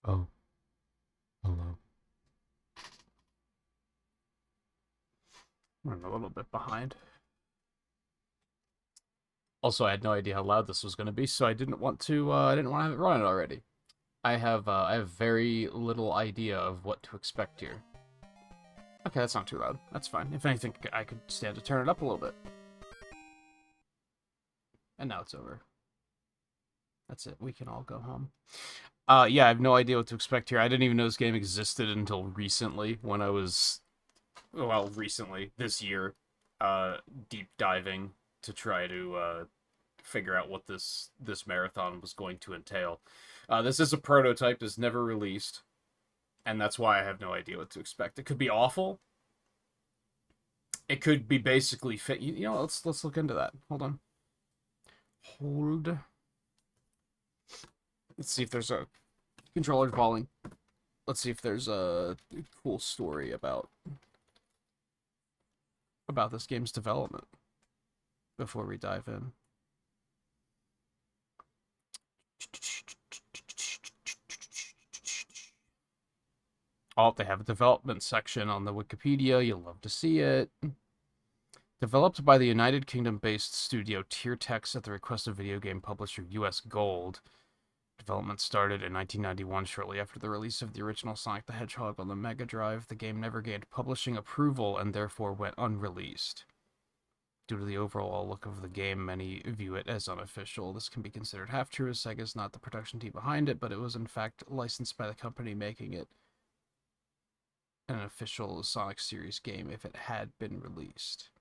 Oh, hello. I'm a little bit behind. Also, I had no idea how loud this was going to be, so I didn't want to. I didn't want to have it running already. I have very little idea of what to expect here. Okay, that's not too loud. That's fine. If anything, I could stand to turn it up a little bit. And now it's over. That's it. We can all go home. Yeah, I have no idea what to expect here. I didn't even know this game existed until recently when I was, well, recently this year, uh, deep diving to try to figure out what this marathon was going to entail. This is a prototype that's never released, and that's why I have no idea what to expect. It could be awful. It could be basically fit. You know, let's look into that. Hold on. Hold. Let's see if there's a controller falling. Let's see if there's a cool story about this game's development before we dive in. Oh, they have a development section on the Wikipedia. You'll love to see it. Developed by the United Kingdom-based studio Tiertex at the request of video game publisher US Gold. Development started in 1991, shortly after the release of the original Sonic the Hedgehog on the Mega Drive. The game never gained publishing approval and therefore went unreleased. Due to the overall look of the game, many view it as unofficial. This can be considered half true, as Sega's not the production team behind it, but it was in fact licensed by the company, making it an official Sonic series game if it had been released.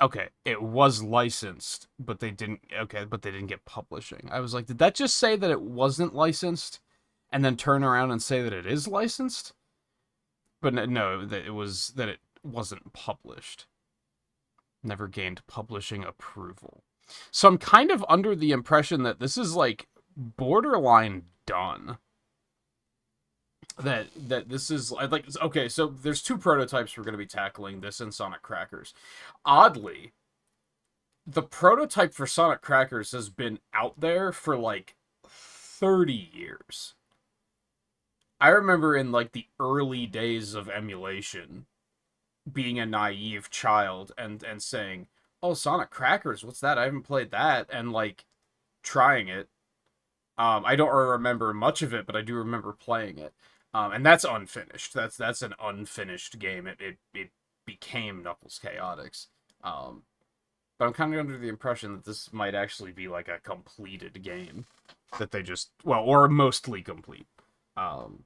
Okay, it was licensed, but they didn't. Okay, but they didn't get publishing. I was like, did that just say that it wasn't licensed, and then turn around and say that it is licensed? But no, that it wasn't published. Never gained publishing approval. So I'm kind of under the impression that this is like borderline done. That this is like, okay, so there's two prototypes we're going to be tackling, this and Sonic Crackers. Oddly, the prototype for Sonic Crackers has been out there for like 30 years. I remember in like the early days of emulation being a naive child and saying, "Oh, Sonic Crackers, what's that? I haven't played that." And like trying it. I don't remember much of it, but I do remember playing it. And that's unfinished. That's an unfinished game. It became Knuckles Chaotix. Um, but I'm kind of under the impression that this might actually be like a completed game that they just, well, or mostly complete. Um,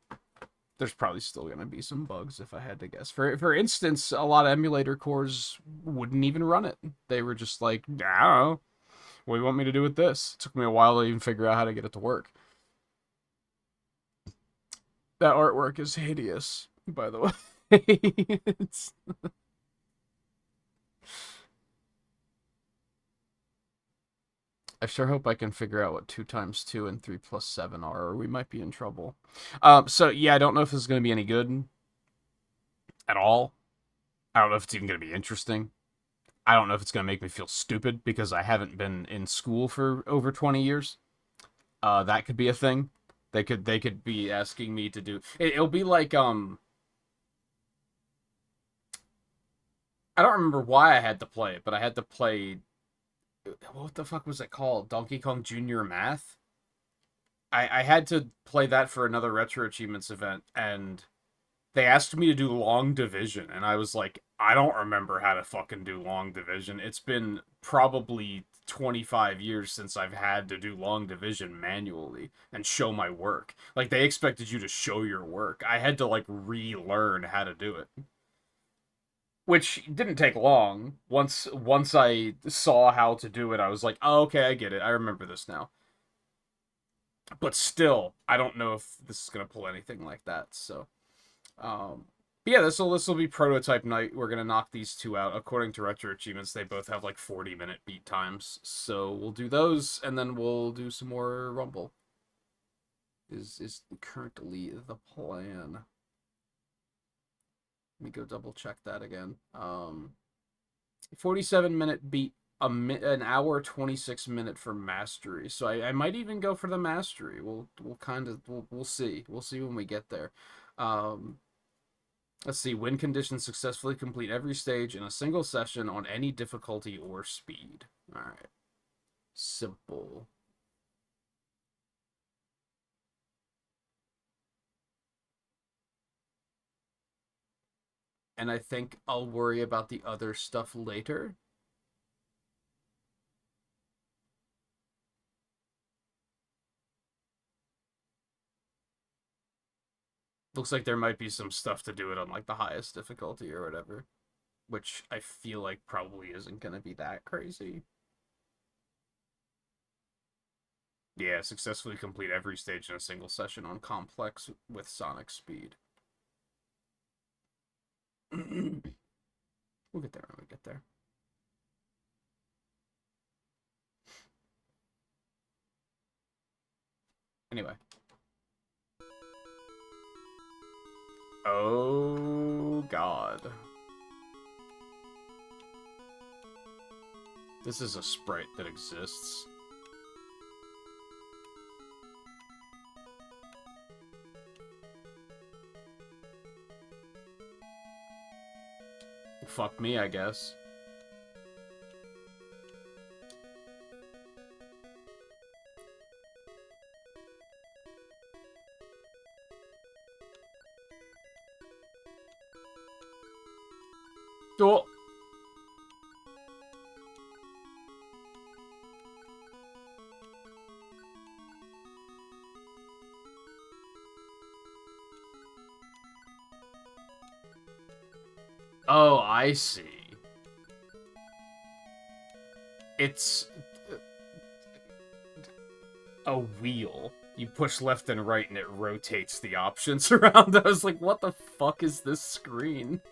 there's probably still going to be some bugs if I had to guess. For instance, a lot of emulator cores wouldn't even run it. They were just like, I don't know, what do you want me to do with this? It took me a while to even figure out how to get it to work. That artwork is hideous, by the way. it's... I sure hope I can figure out what 2 times 2 and 3 plus 7 are, or we might be in trouble. So, yeah, I don't know if this is going to be any good at all. I don't know if it's even going to be interesting. I don't know if it's going to make me feel stupid because I haven't been in school for over 20 years. That could be a thing. They could be asking me to do it'll be like I don't remember why I had to play it, but I had to play, what the fuck was it called? Donkey Kong Jr. Math? I had to play that for another Retro Achievements event, and they asked me to do long division, and I was like, I don't remember how to fucking do long division. It's been probably 25 years since I've had to do long division manually and show my work. Like, they expected you to show your work. I had to, like, relearn how to do it. Which didn't take long. Once I saw how to do it, I was like, oh, okay, I get it. I remember this now. But still, I don't know if this is gonna pull anything like that. So, but yeah, this will be prototype night. We're gonna knock these two out. According to Retro Achievements, they both have like 40-minute beat times. So we'll do those, and then we'll do some more Rumble. Is currently the plan. Let me go double check that again. 47-minute beat an hour 26-minute for mastery. So I might even go for the mastery. We'll see. We'll see when we get there. Um, let's see. Win conditions successfully complete every stage in a single session on any difficulty or speed. All right. Simple. And I think I'll worry about the other stuff later. Looks like there might be some stuff to do it on like the highest difficulty or whatever, which I feel like probably isn't going to be that crazy. Yeah, successfully complete every stage in a single session on complex with sonic speed. We'll get there when we get there. Anyway. Oh, God. This is a sprite that exists. Fuck me, I guess. Cool. Oh, I see. It's a wheel. You push left and right and it rotates the options around. I was like, what the fuck is this screen?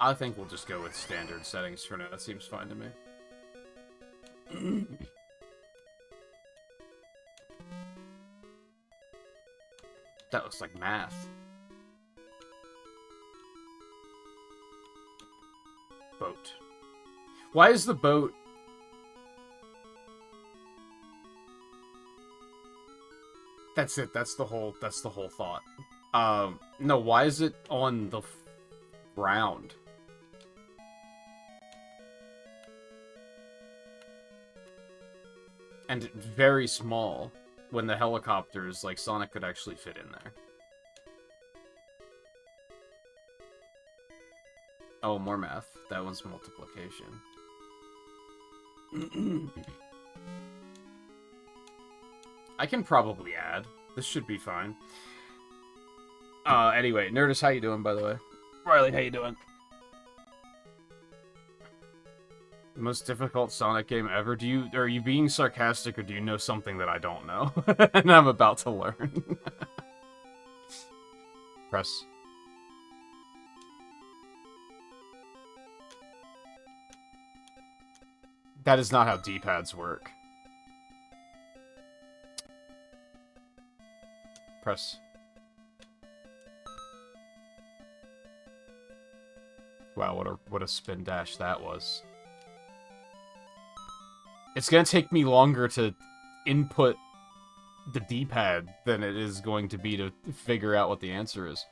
I think we'll just go with standard settings for now. That seems fine to me. That looks like math. Boat. Why is the boat... That's it. That's the whole thought. No, why is it on the ground? And very small. When the helicopters, like, Sonic could actually fit in there. Oh, more math. That one's multiplication. I can probably add. This should be fine. Anyway, Nerdist, how you doing, by the way? Riley, how you doing? Most difficult Sonic game ever? Are you being sarcastic, or do you know something that I don't know? And I'm about to learn. Press. That is not how D-pads work. Press. Wow, what a spin dash that was. It's gonna take me longer to input the D-pad than it is going to be to figure out what the answer is.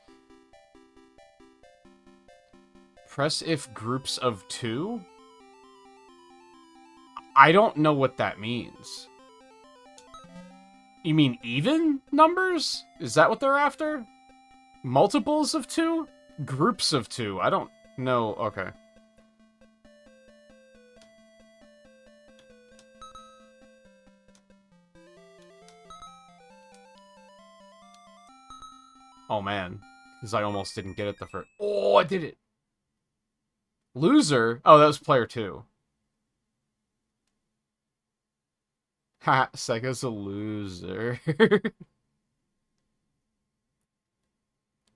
Press if groups of 2? I don't know what that means. You mean even numbers? Is that what they're after? Multiples of 2? Groups of 2. I don't know. Okay. Oh, man. Because I almost didn't get it the first... Oh, I did it! Loser? Oh, that was player 2. Ha, Sega's a loser.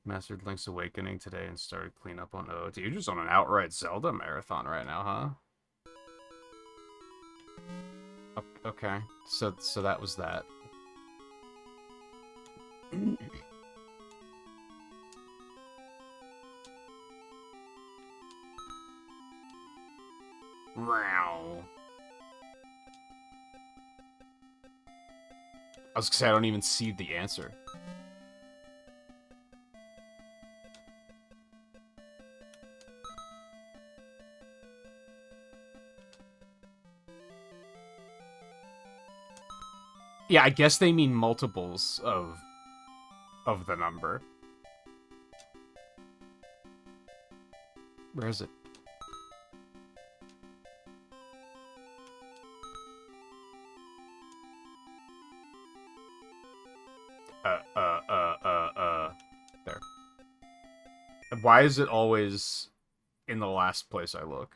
Mastered Link's Awakening today and started cleanup on OOT. You're just on an outright Zelda marathon right now, huh? Okay, so that was that. Wow. I was gonna say I don't even see the answer. Yeah, I guess they mean multiples of the number. Where is it? There. Why is it always in the last place I look?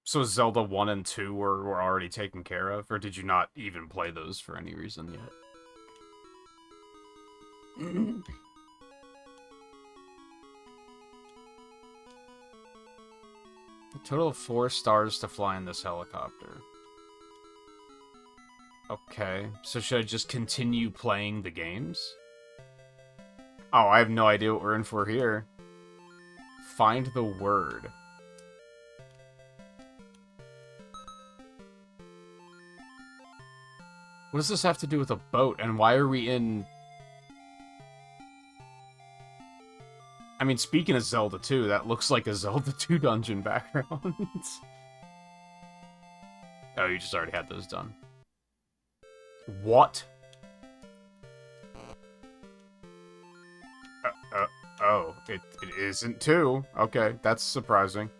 So Zelda 1 and 2 were already taken care of? Or did you not even play those for any reason yet? A total of 4 stars to fly in this helicopter. Okay, so should I just continue playing the games? Oh, I have no idea what we're in for here. Find the word. What does this have to do with a boat, and why are we in... I mean, speaking of Zelda 2, that looks like a Zelda 2 dungeon background. Oh, you just already had those done. What? Oh, it isn't 2. Okay, that's surprising.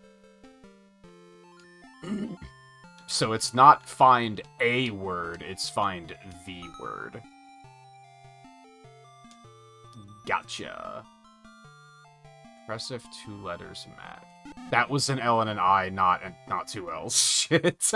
So it's not find a word, it's find the word. Gotcha. Impressive 2 letters match. That was an L and an I, not 2 L's. Shit.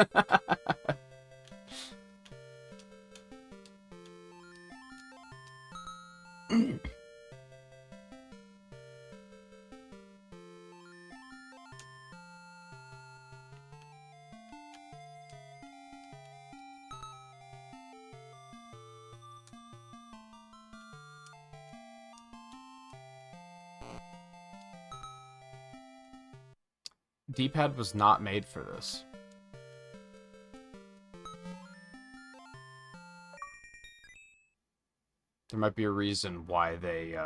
D-pad was not made for this. There might be a reason why they,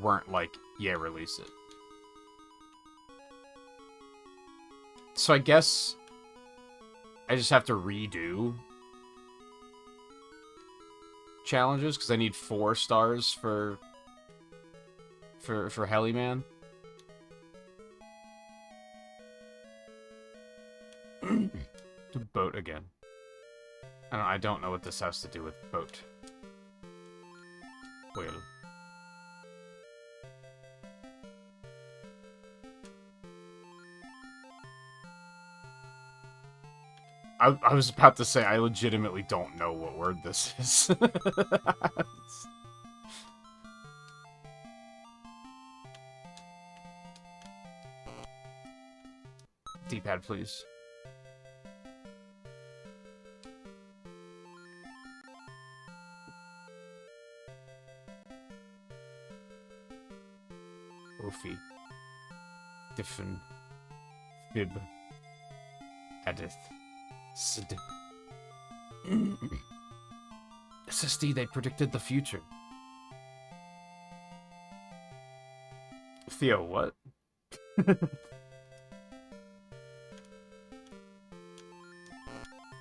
weren't like, yeah, release it. So I guess I just have to redo challenges, because I need 4 stars for Heliman. Do boat again. I don't know what this has to do with boat. Well. I was about to say, I legitimately don't know what word this is. D-pad, please. Ophi. Diffin. Fib. Edith. Sid. SSD, they predicted the future. Theo, what?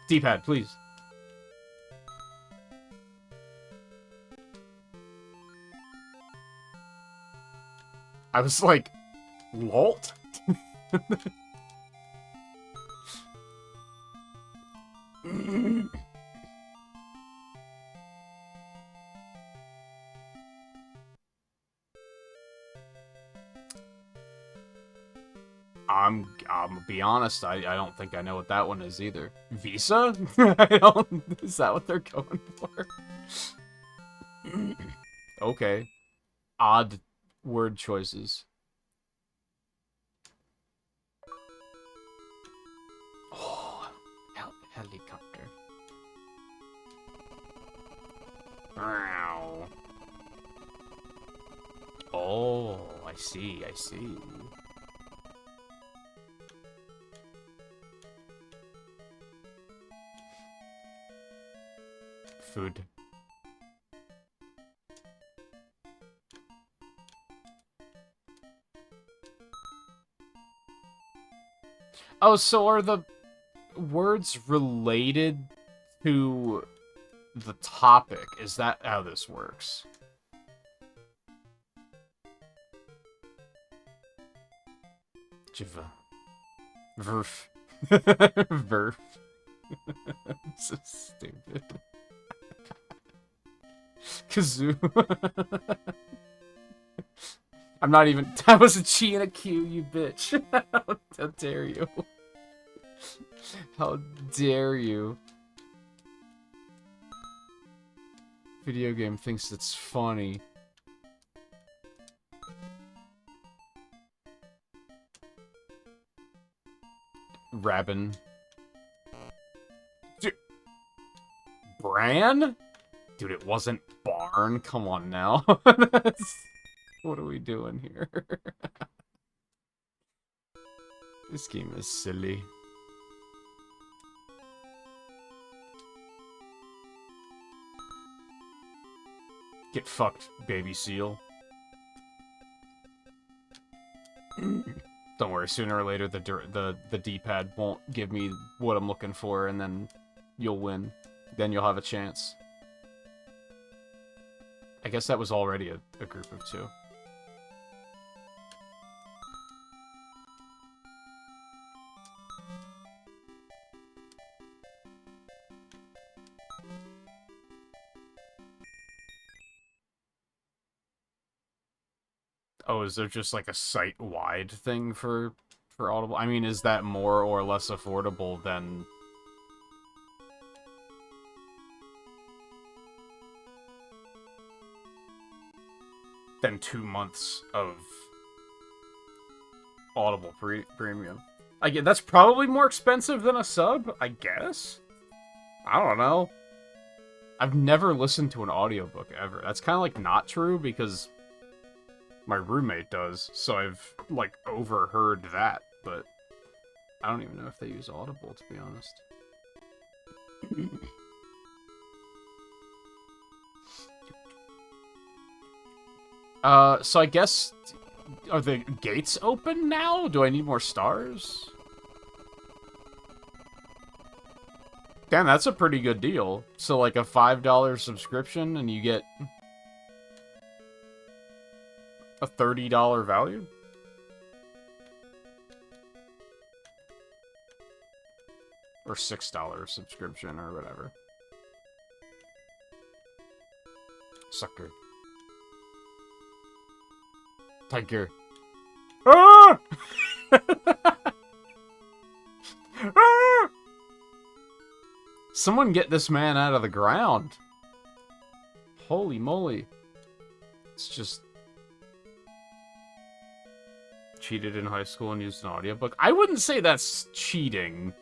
D-pad, please. I was like, Lolt? I'm be honest, I don't think I know what that one is either. Visa? I don't, is that what they're going for? Okay. Odd word choices. Oh, helicopter. Wow. Oh, I see, I see. Food. Oh, so are the words related to the topic? Is that how this works? Jiva. Verf. Verf. So stupid. Kazoo. I'm not even. That was a chi and a Q, you bitch. How dare you? How dare you? Video game thinks it's funny. Rabin. Bran? Dude, it wasn't Barn. Come on now. What are we doing here? This game is silly. Get fucked, baby seal. Don't worry, sooner or later the D-pad won't give me what I'm looking for, and then you'll win. Then you'll have a chance. I guess that was already a group of two. Oh, is there just like a site-wide thing for Audible? I mean, is that more or less affordable than... than 2 months of Audible Premium? I get that's probably more expensive than a sub, I guess? I don't know. I've never listened to an audiobook ever. That's kind of like not true because my roommate does, so I've like overheard that, but I don't even know if they use Audible, to be honest. So I guess, are the gates open now? Do I need more stars? Damn, that's a pretty good deal. So like a $5 subscription and you get a $30 value? Or $6 subscription or whatever. Sucker. Tiger. Ah! Ah! Someone get this man out of the ground. Holy moly. It's just... cheated in high school and used an audiobook. I wouldn't say that's cheating.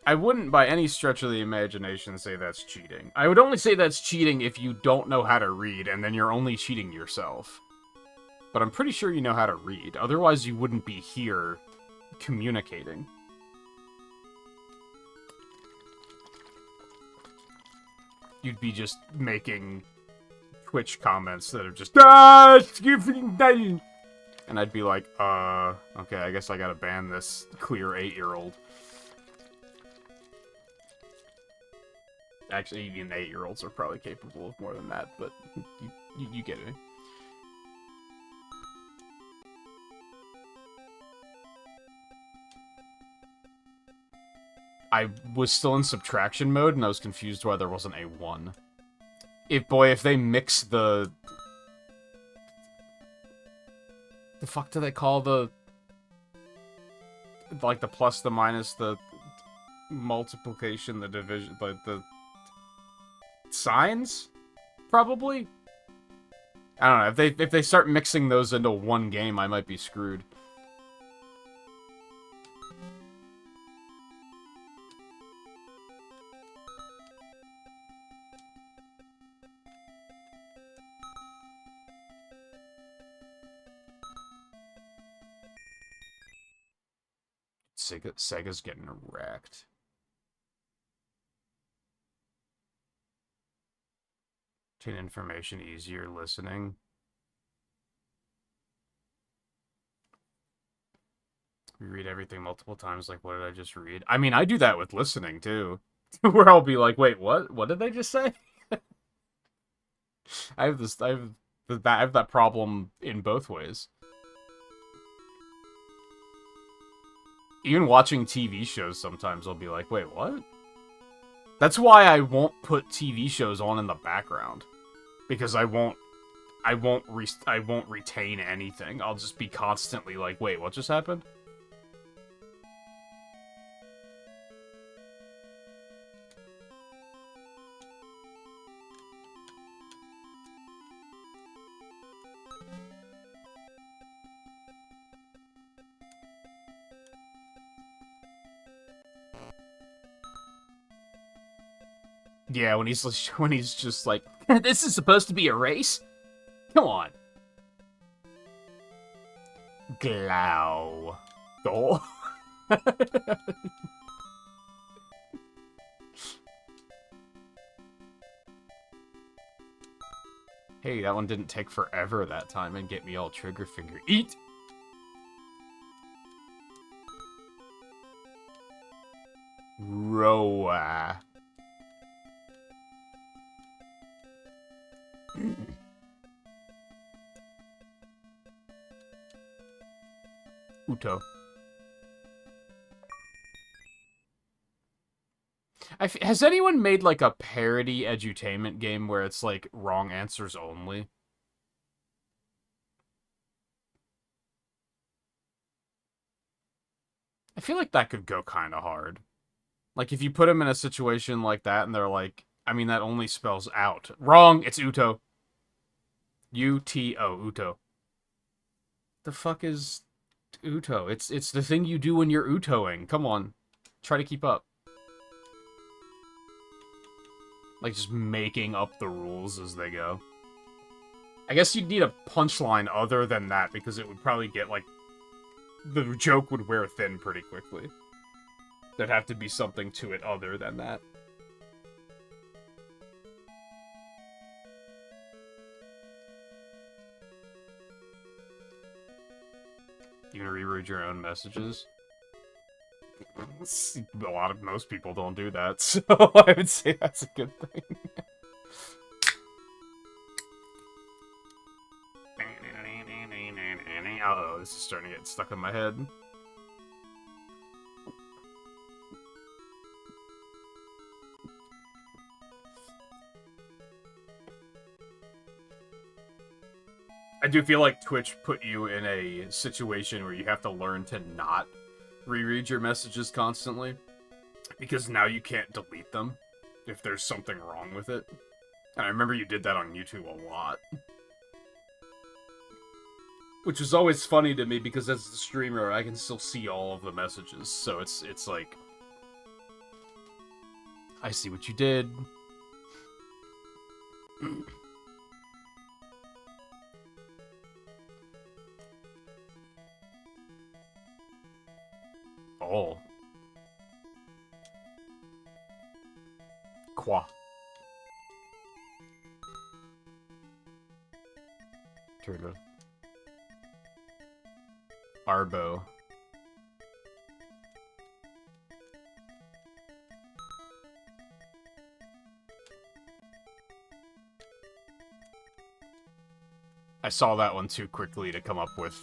I wouldn't by any stretch of the imagination say that's cheating. I would only say that's cheating if you don't know how to read, and then you're only cheating yourself. But I'm pretty sure you know how to read. Otherwise, you wouldn't be here communicating. You'd be just making Twitch comments that are just, and I'd be like, okay, I guess I gotta ban this queer 8-year-old. Actually, even 8-year-olds are probably capable of more than that, but you get it. I was still in subtraction mode, and I was confused why there wasn't a 1. If they mix the The fuck do they call the... Like, the plus, the minus, the multiplication, the division, like, the signs? Probably? I don't know, if they start mixing those into one game, I might be screwed. Sega's getting wrecked. Obtain information easier listening. Reread everything multiple times, like, what did I just read? I mean, I do that with listening, too. Where I'll be like, wait, what? What did they just say? I have that problem in both ways. Even watching TV shows, sometimes I'll be like, wait, what? That's why I won't put TV shows on in the background. Because I won't retain anything. I'll just be constantly like, wait, what just happened? Yeah, when he's just like, this is supposed to be a race? Come on. Glow. Goal. Hey, that one didn't take forever that time and get me all trigger finger. Eat! Roa. Uto. Has anyone made, like, a parody edutainment game where it's, like, wrong answers only? I feel like that could go kind of hard. Like, if you put them in a situation like that and they're like, I mean, that only spells out. Wrong! It's Uto. U-T-O. Uto. The fuck is Uto? It's the thing you do when you're Utoing. Come on. Try to keep up. Like, just making up the rules as they go. I guess you'd need a punchline other than that, because it would probably get, like... The joke would wear thin pretty quickly. There'd have to be something to it other than that. You gonna reread your own messages? Most people don't do that, so I would say that's a good thing. Uh-oh, this is starting to get stuck in my head. I do feel like Twitch put you in a situation where you have to learn to not reread your messages constantly. Because now you can't delete them if there's something wrong with it. And I remember you did that on YouTube a lot. Which is always funny to me because as the streamer, I can still see all of the messages. So it's like... I see what you did. Oh. Qua. Turtle. Arbo. I saw that one too quickly to come up with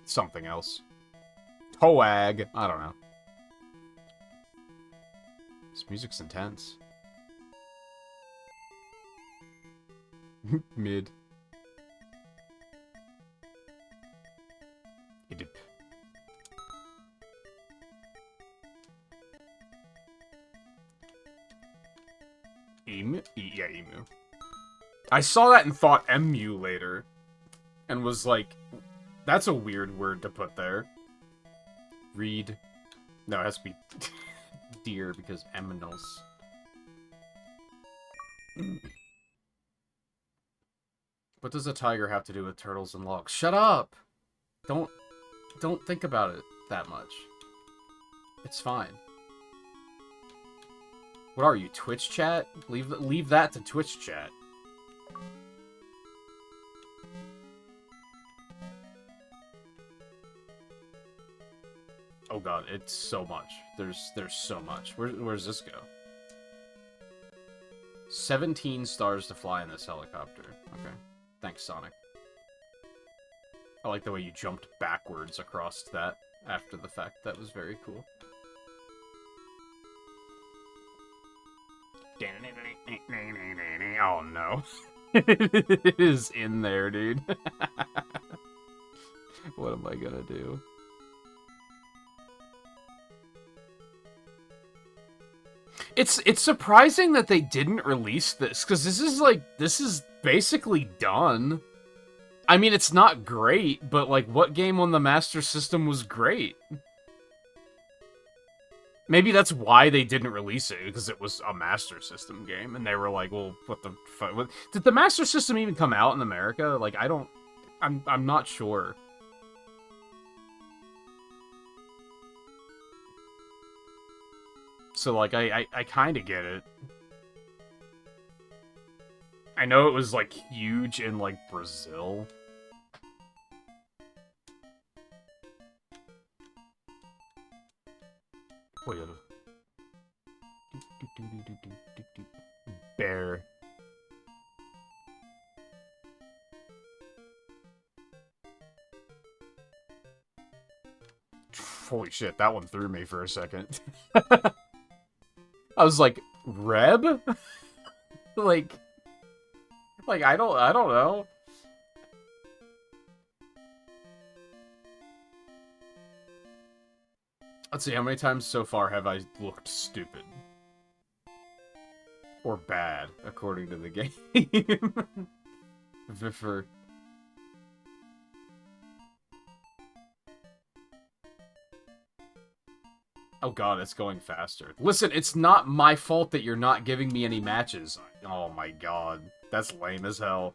something else. Toag. I don't know. This music's intense. Mid. Emu? Yeah, emu. I saw that and thought emu later. And was like, that's a weird word to put there. Reed. No, it has to be deer because eminence. What does a tiger have to do with turtles and logs? Shut up! Don't think about it that much. It's fine. What are you, Twitch chat? Leave that to Twitch chat. Oh god, it's so much. There's so much. Where's this go? 17 stars to fly in this helicopter. Okay. Thanks, Sonic. I like the way you jumped backwards across that after the fact. That was very cool. Oh no. It is in there, dude. What am I gonna do? It's surprising that they didn't release this, because this is basically done. I mean, it's not great, but like, what game on the Master System was great? Maybe that's why they didn't release it, because it was a Master System game, and they were like, well, what the fuck? Did the Master System even come out in America? Like, I'm not sure. So, like, I kind of get it. I know it was, like, huge in, like, Brazil. Wait. Bear. Holy shit, that one threw me for a second. I was like, Reb? like I don't know. Let's see, how many times so far have I looked stupid? Or bad, according to the game. Viffer. Oh god, it's going faster. Listen, it's not my fault that you're not giving me any matches. Oh my god. That's lame as hell.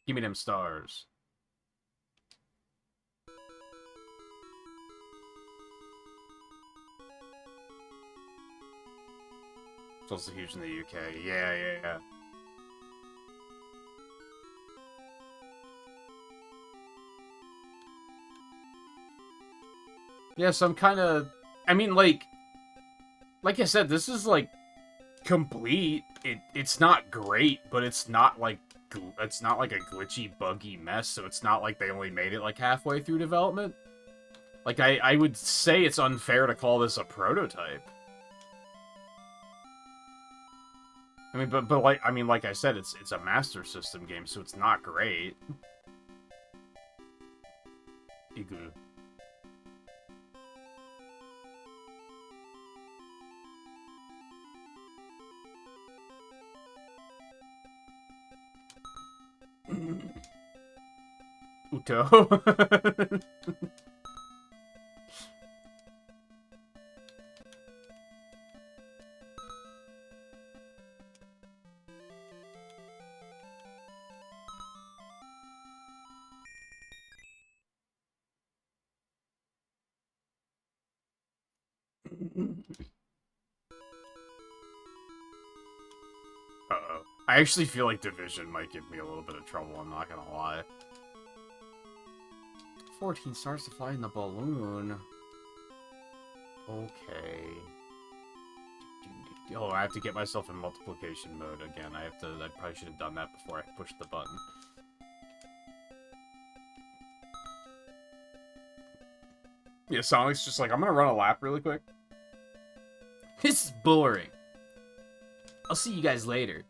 Give me them stars. It's also huge in the UK. Yeah. Yeah, so I'm kind of... I mean, like I said, this is, like, complete. It's not great, but it's not, like, a glitchy, buggy mess, so it's not like they only made it, like, halfway through development. Like, I would say it's unfair to call this a prototype. I mean, but like I said, it's a Master System game, so it's not great. Igloo. Uto. Uh-oh. I actually feel like Division might give me a little bit of trouble, I'm not gonna lie. 14 stars to fly in the balloon. Okay. Oh, I have to get myself in multiplication mode again. I probably should have done that before I pushed the button. Yeah, Sonic's just like, I'm gonna run a lap really quick. This is boring. I'll see you guys later.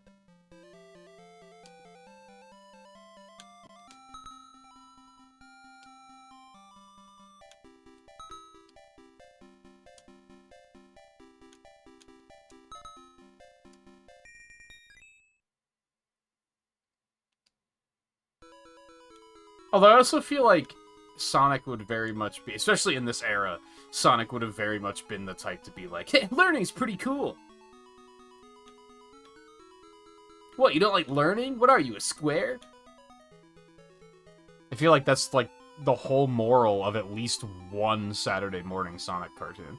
Although I also feel like Sonic would very much be, especially in this era, Sonic would have very much been the type to be like, hey, learning's pretty cool. What, you don't like learning? What are you, a square? I feel like that's like the whole moral of at least one Saturday morning Sonic cartoon.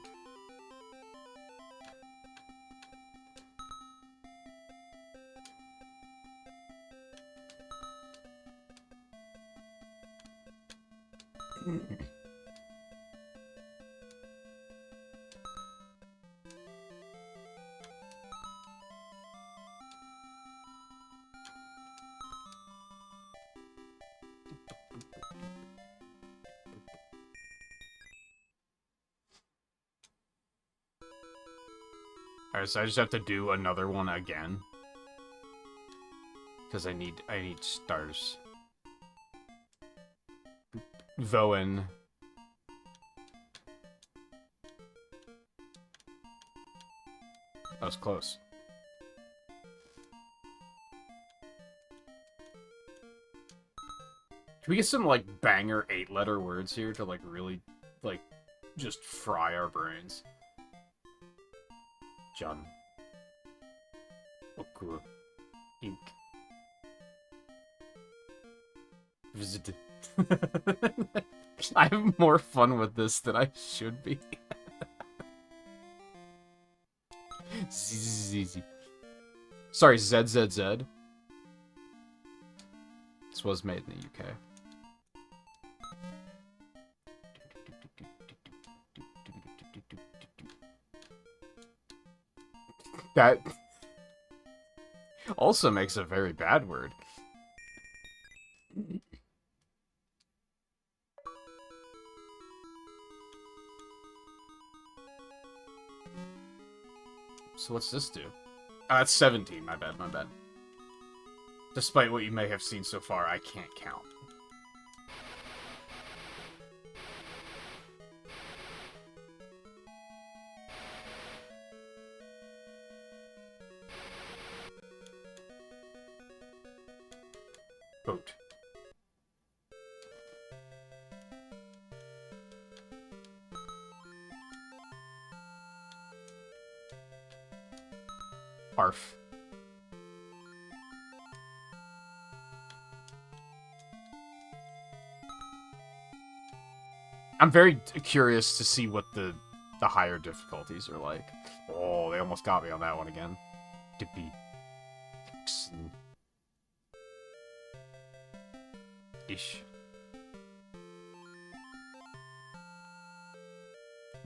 Alright, so I just have to do another one again. Because I need stars. Voen. That was close. Can we get some, like, banger 8-letter words here to, like, really, like, just fry our brains? John. Oku. Ink. Visit. I have more fun with this than I should be. ZZZ. Sorry, ZZZ. This was made in the UK. That also makes a very bad word. So what's this do? That's 17, my bad, my bad. Despite what you may have seen so far, I can't count. Boat. Barf. I'm very curious to see what the higher difficulties are like. Oh, they almost got me on that one again. Dippy. Ish.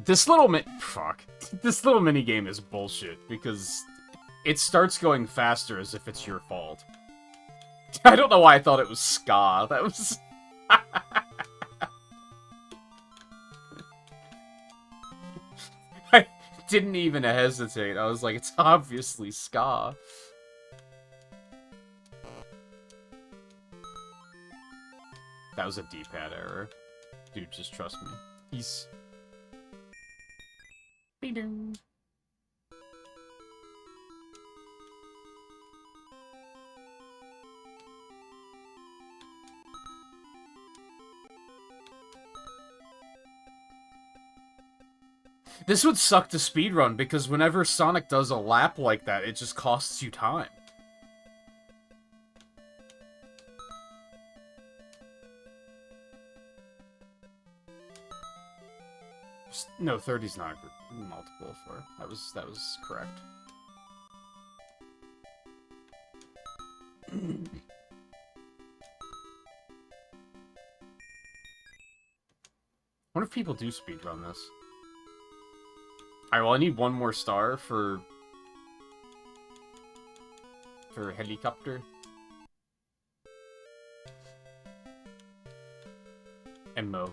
This little This little mini game is bullshit because it starts going faster as if it's your fault. I don't know why I thought it was ska. That was I didn't even hesitate. I was like, it's obviously ska. That was a D-pad error. Dude, just trust me. He's... This would suck to speedrun, because whenever Sonic does a lap like that, it just costs you time. No, 30's not a multiple for. That was correct. I wonder if people do speedrun this. Alright, well I need one more star for helicopter. And Mo.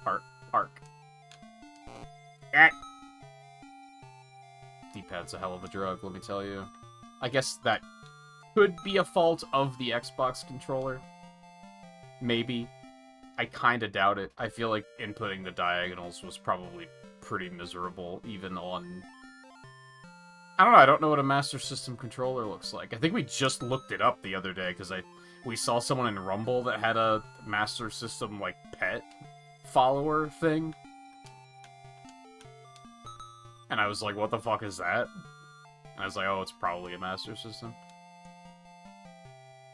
Arc. Arc. Ah. D-pad's a hell of a drug, let me tell you. I guess that could be a fault of the Xbox controller. Maybe. I kinda doubt it. I feel like inputting the diagonals was probably pretty miserable, even on... I don't know, I don't know what a Master System controller looks like. I think we just looked it up the other day, because we saw someone in Rumble that had a Master System, like, pet follower thing. And I was like, what the fuck is that? And I was like, oh, it's probably a Master System.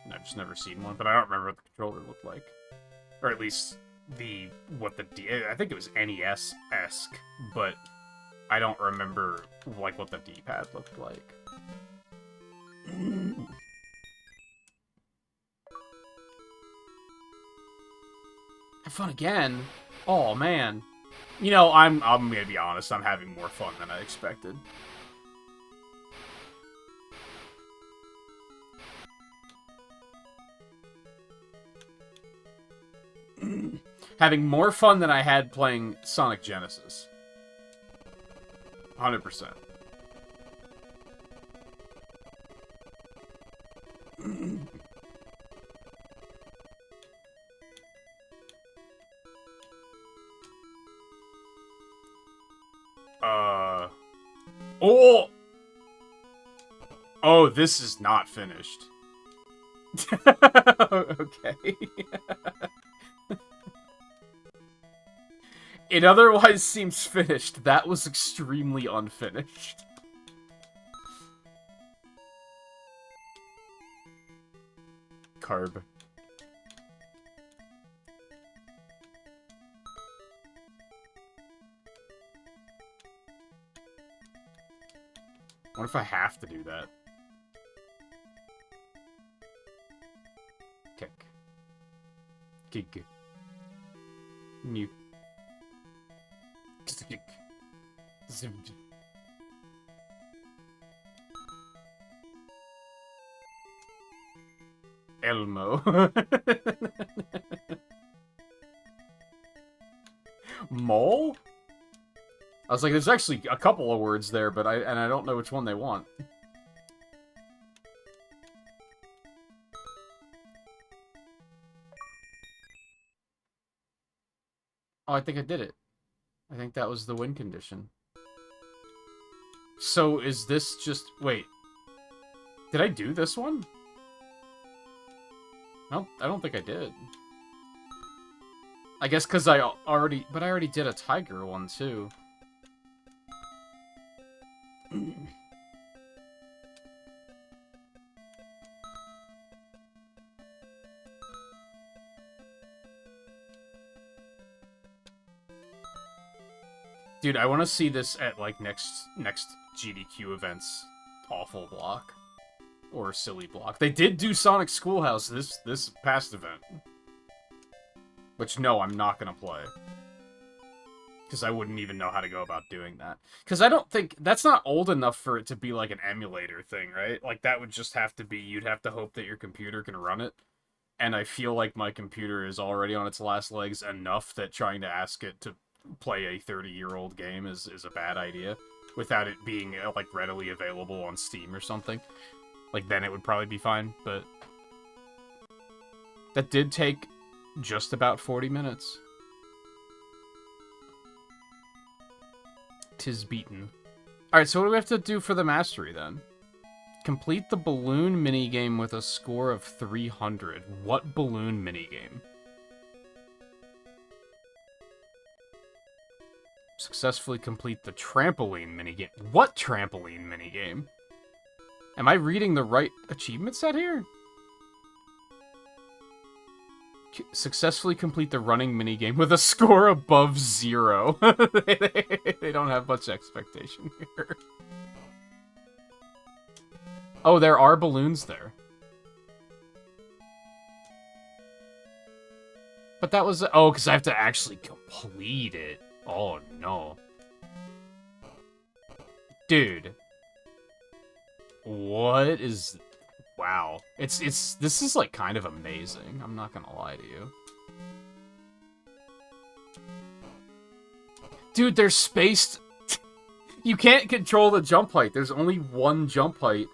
And I've just never seen one, but I don't remember what the controller looked like. Or at least I think it was NES-esque, but I don't remember, like, what the D-pad looked like. Have fun again? Oh, man. You know, I'm gonna be honest, I'm having more fun than I expected. Having more fun than I had playing Sonic Genesis. 100%. Oh! Oh, this is not finished. Okay. It otherwise seems finished. That was extremely unfinished. Carb. What if I have to do that? Kick. Kick. Mute. Zimmed. Elmo. Mole? I was like, there's actually a couple of words there, but I don't know which one they want. Oh, I think I did it. I think that was the win condition. So is this just... Wait. Did I do this one? No, I don't think I did. I guess because I already... But I already did a tiger one, too. Dude, I want to see this at, like, next GDQ events awful block. Or silly block. They did do Sonic Schoolhouse this past event. Which, no, I'm not gonna play. Because I wouldn't even know how to go about doing that. Because I don't think... That's not old enough for it to be, like, an emulator thing, right? Like, that would just have to be... You'd have to hope that your computer can run it. And I feel like my computer is already on its last legs enough that trying to ask it to play a 30-year-old game is a bad idea. Without it being, like, readily available on Steam or something. Like, then it would probably be fine, but... That did take just about 40 minutes. 'Tis beaten. Alright, so what do we have to do for the mastery, then? Complete the balloon minigame with a score of 300. What balloon minigame? Successfully complete the trampoline minigame. What trampoline minigame? Am I reading the right achievement set here? Successfully complete the running minigame with a score above 0. They don't have much expectation here. Oh, there are balloons there. But that was... Oh, because I have to actually complete it. Oh, no. Dude. What is... Wow. This is, like, kind of amazing. I'm not gonna lie to you. Dude, they're spaced. You can't control the jump height. There's only one jump height,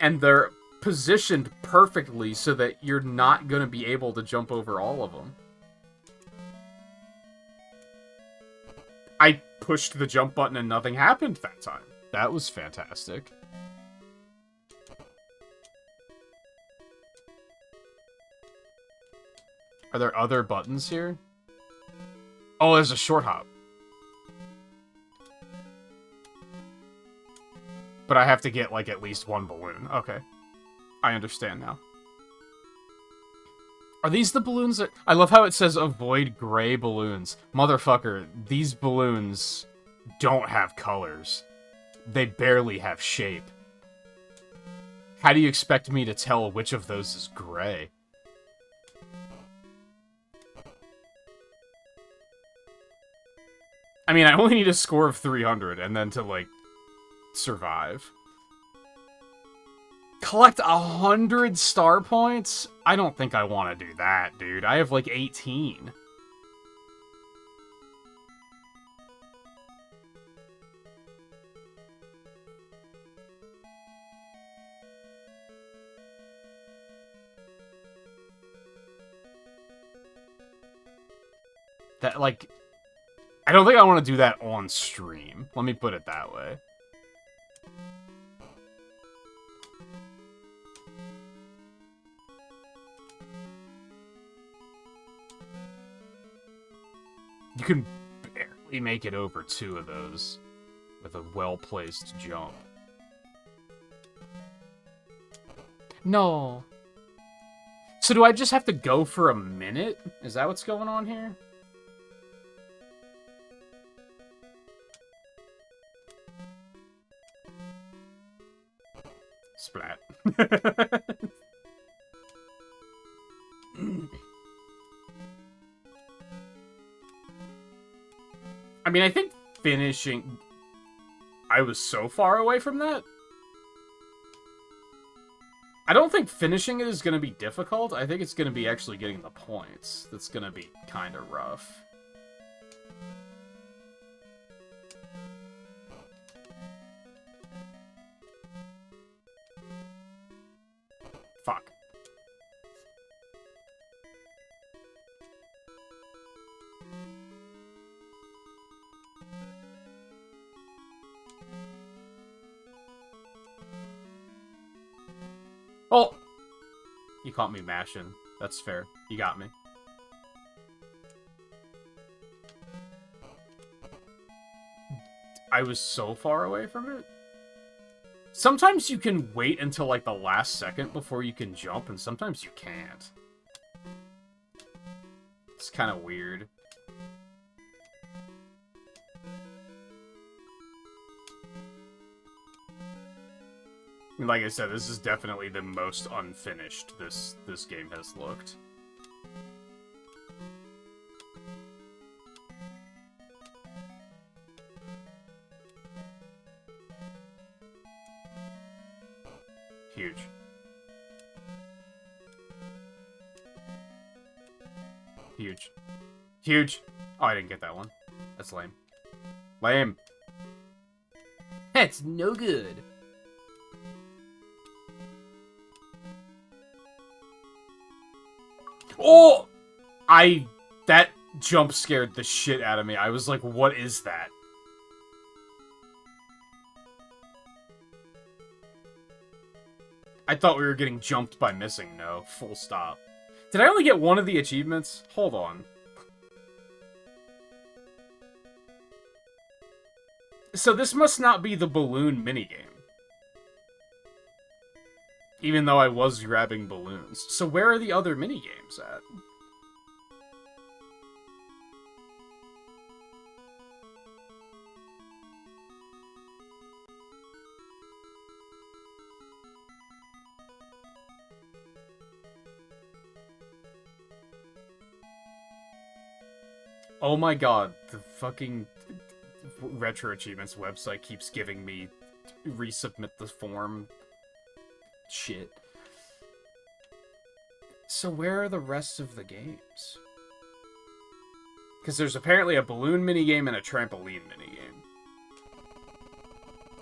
and they're positioned perfectly so that you're not going to be able to jump over all of them. I pushed the jump button and nothing happened that time. That was fantastic. Are there other buttons here? Oh, there's a short hop. But I have to get, like, at least one balloon. Okay. I understand now. Are these the balloons that... I love how it says avoid gray balloons. Motherfucker, these balloons don't have colors. They barely have shape. How do you expect me to tell which of those is gray? I mean, I only need a score of 300 and then to, like, survive. Collect 100 star points? I don't think I want to do that, dude. I have, like, 18. That, like... I don't think I want to do that on stream. Let me put it that way. You can barely make it over 2 of those with a well-placed jump. No. So do I just have to go for a minute? Is that what's going on here? Splat. I mean, I think finishing... I was so far away from that. I don't think finishing it is going to be difficult. I think it's going to be actually getting the points that's going to be kind of rough. Fuck. Oh! You caught me mashing. That's fair. You got me. I was so far away from it. Sometimes you can wait until, like, the last second before you can jump, and sometimes you can't. It's kind of weird. I mean, like I said, this is definitely the most unfinished this game has looked. Huge. Huge. Huge! Oh, I didn't get that one. That's lame. Lame. That's no good. Oh! That jump scared the shit out of me. I was like, what is that? I thought we were getting jumped by missing. No, full stop. Did I only get one of the achievements? Hold on. So this must not be the balloon minigame. Even though I was grabbing balloons. So where are the other minigames at? Oh my god, the fucking Retro Achievements website keeps giving me resubmit the form shit. So where are the rest of the games? Because there's apparently a balloon minigame and a trampoline minigame.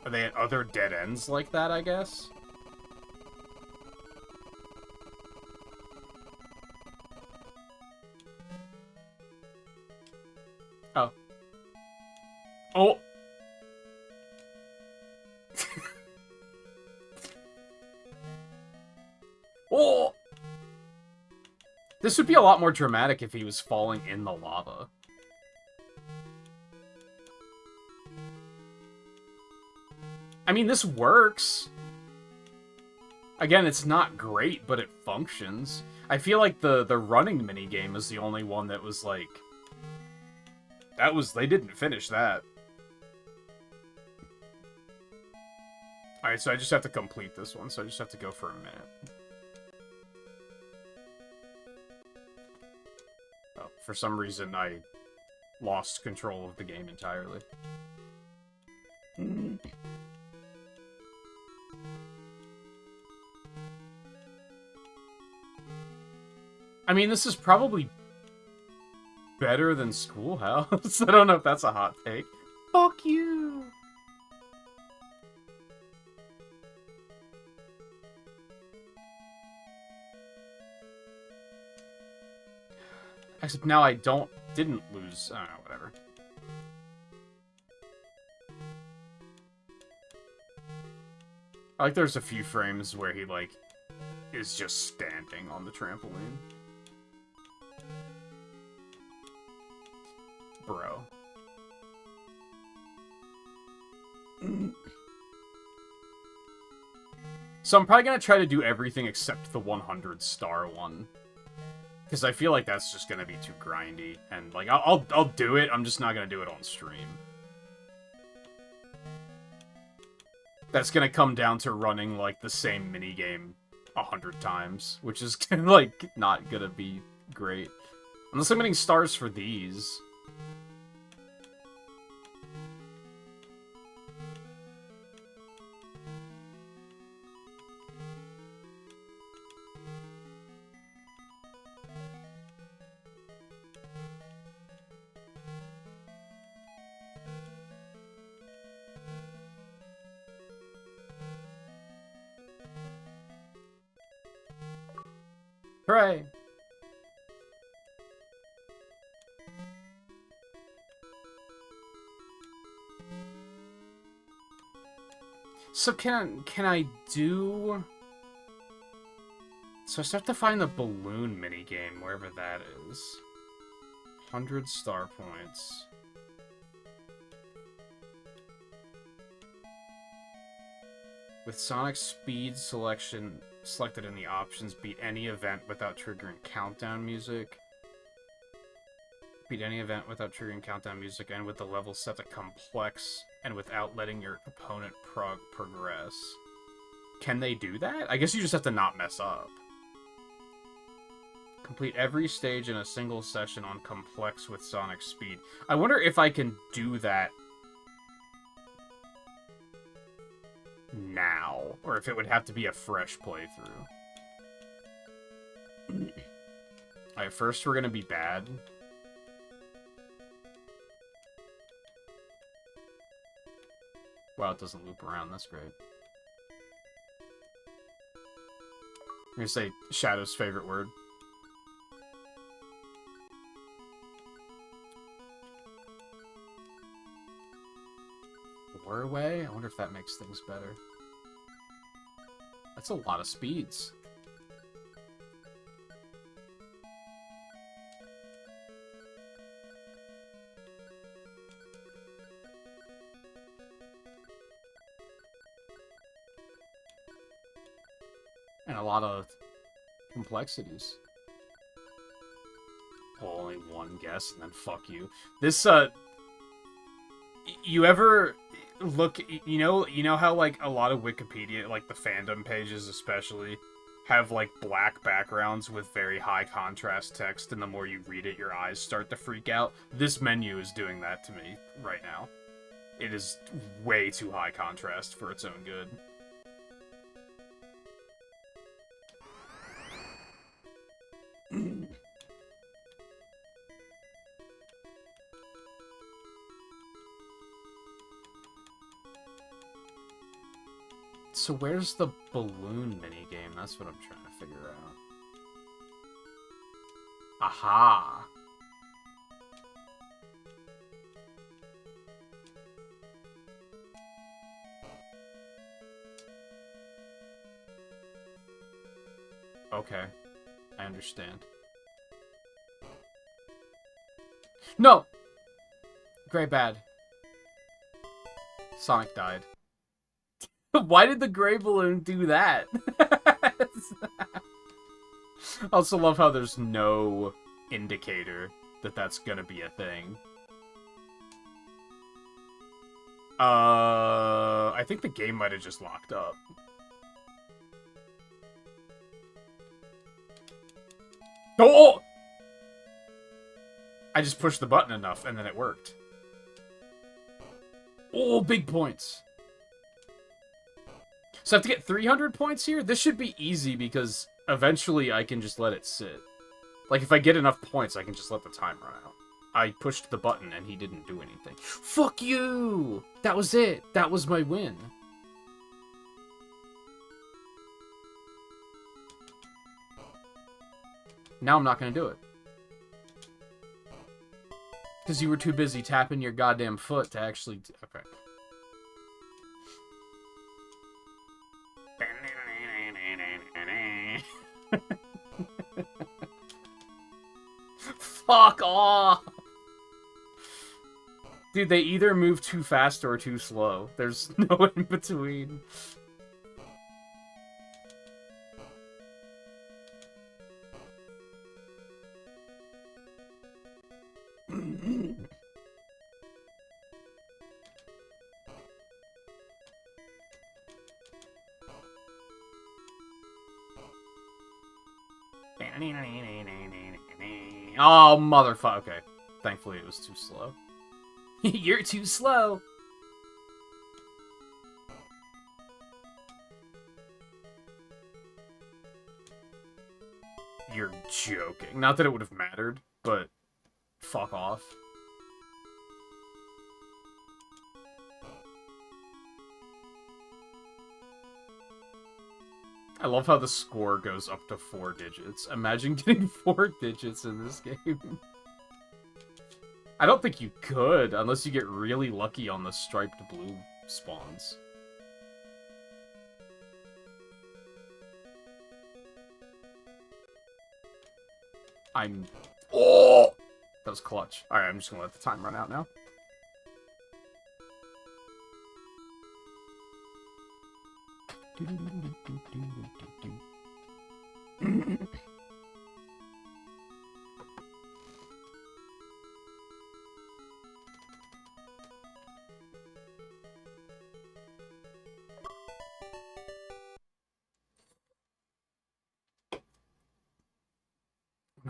Are they at other dead ends like that, I guess? Oh. Oh! Oh! This would be a lot more dramatic if he was falling in the lava. I mean, this works. Again, it's not great, but it functions. I feel like the running minigame is the only one that was like... they didn't finish that. Alright, so I just have to complete this one, so I just have to go for a minute. Oh, for some reason, I lost control of the game entirely. I mean, this is probably better than Schoolhouse. I don't know if that's a hot take. Fuck you! Except now I didn't lose. I don't know, whatever. I like there's a few frames where he, like, is just standing on the trampoline. Bro. So I'm probably gonna try to do everything except the 100-star one. Because I feel like that's just gonna be too grindy. And, like, I'll do it, I'm just not gonna do it on stream. That's gonna come down to running, like, the same minigame 100 times. Which is, like, not gonna be great. Unless I'm getting stars for these. Hooray! So can I do... So I still have to find the balloon minigame, wherever that is. 100 star points. With Sonic speed selection selected in the options, beat any event without triggering countdown music. Beat any event without triggering countdown music, and with the level set to complex, and without letting your opponent progress. Can they do that? I guess you just have to not mess up. Complete every stage in a single session on complex with Sonic speed. I wonder if I can do that now, or if it would have to be a fresh playthrough. Alright, first we're gonna be bad. Wow, it doesn't loop around, that's great. I'm gonna say Shadow's favorite word. Away? I wonder if that makes things better. That's a lot of speeds. And a lot of complexities. Oh, only one guess, and then fuck you. This, you ever look, you know how, like, a lot of Wikipedia, like, the fandom pages especially, have, like, black backgrounds with very high contrast text, and the more you read it, your eyes start to freak out? This menu is doing that to me right now. It is way too high contrast for its own good. So where's the balloon minigame? That's what I'm trying to figure out. Aha! Okay. I understand. No! Gray bad. Sonic died. Why did the gray balloon do that? I also love how there's no indicator that that's gonna be a thing. I think the game might have just locked up. Oh! I just pushed the button enough, and then it worked. Oh, big points. So I have to get 300 points here? This should be easy, because eventually I can just let it sit. Like, if I get enough points, I can just let the time run out. I pushed the button, and he didn't do anything. Fuck you! That was it. That was my win. Now I'm not gonna do it. Because you were too busy tapping your goddamn foot to actually... Okay. Fuck off! Dude, they either move too fast or too slow. There's no in between. Oh, motherfucker. Okay. Thankfully, it was too slow. You're too slow. You're joking. Not that it would have mattered, but fuck off. I love how the score goes up to 4 digits. Imagine getting 4 digits in this game. I don't think you could, unless you get really lucky on the striped blue spawns. Oh! That was clutch. Alright, I'm just gonna let the time run out now. We're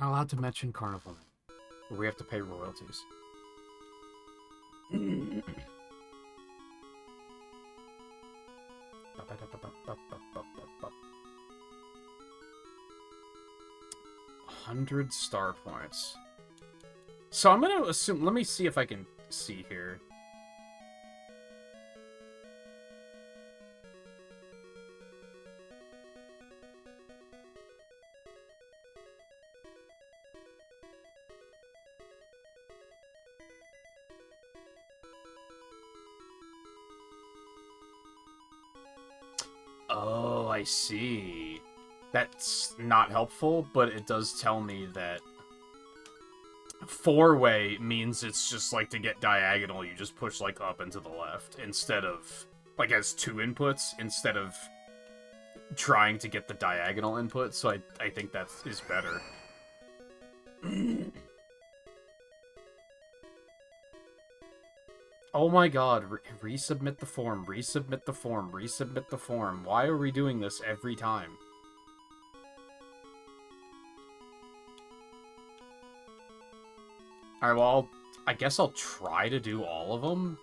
not allowed to mention Carnival, but we have to pay royalties. 100 star points. So I'm gonna assume... Let me see if I can see here. Oh, I see. That's not helpful, but it does tell me that 4-way means it's just like to get diagonal, you just push like up and to the left instead of like as 2 inputs instead of trying to get the diagonal input. So I think that is better. Oh my god, resubmit the form, resubmit the form, resubmit the form. Why are we doing this every time? Alright, well, I guess I'll try to do all of them.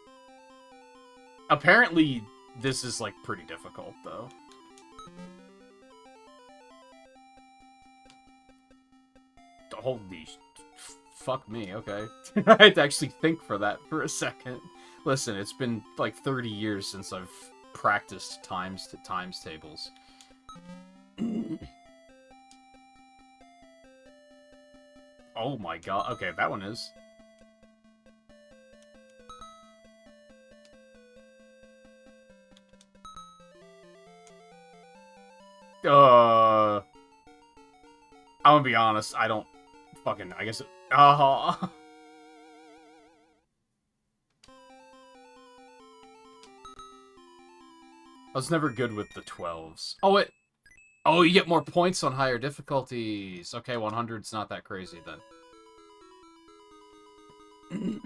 Apparently, this is, like, pretty difficult, though. Holy... Fuck me, okay. I had to actually think for that for a second. Listen, it's been, like, 30 years since I've practiced times tables. Oh my god. Okay, that one is. I'm gonna be honest, I don't fucking, I guess it, I was never good with the 12s. Oh, oh, you get more points on higher difficulties. Okay, 100's not that crazy then.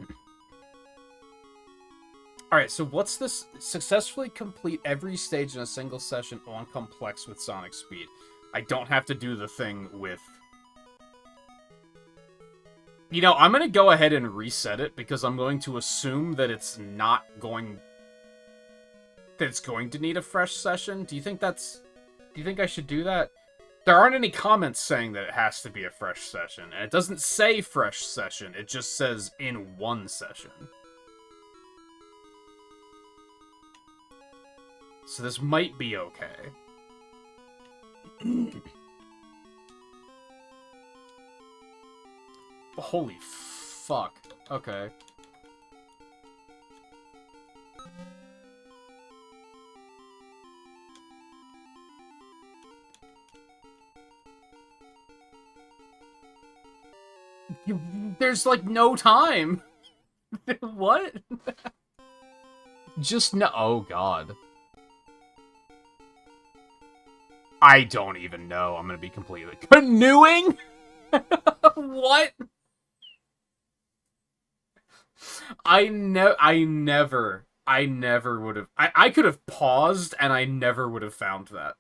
Alright, so what's this? Successfully complete every stage in a single session on complex with Sonic Speed. I don't have to do the thing with... You know, I'm gonna go ahead and reset it, because I'm going to assume that it's not going... that it's going to need a fresh session. Do you think that's... Do you think I should do that? There aren't any comments saying that it has to be a fresh session, and it doesn't say fresh session, it just says in one session. So this might be okay. Holy fuck. Okay. There's like no time. What? Just no. Oh god. I don't even know. I'm gonna be completely canoeing. What? I never would have. I could have paused, and I never would have found that.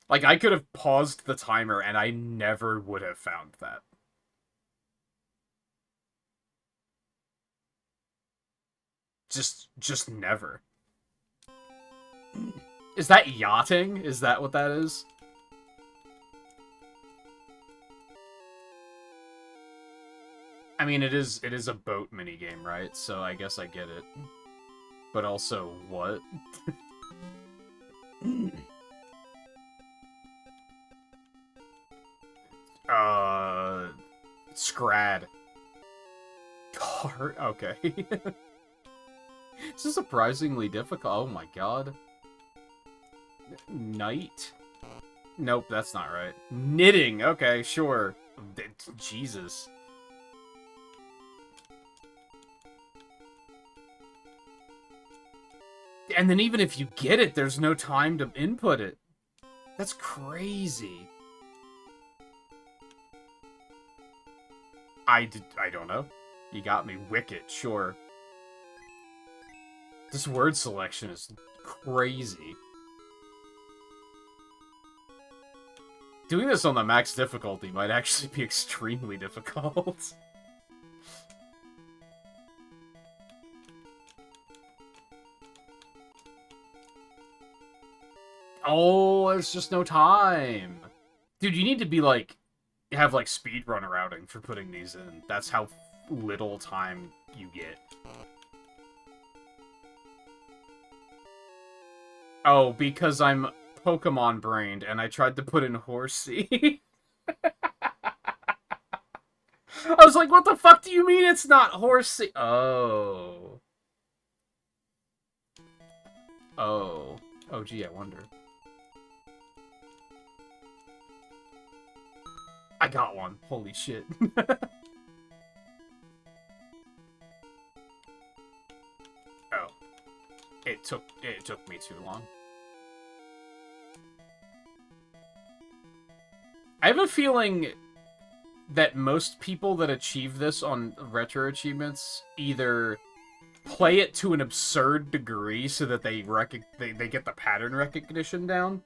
Like, I could have paused the timer, and I never would have found that. Just never. Is that yachting? Is that what that is? I mean, it is a boat minigame, right? So I guess I get it. But also, what? Scrad. Car? Okay. This is surprisingly difficult. Oh my god. Night? Nope, that's not right. Knitting! Okay, sure. Jesus. And then even if you get it, there's no time to input it. That's crazy. I don't know. You got me. Wicket, sure. This word selection is crazy. Doing this on the max difficulty might actually be extremely difficult. Oh, there's just no time. Dude, you need to be like... have like speedrun routing for putting these in. That's how little time you get. Oh, because I'm Pokemon brained and I tried to put in Horsey. I was like, what the fuck do you mean it's not Horsey? Oh. Oh. Oh, gee, I wonder. I got one. Holy shit. Oh. It took me too long. I have a feeling that most people that achieve this on retro achievements either play it to an absurd degree so that they get the pattern recognition down.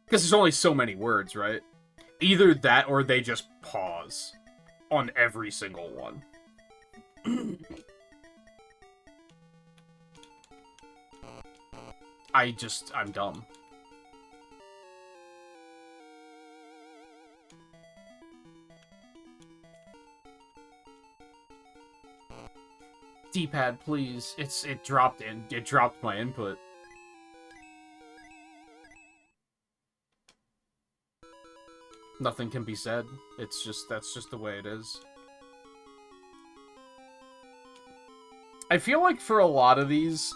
Because there's only so many words, right? Either that or they just pause on every single one. I'm dumb. D-pad, please. It dropped my input. Nothing can be said. That's just the way it is. I feel like for a lot of these,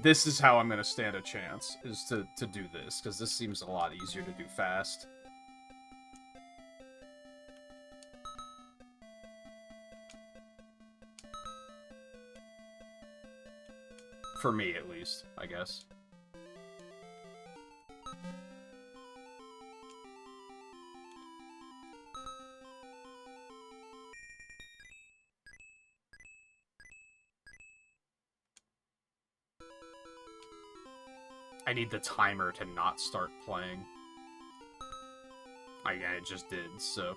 this is how I'm gonna stand a chance, is to do this, because this seems a lot easier to do fast. For me, at least, I guess. I need the timer to not start playing. I just did, so...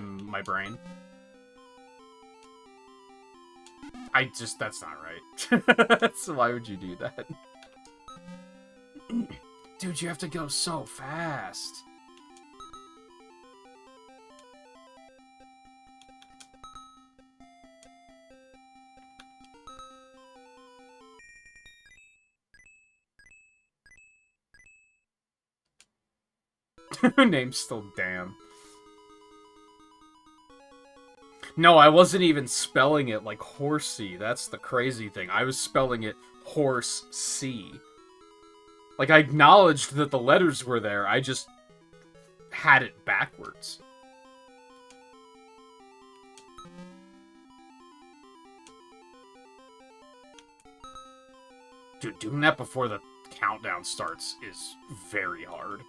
my brain. That's not right. So why would you do that? Dude, you have to go so fast. Name's still damn. No, I wasn't even spelling it like horsey. That's the crazy thing. I was spelling it horse C. Like, I acknowledged that the letters were there, I just had it backwards. Dude, doing that before the countdown starts is very hard.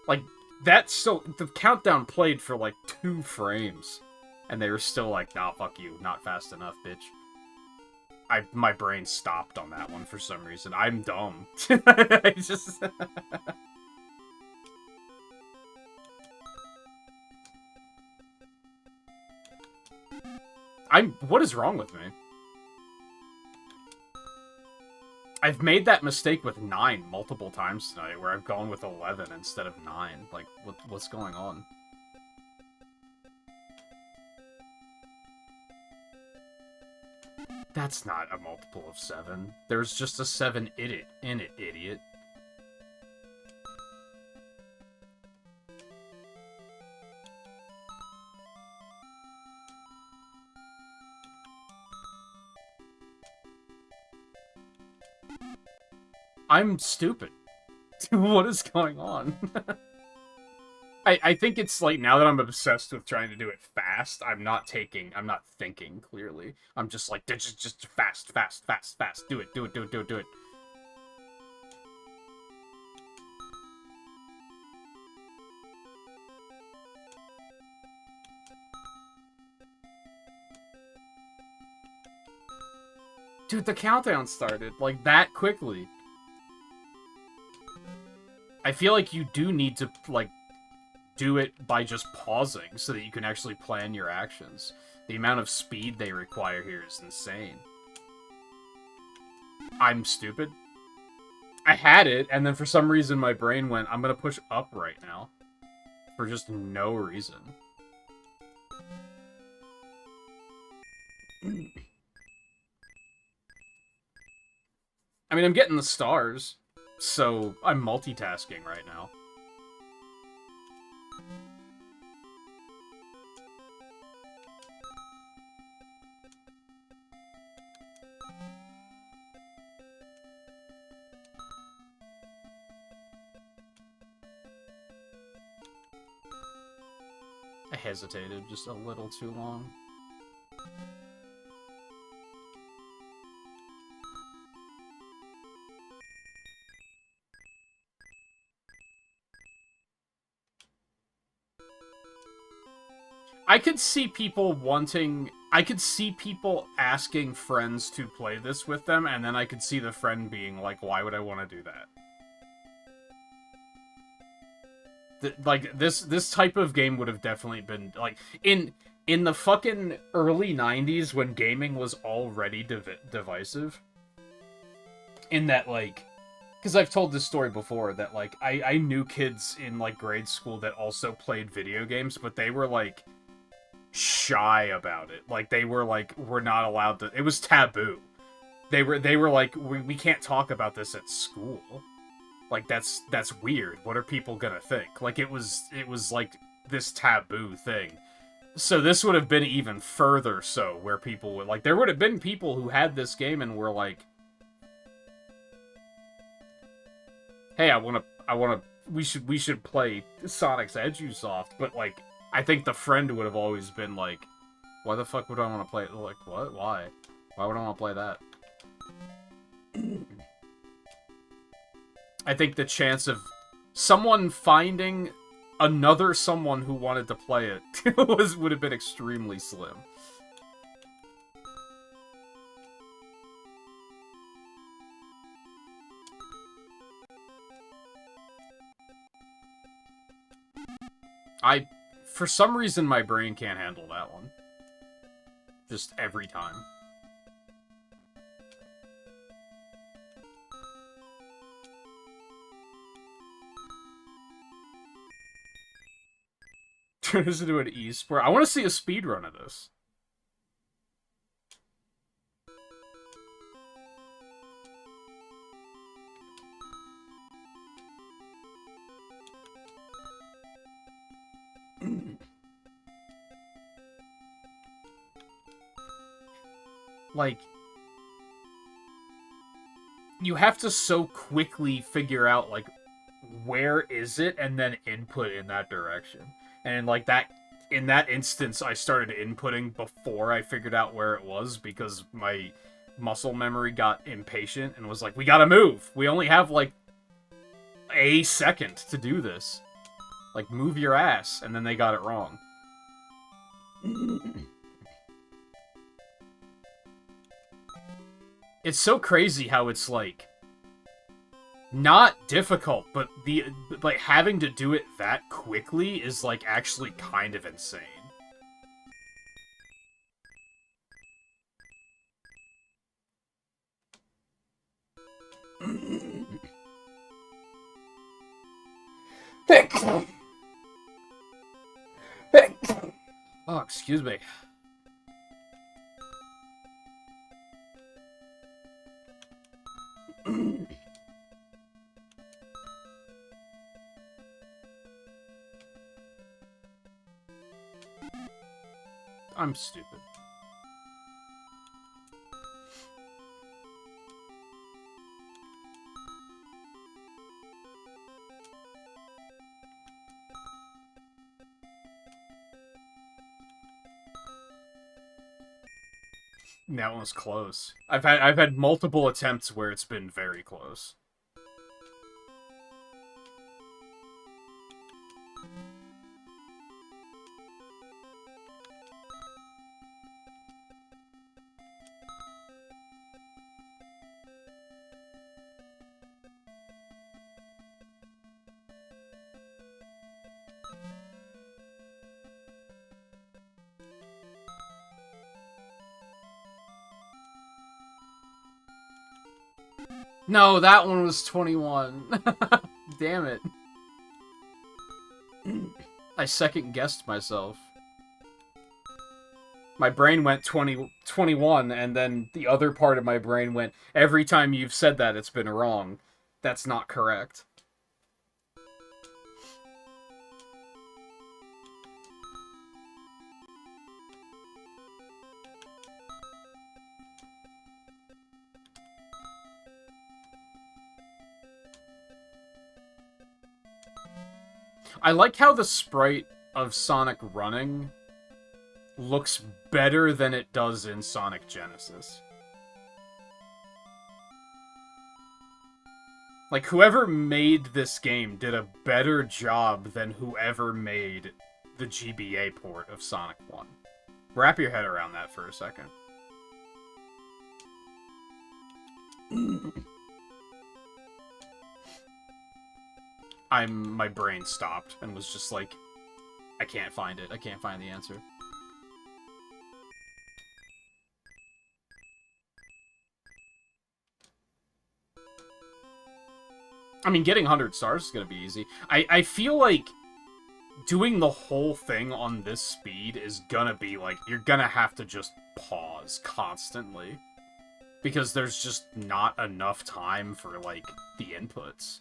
Like, that's so... The countdown played for, like, 2 frames. And they were still like, nah, fuck you. Not fast enough, bitch. My brain stopped on that one for some reason. I'm dumb. I just... What is wrong with me? I've made that mistake with 9 multiple times tonight, where I've gone with 11 instead of 9. Like, what's going on? That's not a multiple of 7. There's just a 7 in it, idiot. I'm stupid. What is going on? I think it's like, now that I'm obsessed with trying to do it fast, I'm not thinking clearly. I'm just like, just fast. Do it. Dude, the countdown started, like, that quickly. I feel like you do need to, like, do it by just pausing so that you can actually plan your actions. The amount of speed they require here is insane. I'm stupid. I had it, and then for some reason my brain went, I'm gonna push up right now. For just no reason. I mean, I'm getting the stars, so I'm multitasking right now. I hesitated just a little too long. I could see people wanting I could see people asking friends to play this with them, and then I could see the friend being like, why would I want to do that? Like, this type of game would have definitely been, like, in the fucking early 90s when gaming was already divisive, in that, like, because I've told this story before, that, like, I knew kids in, like, grade school that also played video games, but they were, like, shy about it. Like, they were like, we're not allowed to, it was taboo. They were like, we can't talk about this at school. Like, that's weird. What are people gonna think? Like, it was like this taboo thing. So this would have been even further so, where people would, like, there would have been people who had this game and were like, hey, we should play Sonic's Edusoft, but, like, I think the friend would have always been like, why the fuck would I want to play it? Like, what? Why? Why would I want to play that? I think the chance of someone finding another someone who wanted to play it would have been extremely slim. For some reason, my brain can't handle that one. Just every time. Turn this into an e-sport. I want to see a speedrun of this. Like, you have to so quickly figure out, like, where is it, and then input in that direction. And, like, that, in that instance, I started inputting before I figured out where it was, because my muscle memory got impatient and was like, we gotta move! We only have, like, a second to do this. Like, move your ass, and then they got it wrong. It's so crazy how it's, like, not difficult, but like, having to do it that quickly is, like, actually kind of insane. Oh, excuse me. I'm stupid. That one was close. I've had multiple attempts where it's been very close. No, that one was 21. Damn it. I second-guessed myself. My brain went 21, and then the other part of my brain went, every time you've said that, it's been wrong. That's not correct. I like how the sprite of Sonic running looks better than it does in Sonic Genesis. Like, whoever made this game did a better job than whoever made the GBA port of Sonic 1. Wrap your head around that for a second. My brain stopped and was just like, I can't find it. I can't find the answer. I mean, getting 100 stars is gonna be easy. I feel like doing the whole thing on this speed is gonna be like, you're gonna have to just pause constantly. Because there's just not enough time for, like, the inputs.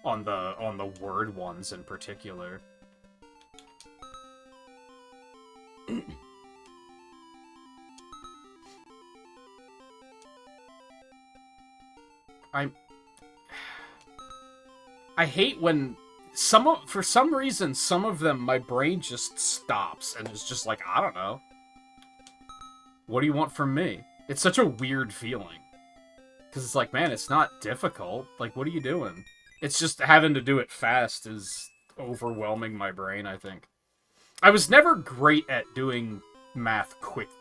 On the word ones in particular. I hate when for some reason, some of them, my brain just stops and is just like, I don't know. What do you want from me? It's such a weird feeling. Because it's like, man, it's not difficult. Like, what are you doing? It's just having to do it fast is overwhelming my brain, I think. I was never great at doing math quickly.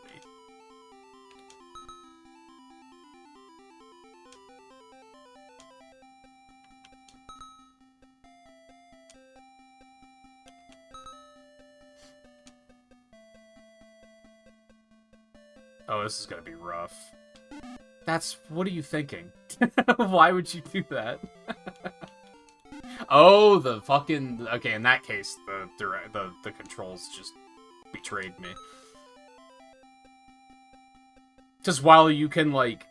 Oh, this is gonna be rough. What are you thinking? Why would you do that? Oh, the fucking... Okay, in that case, the controls just betrayed me. Because while you can, like...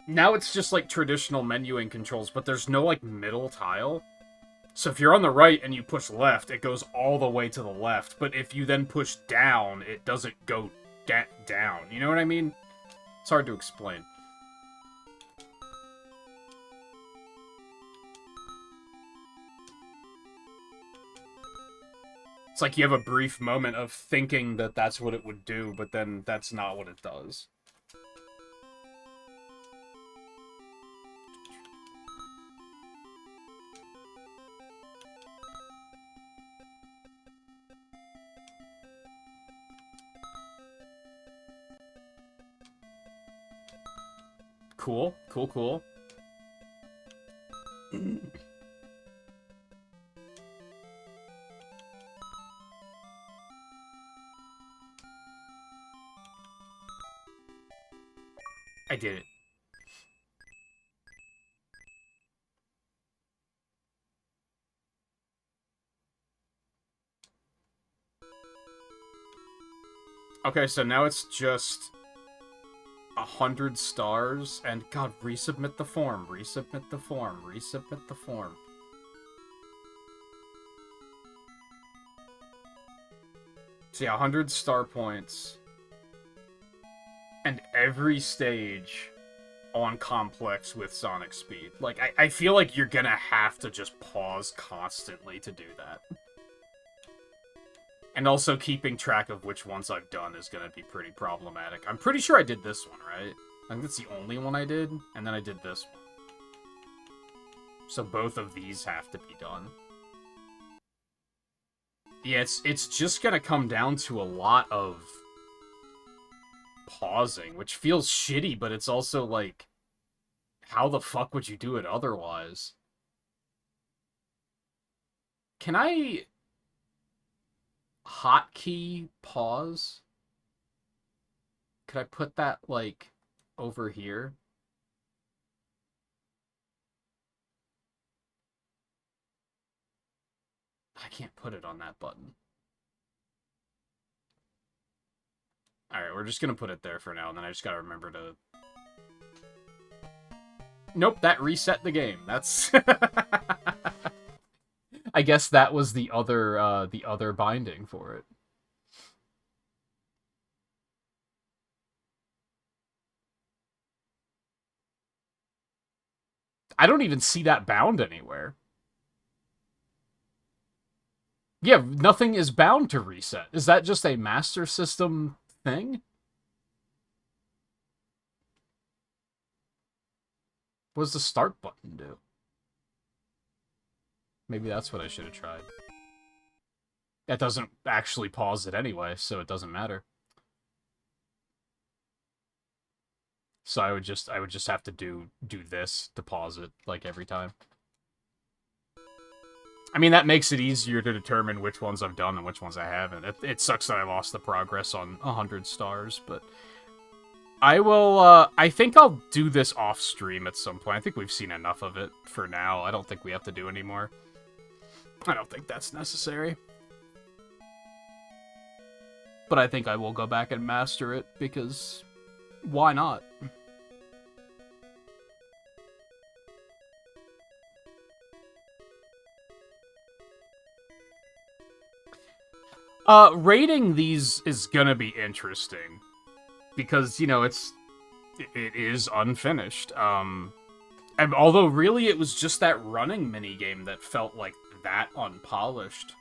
Now it's just, like, traditional menuing controls, but there's no, like, middle tile. So if you're on the right and you push left, it goes all the way to the left. But if you then push down, it doesn't go down. You know what I mean? It's hard to explain. It's like you have a brief moment of thinking that that's what it would do, but then that's not what it does. Cool, cool, cool. I did it. Okay, so now it's just 100 stars, and God, resubmit the form, resubmit the form, resubmit the form. So yeah, 100 star points. And every stage on Complex with Sonic Speed. Like, I feel like you're gonna have to just pause constantly to do that. And also keeping track of which ones I've done is gonna be pretty problematic. I'm pretty sure I did this one, right? I think that's the only one I did, and then I did this one. So both of these have to be done. Yeah, it's just gonna come down to a lot of pausing, which feels shitty, but it's also like, how the fuck would you do it otherwise? Can I hotkey pause? Could I put that, like, over here? I can't put it on that button. Alright, we're just gonna put it there for now, and then I just gotta remember to... Nope, that reset the game. That's... I guess that was the other binding for it. I don't even see that bound anywhere. Yeah, nothing is bound to reset. Is that just a Master System thing? What does the start button do? Maybe that's what I should have tried. That doesn't actually pause it anyway, so it doesn't matter. So I would just have to do this to pause it like every time. I mean, that makes it easier to determine which ones I've done and which ones I haven't. It sucks that I lost the progress on 100 stars, but I will, I think I'll do this off stream at some point. I think we've seen enough of it for now. I don't think we have to do any more. I don't think that's necessary. But I think I will go back and master it, because why not? Rating these is gonna be interesting. Because, you know, it is unfinished. And although really it was just that running minigame that felt like that unpolished.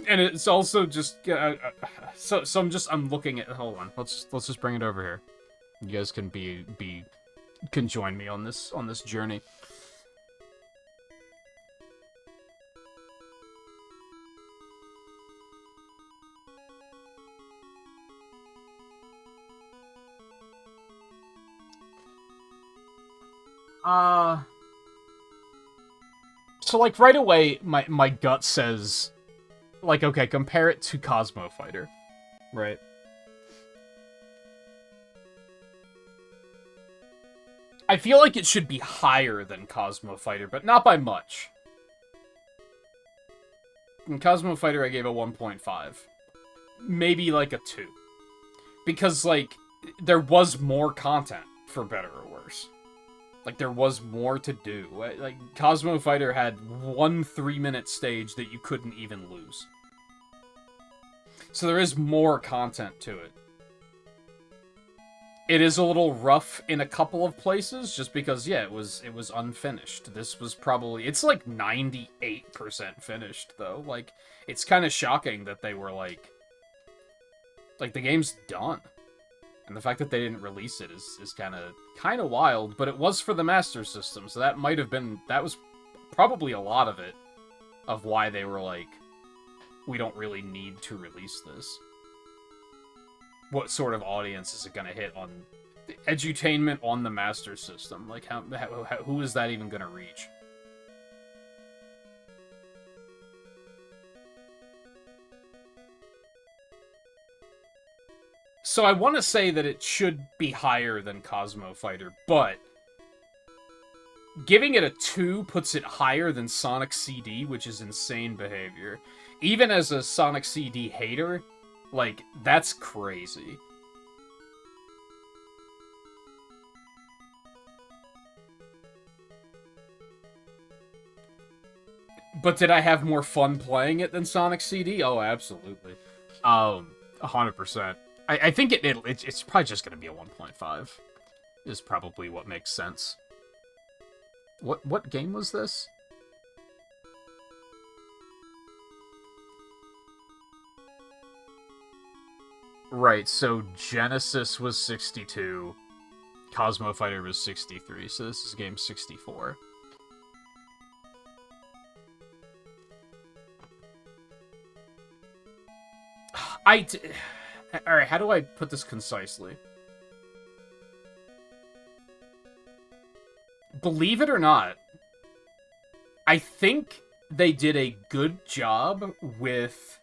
And it's also just so I'm looking at, hold on, let's just bring it over here. You guys can can join me on this journey. So like right away my gut says, like, okay, compare it to Cosmo Fighter, right? I feel like it should be higher than Cosmo Fighter, but not by much. In Cosmo Fighter, I gave a 1.5. Maybe like a 2. Because, like, there was more content, for better or worse. Like, there was more to do. Like, Cosmo Fighter had one 3-minute stage that you couldn't even lose. So there is more content to it. It is a little rough in a couple of places, just because, yeah, it was unfinished. This was probably... It's like 98% finished, though. Like, it's kind of shocking that they were like... Like, the game's done. And the fact that they didn't release it is kind of wild, but it was for the Master System, so that might have been... That was probably a lot of it, of why they were like, we don't really need to release this. What sort of audience is it going to hit on edutainment on the Master System? Like, who is that even going to reach? So I want to say that it should be higher than Cosmo Fighter, but giving it a 2 puts it higher than Sonic CD, which is insane behavior. Even as a Sonic CD hater, like, that's crazy. But did I have more fun playing it than Sonic CD? Oh, absolutely. 100%. I think it's probably just gonna be a 1.5. Is probably what makes sense. What game was this? Right, so Genesis was 62, Cosmo Fighter was 63, so this is game 64. Alright, how do I put this concisely? Believe it or not, I think they did a good job with...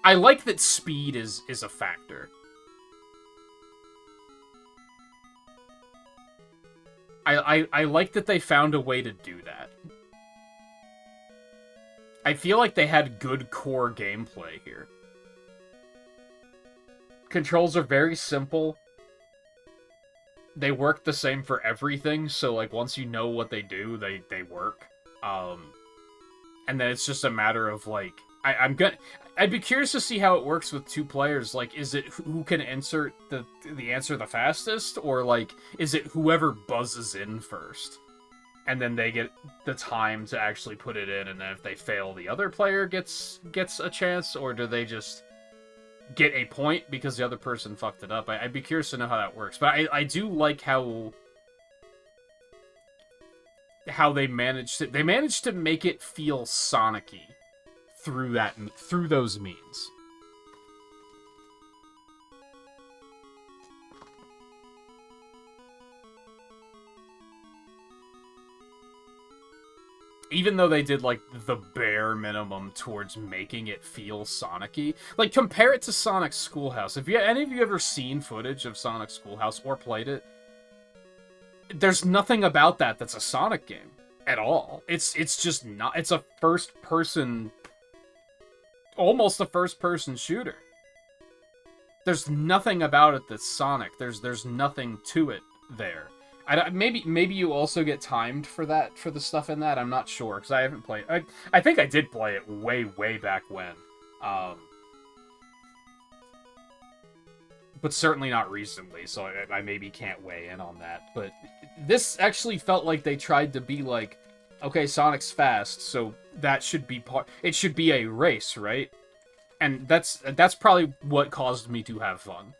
I like that speed is a factor. I like that they found a way to do that. I feel like they had good core gameplay here. Controls are very simple. They work the same for everything, so like once you know what they do, they work. And then it's just a matter of like I'd be curious to see how it works with 2 players. Like, is it who can insert the answer the fastest, or like is it whoever buzzes in first? and then they get the time to actually put it in, and then if they fail, the other player gets a chance, or do they just get a point because the other person fucked it up? I'd be curious to know how that works. But I do like how they managed to make it feel Sonic-y through those means. Even though they did, like, the bare minimum towards making it feel Sonic-y. Like, compare it to Sonic's Schoolhouse. If any of you ever seen footage of Sonic's Schoolhouse or played it, there's nothing about that that's a Sonic game at all. It's just not. It's a first-person, almost a first-person shooter. There's nothing about it that's Sonic. There's nothing to it there. Maybe you also get timed for the stuff in that. I'm not sure because I haven't played. I think I did play it way back when, but certainly not recently. So I maybe can't weigh in on that. But this actually felt like they tried to be like, okay, Sonic's fast, so that should be part. It should be a race, right? And that's probably what caused me to have fun.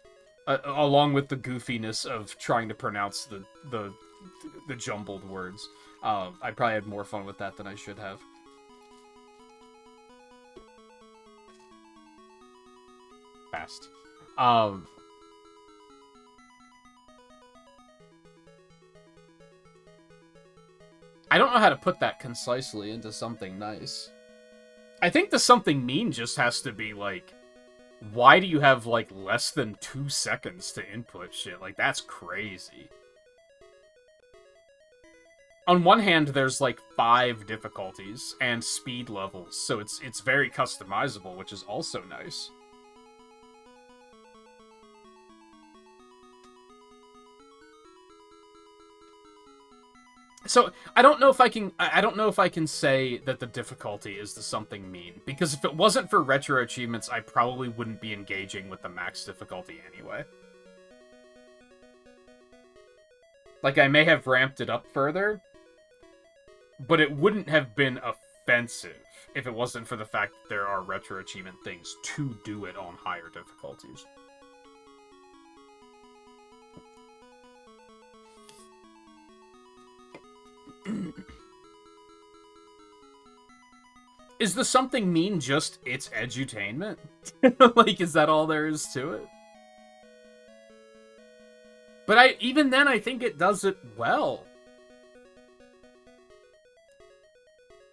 Along with the goofiness of trying to pronounce the jumbled words. I probably had more fun with that than I should have. Fast. I don't know how to put that concisely into something nice. I think the something mean just has to be, like, why do you have, like, less than 2 seconds to input shit? Like, that's crazy. On one hand, there's, like, 5 difficulties and speed levels, so it's very customizable, which is also nice. So, I don't know if I can say that the difficulty is the something mean, because if it wasn't for retro achievements, I probably wouldn't be engaging with the max difficulty anyway. Like, I may have ramped it up further, but it wouldn't have been offensive if it wasn't for the fact that there are retro achievement things to do it on higher difficulties. Is the something mean just it's edutainment? Like, is that all there is to it? But even then, I think it does it well.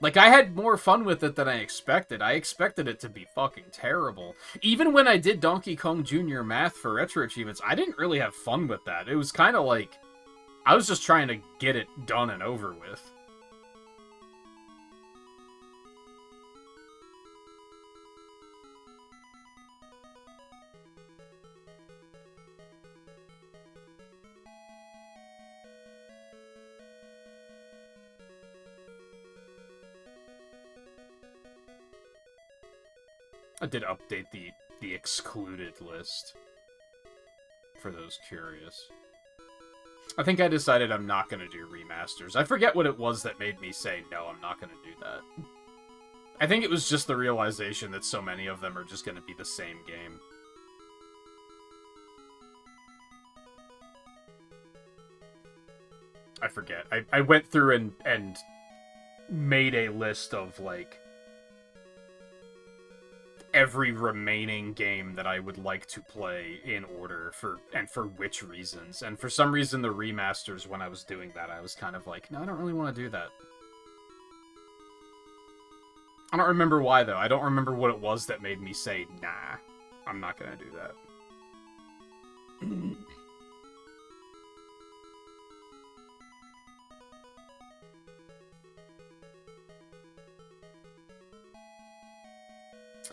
Like, I had more fun with it than I expected. I expected it to be fucking terrible. Even when I did Donkey Kong Jr. math for retro achievements, I didn't really have fun with that. It was kind of like, I was just trying to get it done and over with. I did update the excluded list, for those curious. I think I decided I'm not going to do remasters. I forget what it was that made me say, no, I'm not going to do that. I think it was just the realization that so many of them are just going to be the same game. I forget. I went through and made a list of, like, every remaining game that I would like to play in order for which reasons. And for some reason, the remasters, when I was doing that, I was kind of like, no, I don't really want to do that. I don't remember why, though. I don't remember what it was that made me say, nah, I'm not gonna do that.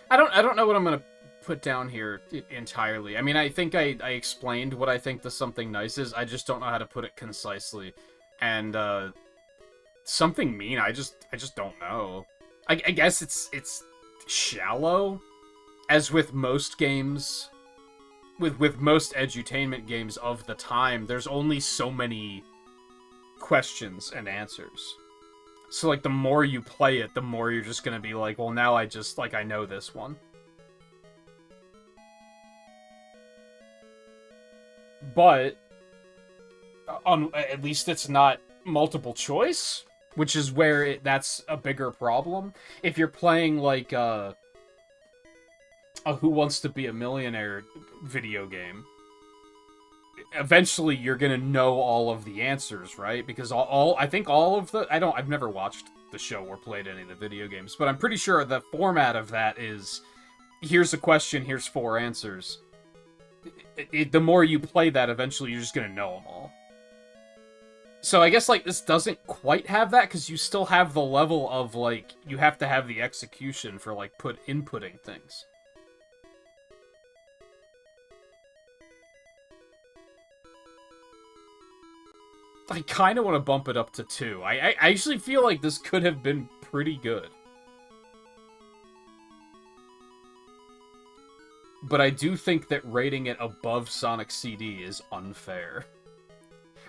I don't know what I'm gonna put down here entirely. I mean, I think I explained what I think the something nice is. I just don't know how to put it concisely. And something mean, I just don't know. I guess it's shallow, as with most games, with most edutainment games of the time. There's only so many questions and answers. So, like, the more you play it, the more you're just gonna be like, well, now I just, like, I know this one. But, at least it's not multiple choice, which is where that's a bigger problem. If you're playing, like, a Who Wants to Be a Millionaire video game, eventually you're gonna know all of the answers, right? Because I think all of the I've never watched the show or played any of the video games, but I'm pretty sure the format of that is here's a question, here's 4 answers. The more you play that, eventually you're just gonna know them all. So I guess, like, this doesn't quite have that, because you still have the level of, like, you have to have the execution for, like, inputting things. I kind of want to bump it up to 2. I actually feel like this could have been pretty good. But I do think that rating it above Sonic CD is unfair.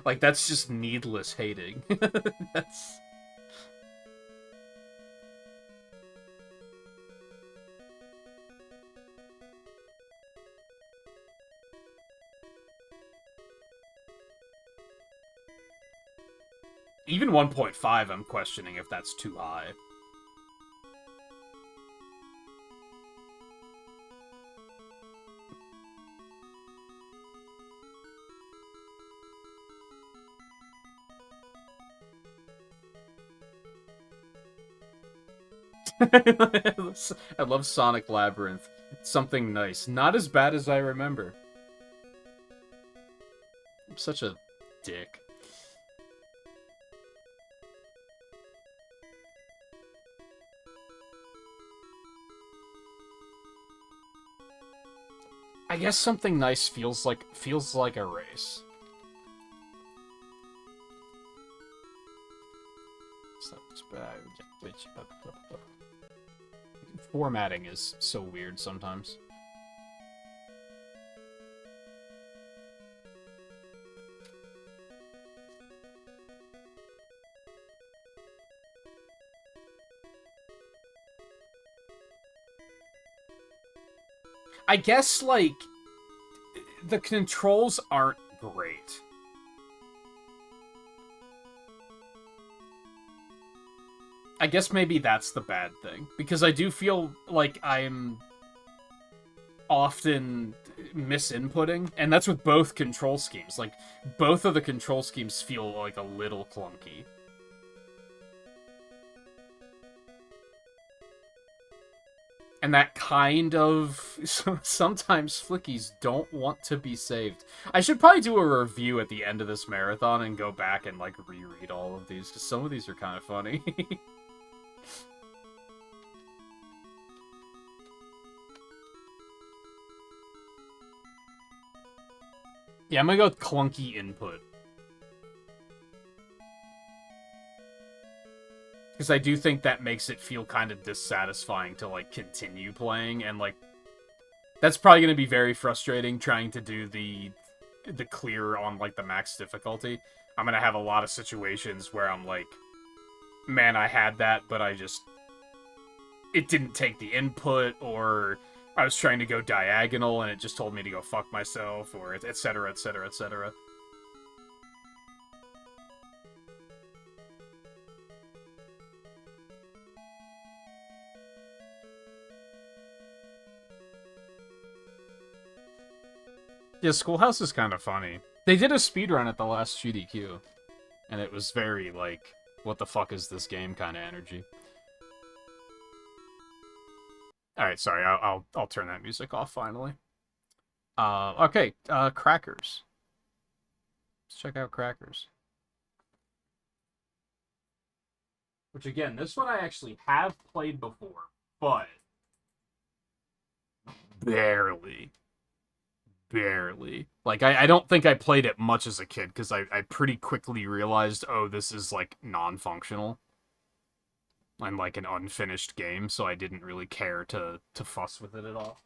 Like, that's just needless hating. That's... Even 1.5, I'm questioning if that's too high. I love Sonic Labyrinth. It's something nice. Not as bad as I remember. I'm such a dick. I guess something nice feels like a race. Formatting is so weird sometimes. I guess, like, the controls aren't great. I guess maybe that's the bad thing. Because I do feel like I'm often misinputting, and that's with both control schemes. Like, both of the control schemes feel, like, a little clunky. And that kind of... Sometimes flickies don't want to be saved. I should probably do a review at the end of this marathon and go back and, like, reread all of these, because some of these are kind of funny. Yeah, I'm gonna go with clunky input. Because I do think that makes it feel kind of dissatisfying to, like, continue playing, and, like, that's probably going to be very frustrating trying to do the clear on, like, the max difficulty. I'm going to have a lot of situations where I'm like, man, I had that, but it didn't take the input, or I was trying to go diagonal and it just told me to go fuck myself, or etc, etc, etc. Yeah, Schoolhouse is kind of funny. They did a speedrun at the last GDQ, and it was very, like, what the fuck is this game kind of energy. Alright, sorry, I'll turn that music off finally. Okay, Crackers. Let's check out Crackers. Which, again, this one I actually have played before, but barely. Like, I don't think I played it much as a kid, because I pretty quickly realized, oh, this is, like, non-functional. And, like, an unfinished game, so I didn't really care to fuss with it at all.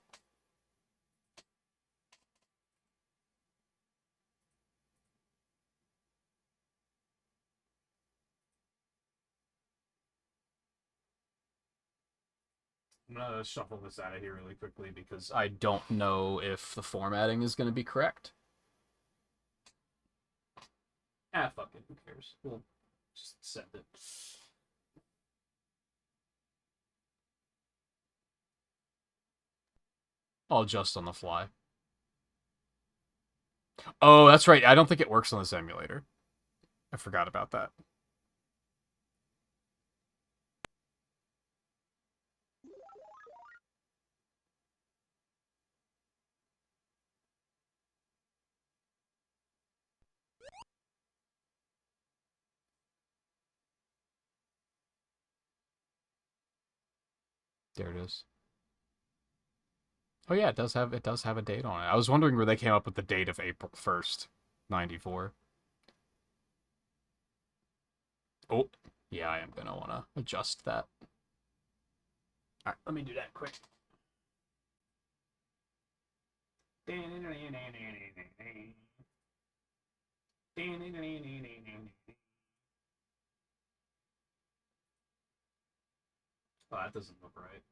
I'm gonna shuffle this out of here really quickly because I don't know if the formatting is gonna be correct. Ah, fuck it. Who cares? We'll just send it. I'll adjust on the fly. Oh, that's right. I don't think it works on this emulator. I forgot about that. There it is. Oh yeah, it does have a date on it. I was wondering where they came up with the date of April 1st, 94. Oh, yeah, I am gonna wanna adjust that. Alright, let me do that quick. Oh, that doesn't look right.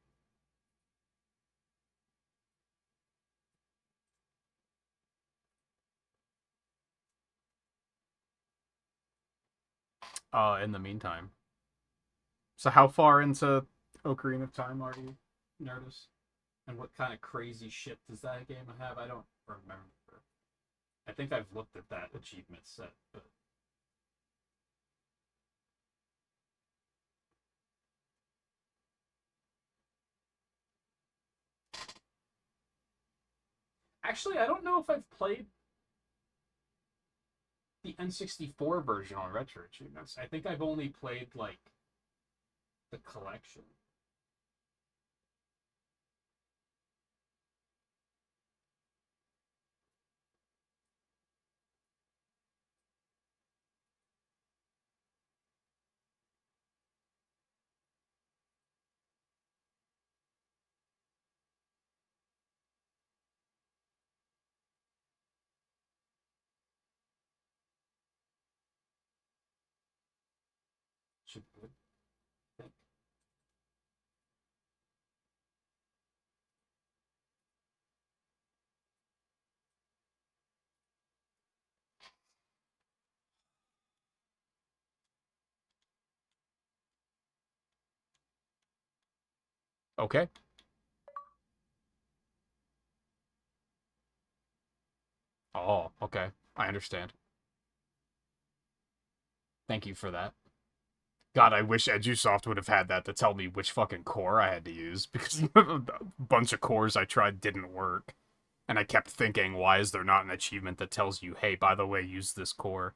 In the meantime. So how far into Ocarina of Time are you, Nerdist? And what kind of crazy shit does that game have? I don't remember. I think I've looked at that achievement set, but actually I don't know if I've played the N64 version on Retro Achievements. I think I've only played like the collection. Should be good. I think. Okay. Oh, okay. I understand. Thank you for that. God, I wish Edusoft would have had that to tell me which fucking core I had to use because a bunch of cores I tried didn't work. And I kept thinking, why is there not an achievement that tells you, hey, by the way, use this core?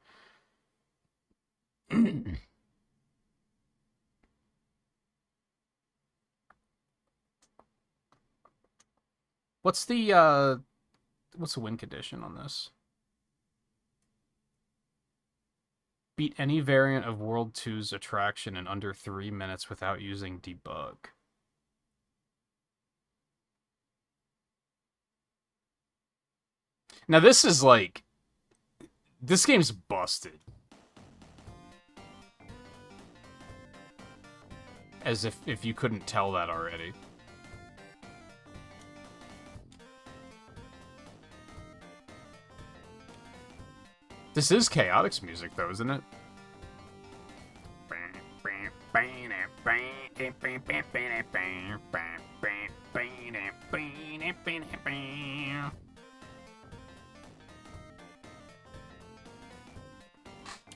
What's the win condition on this? Beat any variant of World 2's attraction in under 3 minutes without using debug. Now this is like, this game's busted. As if you couldn't tell that already. This is Chaotix music though, isn't it?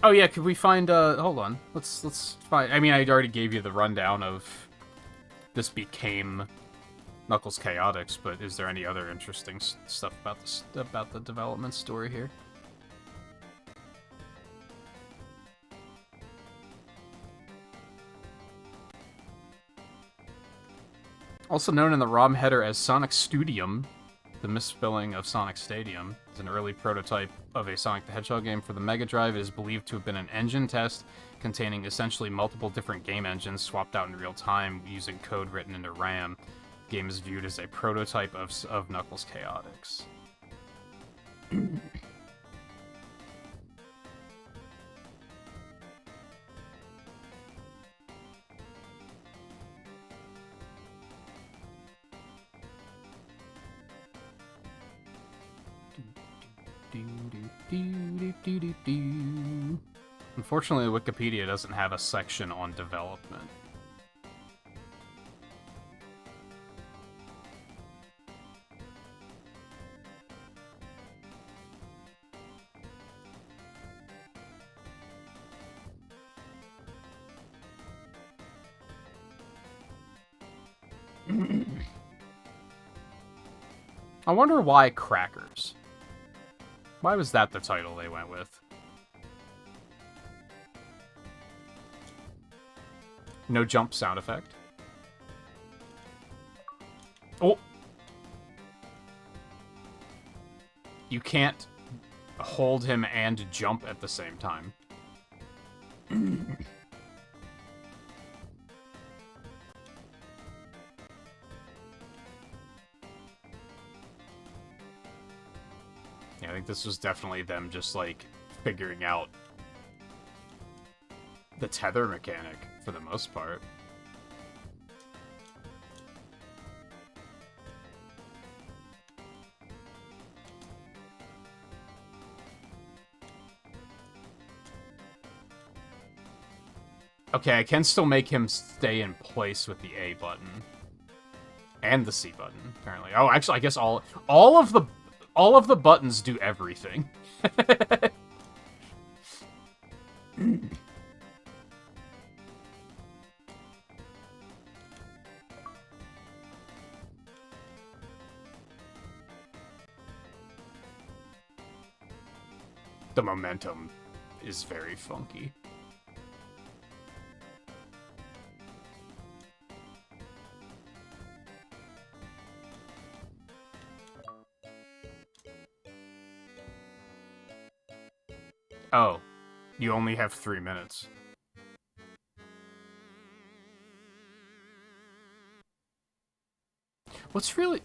Oh yeah, could we find hold on. Let's find, I mean, I already gave you the rundown of this became Knuckles Chaotix, but is there any other interesting stuff about this, about the development story here? Also known in the ROM header as Sonic Studium, the misspelling of Sonic Stadium, is an early prototype of a Sonic the Hedgehog game for the Mega Drive. It is believed to have been an engine test containing essentially multiple different game engines swapped out in real time using code written into RAM. The game is viewed as a prototype of Knuckles Chaotix. Unfortunately, Wikipedia doesn't have a section on development. I wonder why Crackers. Why was that the title they went with? No jump sound effect. Oh! You can't hold him and jump at the same time. Yeah, I think this was definitely them just, like, figuring out the tether mechanic for the most part. Okay, I can still make him stay in place with the A button. And the C button, apparently. Oh, actually, I guess all of the buttons do everything. The momentum is very funky. Oh, you only have 3 minutes. What's really...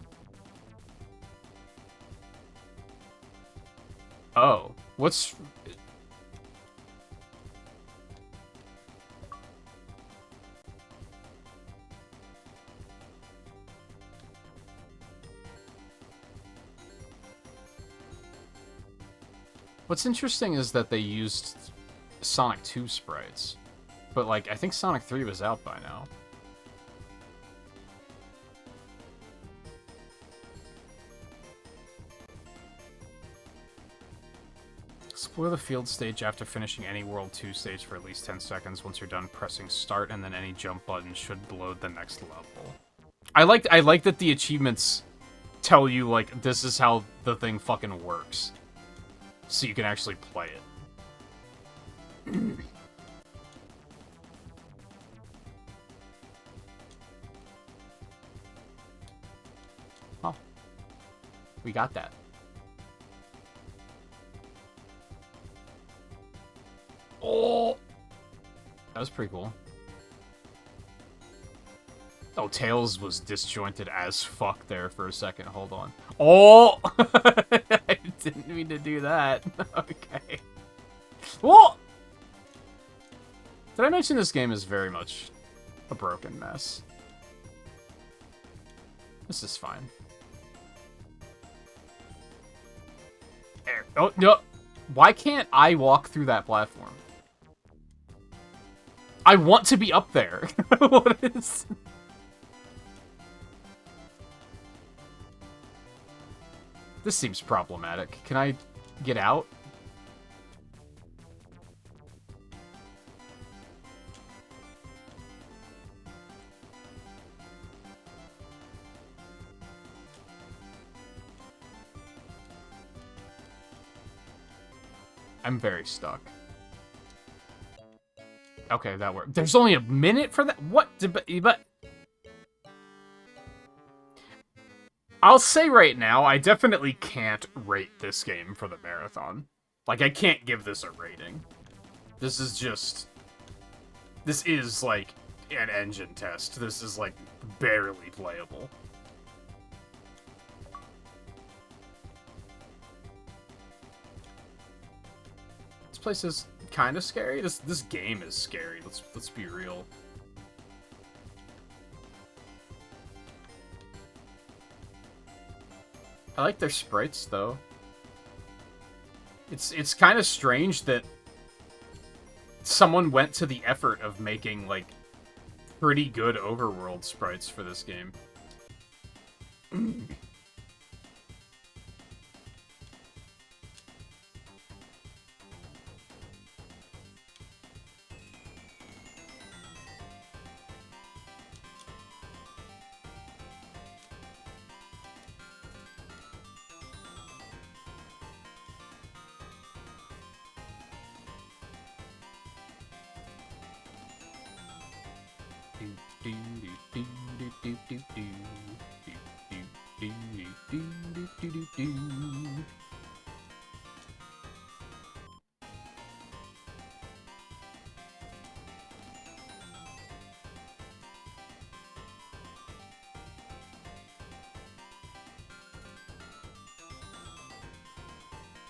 Oh, what's... What's interesting is that they used Sonic 2 sprites. But, like, I think Sonic 3 was out by now. Explore the field stage after finishing any World 2 stage for at least 10 seconds. Once you're done pressing start, and then any jump button should load the next level. I like that the achievements tell you, like, this is how the thing fucking works. So you can actually play it. Oh. We got that. Oh! That was pretty cool. Oh, Tails was disjointed as fuck there for a second. Hold on. Oh! I didn't mean to do that. Okay. Whoa! Did I mention this game is very much a broken mess? This is fine. There. Oh, no. Why can't I walk through that platform? I want to be up there. What is... This seems problematic. Can I get out? I'm very stuck. Okay, that worked. There's only a minute for that? What? But... I'll say right now, I definitely can't rate this game for the marathon. Like, I can't give this a rating. This is just... This is, like, an engine test. This is, like, barely playable. This place is kind of scary. This game is scary. Let's be real. I like their sprites, though. It's kind of strange that someone went to the effort of making, like, pretty good overworld sprites for this game.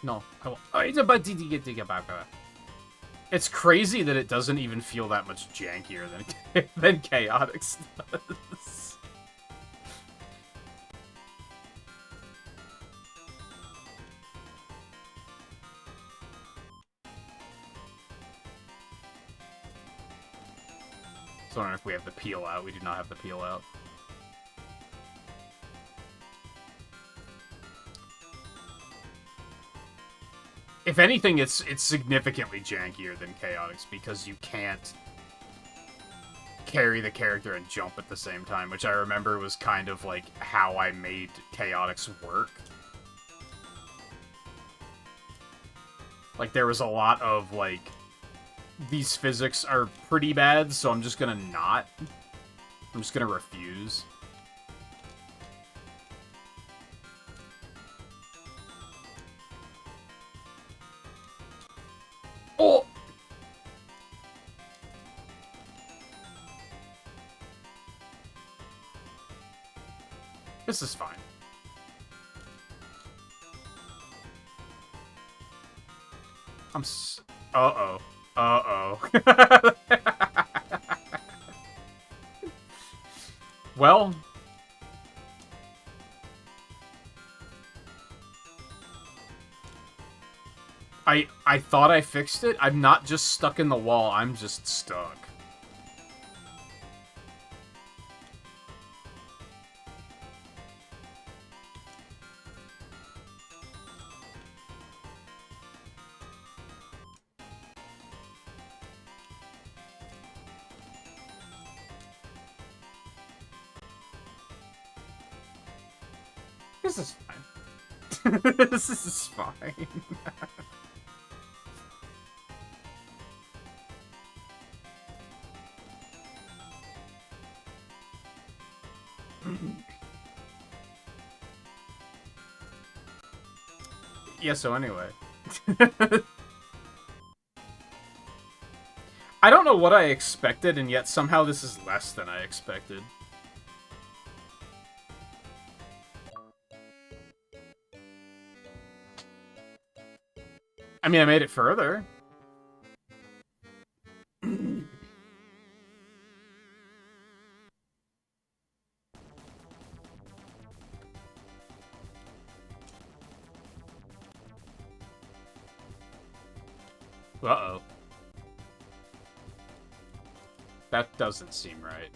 No, I will. It's crazy that it doesn't even feel that much jankier than Chaotix does. So I don't know if we have the peel out. We do not have the peel out. If anything, it's significantly jankier than Chaotix because you can't carry the character and jump at the same time, which I remember was kind of like how I made Chaotix work. Like, there was a lot of, like, these physics are pretty bad, so I'm just gonna not. I'm just gonna refuse. Oh! This is fine. Uh-oh. Uh-oh. Well... I thought I fixed it. I'm not just stuck in the wall, I'm just stuck. This is fine. This is fine. Yeah, so anyway. I don't know what I expected, and yet somehow this is less than I expected. I mean, I made it further. Uh-oh. That doesn't seem right.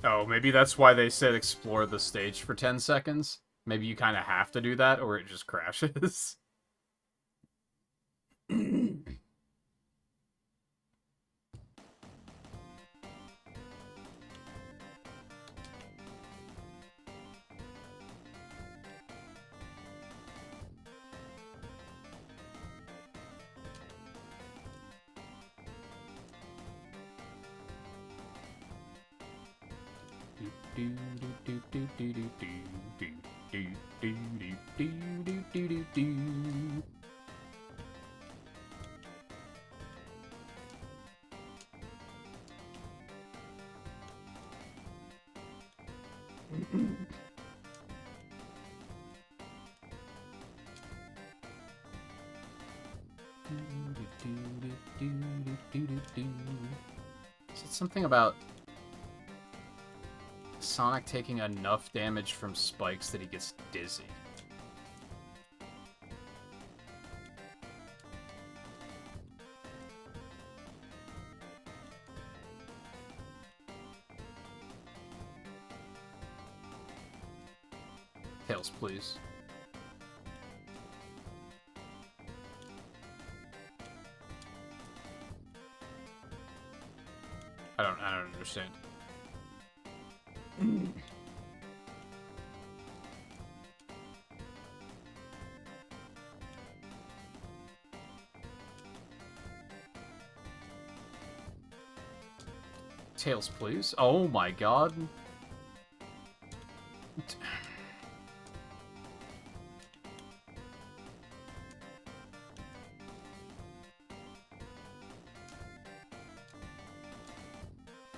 Oh, maybe that's why they said explore the stage for 10 seconds. Maybe you kind of have to do that, or it just crashes. Is it something about... Sonic taking enough damage from spikes that he gets dizzy. Tails, please. I don't understand. Tails, please. Oh my god.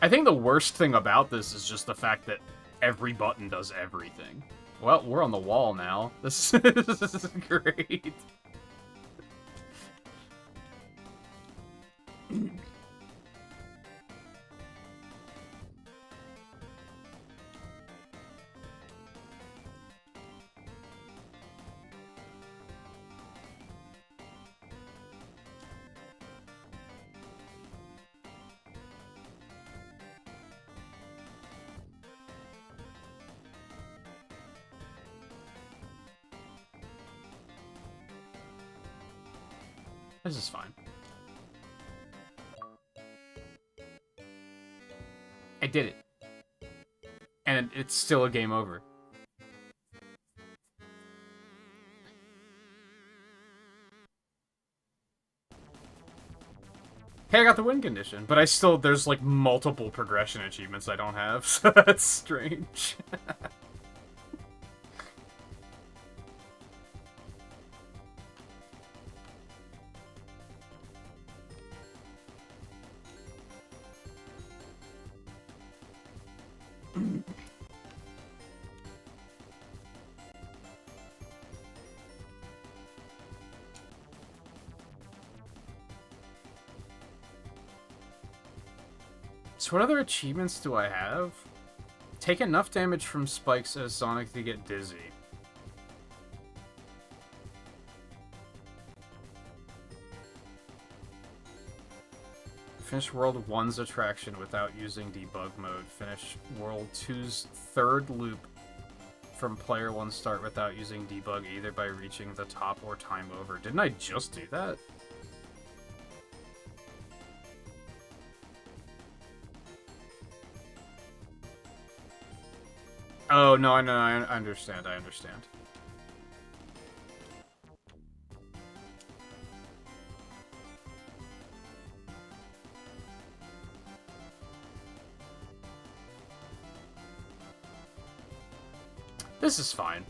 I think the worst thing about this is just the fact that every button does everything. Well, we're on the wall now. This is great. This is fine. I did it. And it's still a game over. Hey, I got the win condition, but there's like multiple progression achievements I don't have, so that's strange. So what other achievements do I have? Take enough damage from spikes as Sonic to get dizzy. Finish World 1's attraction without using debug mode. Finish World 2's third loop from player 1 start without using debug either by reaching the top or time over. Didn't I just do that? Oh, no, I understand, I understand. This is fine.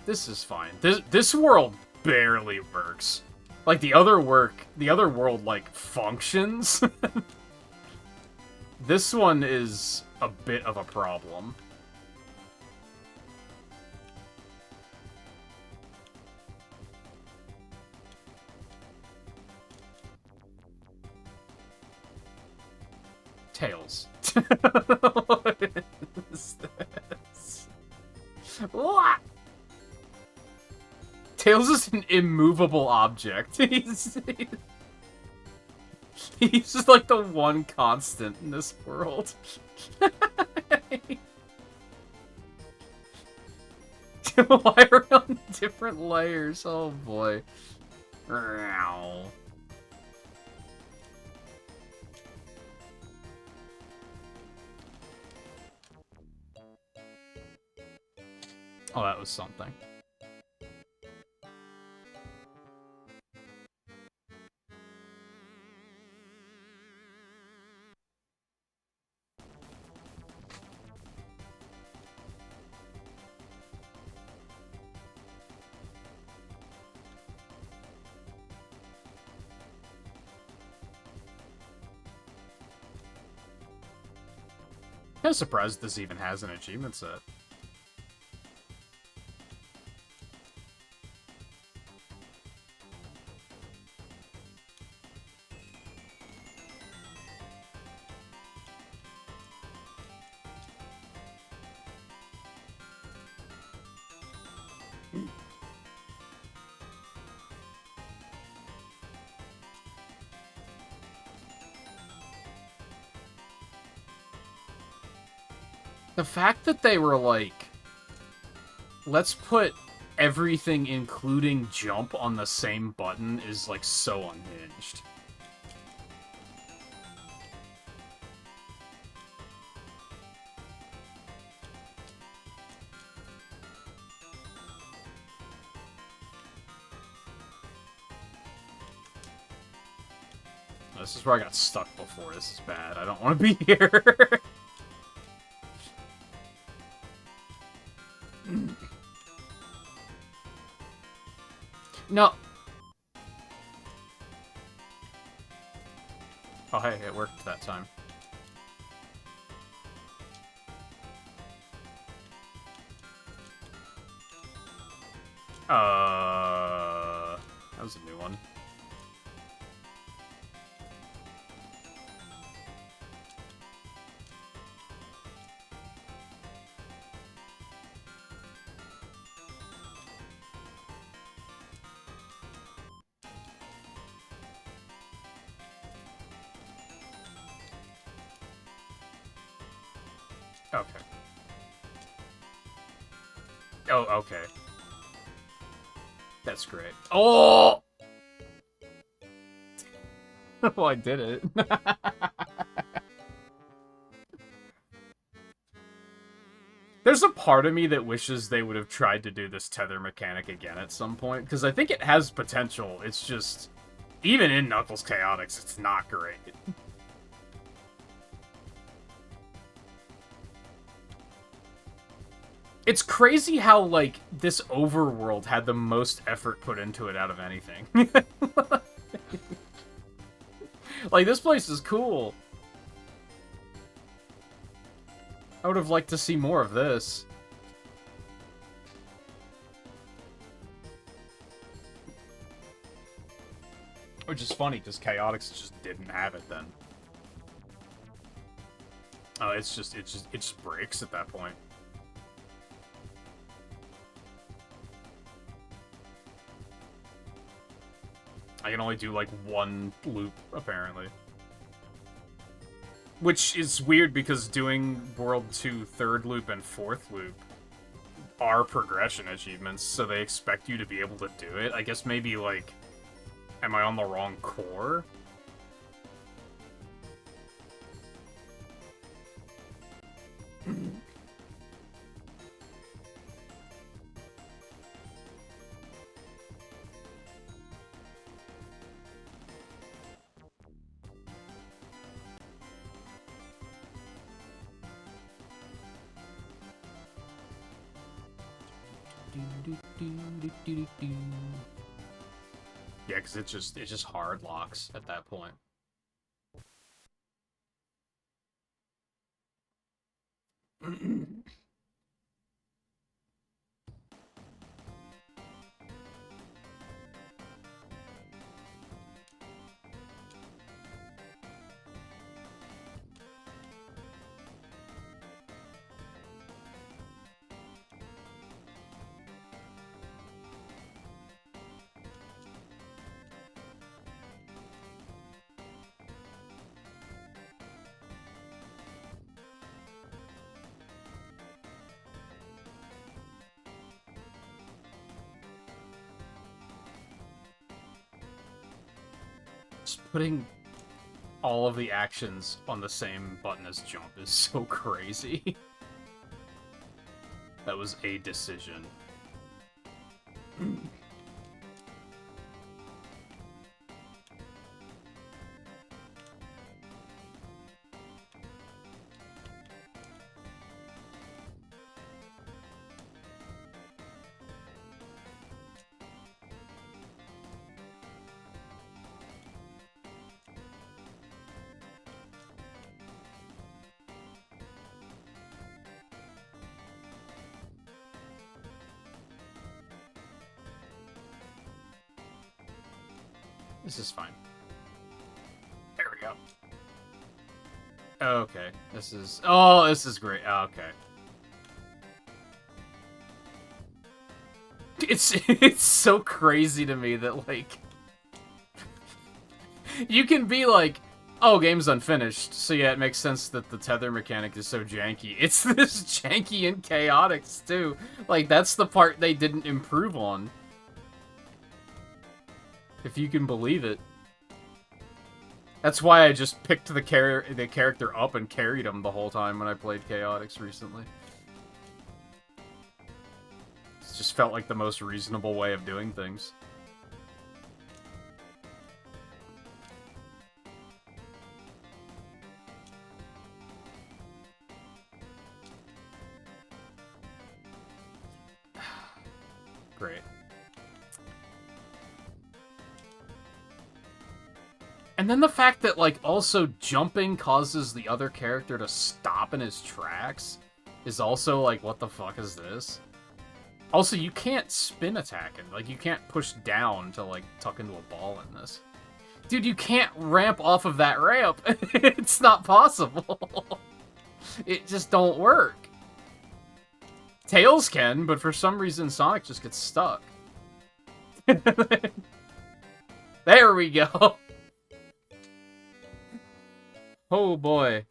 This is fine. This world barely works. Like, the other world, like, functions. This one is a bit of a problem. Tails. What is this? What? Tails is an immovable object. He's just like the one constant in this world. Why are we on different layers? Oh boy. Oh, that was something. I'm surprised this even has an achievement set. The fact that they were like, let's put everything including jump on the same button is like so unhinged. This is where I got stuck before. This is bad. I don't want to be here. No. Oh, hey, it worked that time. That was a new one. Okay. Oh, okay. That's great. Oh! Oh, I did it. There's a part of me that wishes they would have tried to do this tether mechanic again at some point, because I think it has potential. It's just, even in Knuckles Chaotix, it's not great. It's crazy how, like, this overworld had the most effort put into it out of anything. Like, this place is cool. I would have liked to see more of this. Which is funny, because Chaotix just didn't have it then. Oh, it just breaks at that point. I can only do, like, one loop, apparently. Which is weird, because doing World 2 third loop and fourth loop are progression achievements, so they expect you to be able to do it. I guess maybe, like, am I on the wrong core? Yeah, because it's just hard locks at that point. Just putting all of the actions on the same button as jump is so crazy. That was a decision. This is fine. There we go. Okay, this is... Oh, this is great. Okay. It's so crazy to me that, like... You can be like, Oh, game's unfinished. So yeah, it makes sense that the tether mechanic is so janky. It's this janky in chaotics too. Like, that's the part they didn't improve on. If you can believe it. That's why I just picked the character up and carried him the whole time when I played chaotics recently. It just felt like the most reasonable way of doing things. Great. And then the fact that, like, also jumping causes the other character to stop in his tracks is also, like, what the fuck is this? Also, you can't spin attack him. Like, you can't push down to, like, tuck into a ball in this. Dude, you can't ramp off of that ramp. It's not possible. It just don't work. Tails can, but for some reason Sonic just gets stuck. There we go. Oh boy.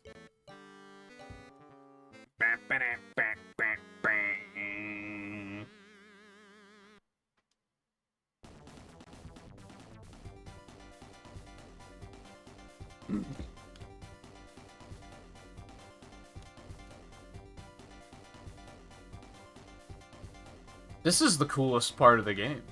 This is the coolest part of the game.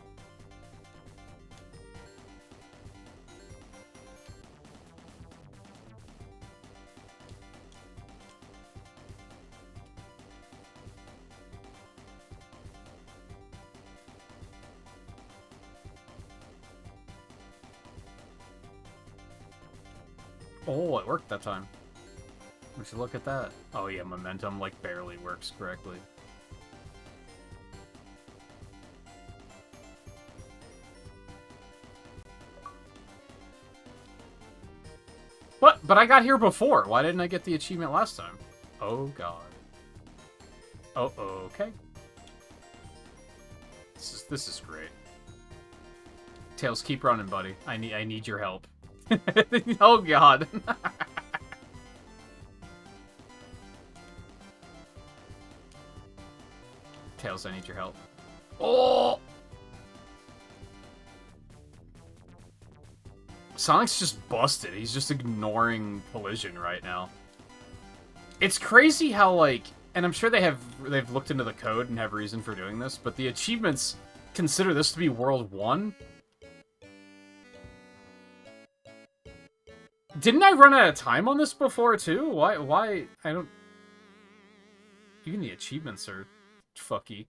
Oh, it worked that time. We should look at that. Oh yeah, momentum, like, barely works correctly. What? But I got here before. Why didn't I get the achievement last time? Oh god. Oh, okay. This is great. Tails, keep running, buddy. I need your help. Oh god. Tails, I need your help. Oh! Sonic's just busted. He's just ignoring collision right now. It's crazy how, like, and I'm sure they've looked into the code and have reason for doing this, but the achievements consider this to be World 1. Didn't I run out of time on this before, too? Why, I don't... Even the achievements are fucky.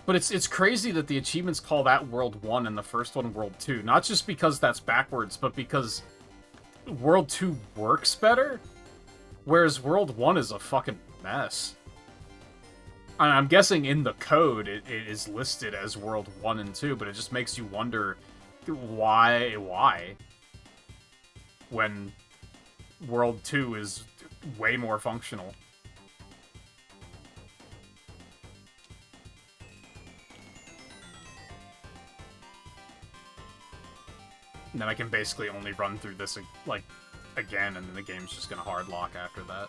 But it's crazy that the achievements call that World 1 and the first one World 2. Not just because that's backwards, but because World 2 works better, whereas World 1 is a fucking mess. I'm guessing in the code it is listed as World 1 and 2, but it just makes you wonder why? When World 2 is way more functional. And then I can basically only run through this, like, again, and then the game's just gonna hard lock after that.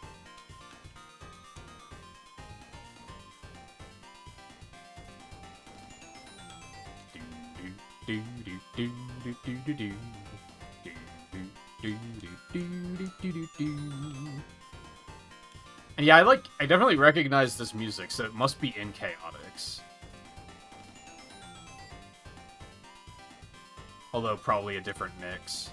And yeah, I definitely recognize this music, so it must be in Chaotix. Although probably a different mix.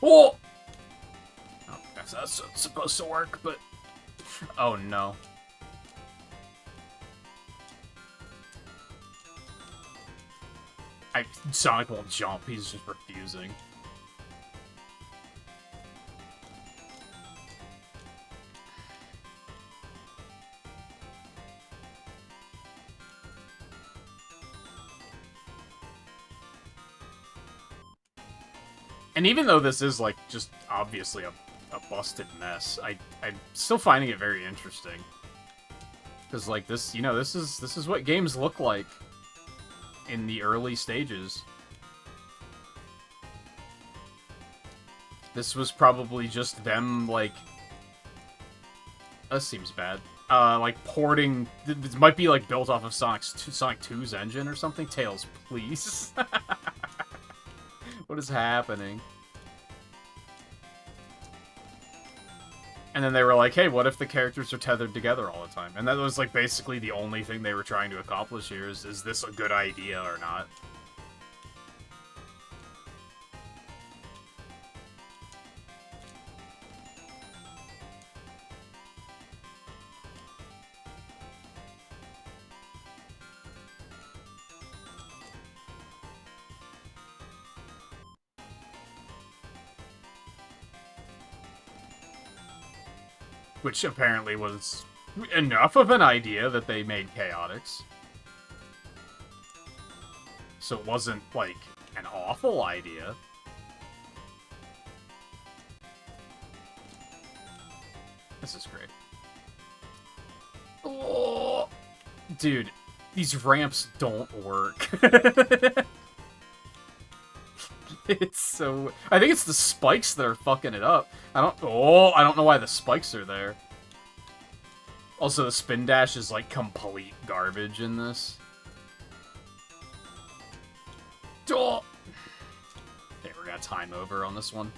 Oh! Oh, that's supposed to work, but... Oh, no. Sonic won't jump, he's just refusing. And even though this is, like, just obviously a busted mess, I'm still finding it very interesting. Because, like, this, you know, this is what games look like in the early stages. This was probably just them, like... That seems bad. Like, porting... This might be, like, built off of Sonic 2's engine or something. Tails, please. What is happening? And then they were like, hey, what if the characters are tethered together all the time? And that was, like, basically the only thing they were trying to accomplish here is this a good idea or not? Which apparently was enough of an idea that they made Chaotix. So it wasn't, like, an awful idea. This is great. Oh, dude, these ramps don't work. It's so... I think it's the spikes that are fucking it up. I don't know why the spikes are there. Also, the spin dash is, like, complete garbage in this. Oh! Okay, we're gonna time over on this one.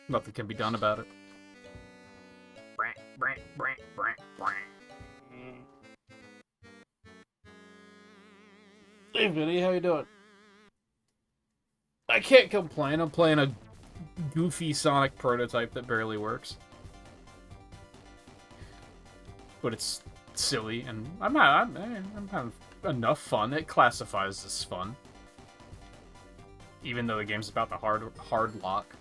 Nothing can be done about it. Hey, Vinny, how you doing? I can't complain. I'm playing a goofy Sonic prototype that barely works. But it's silly, and I'm having enough fun. It classifies as fun. Even though the game's about the hard lock.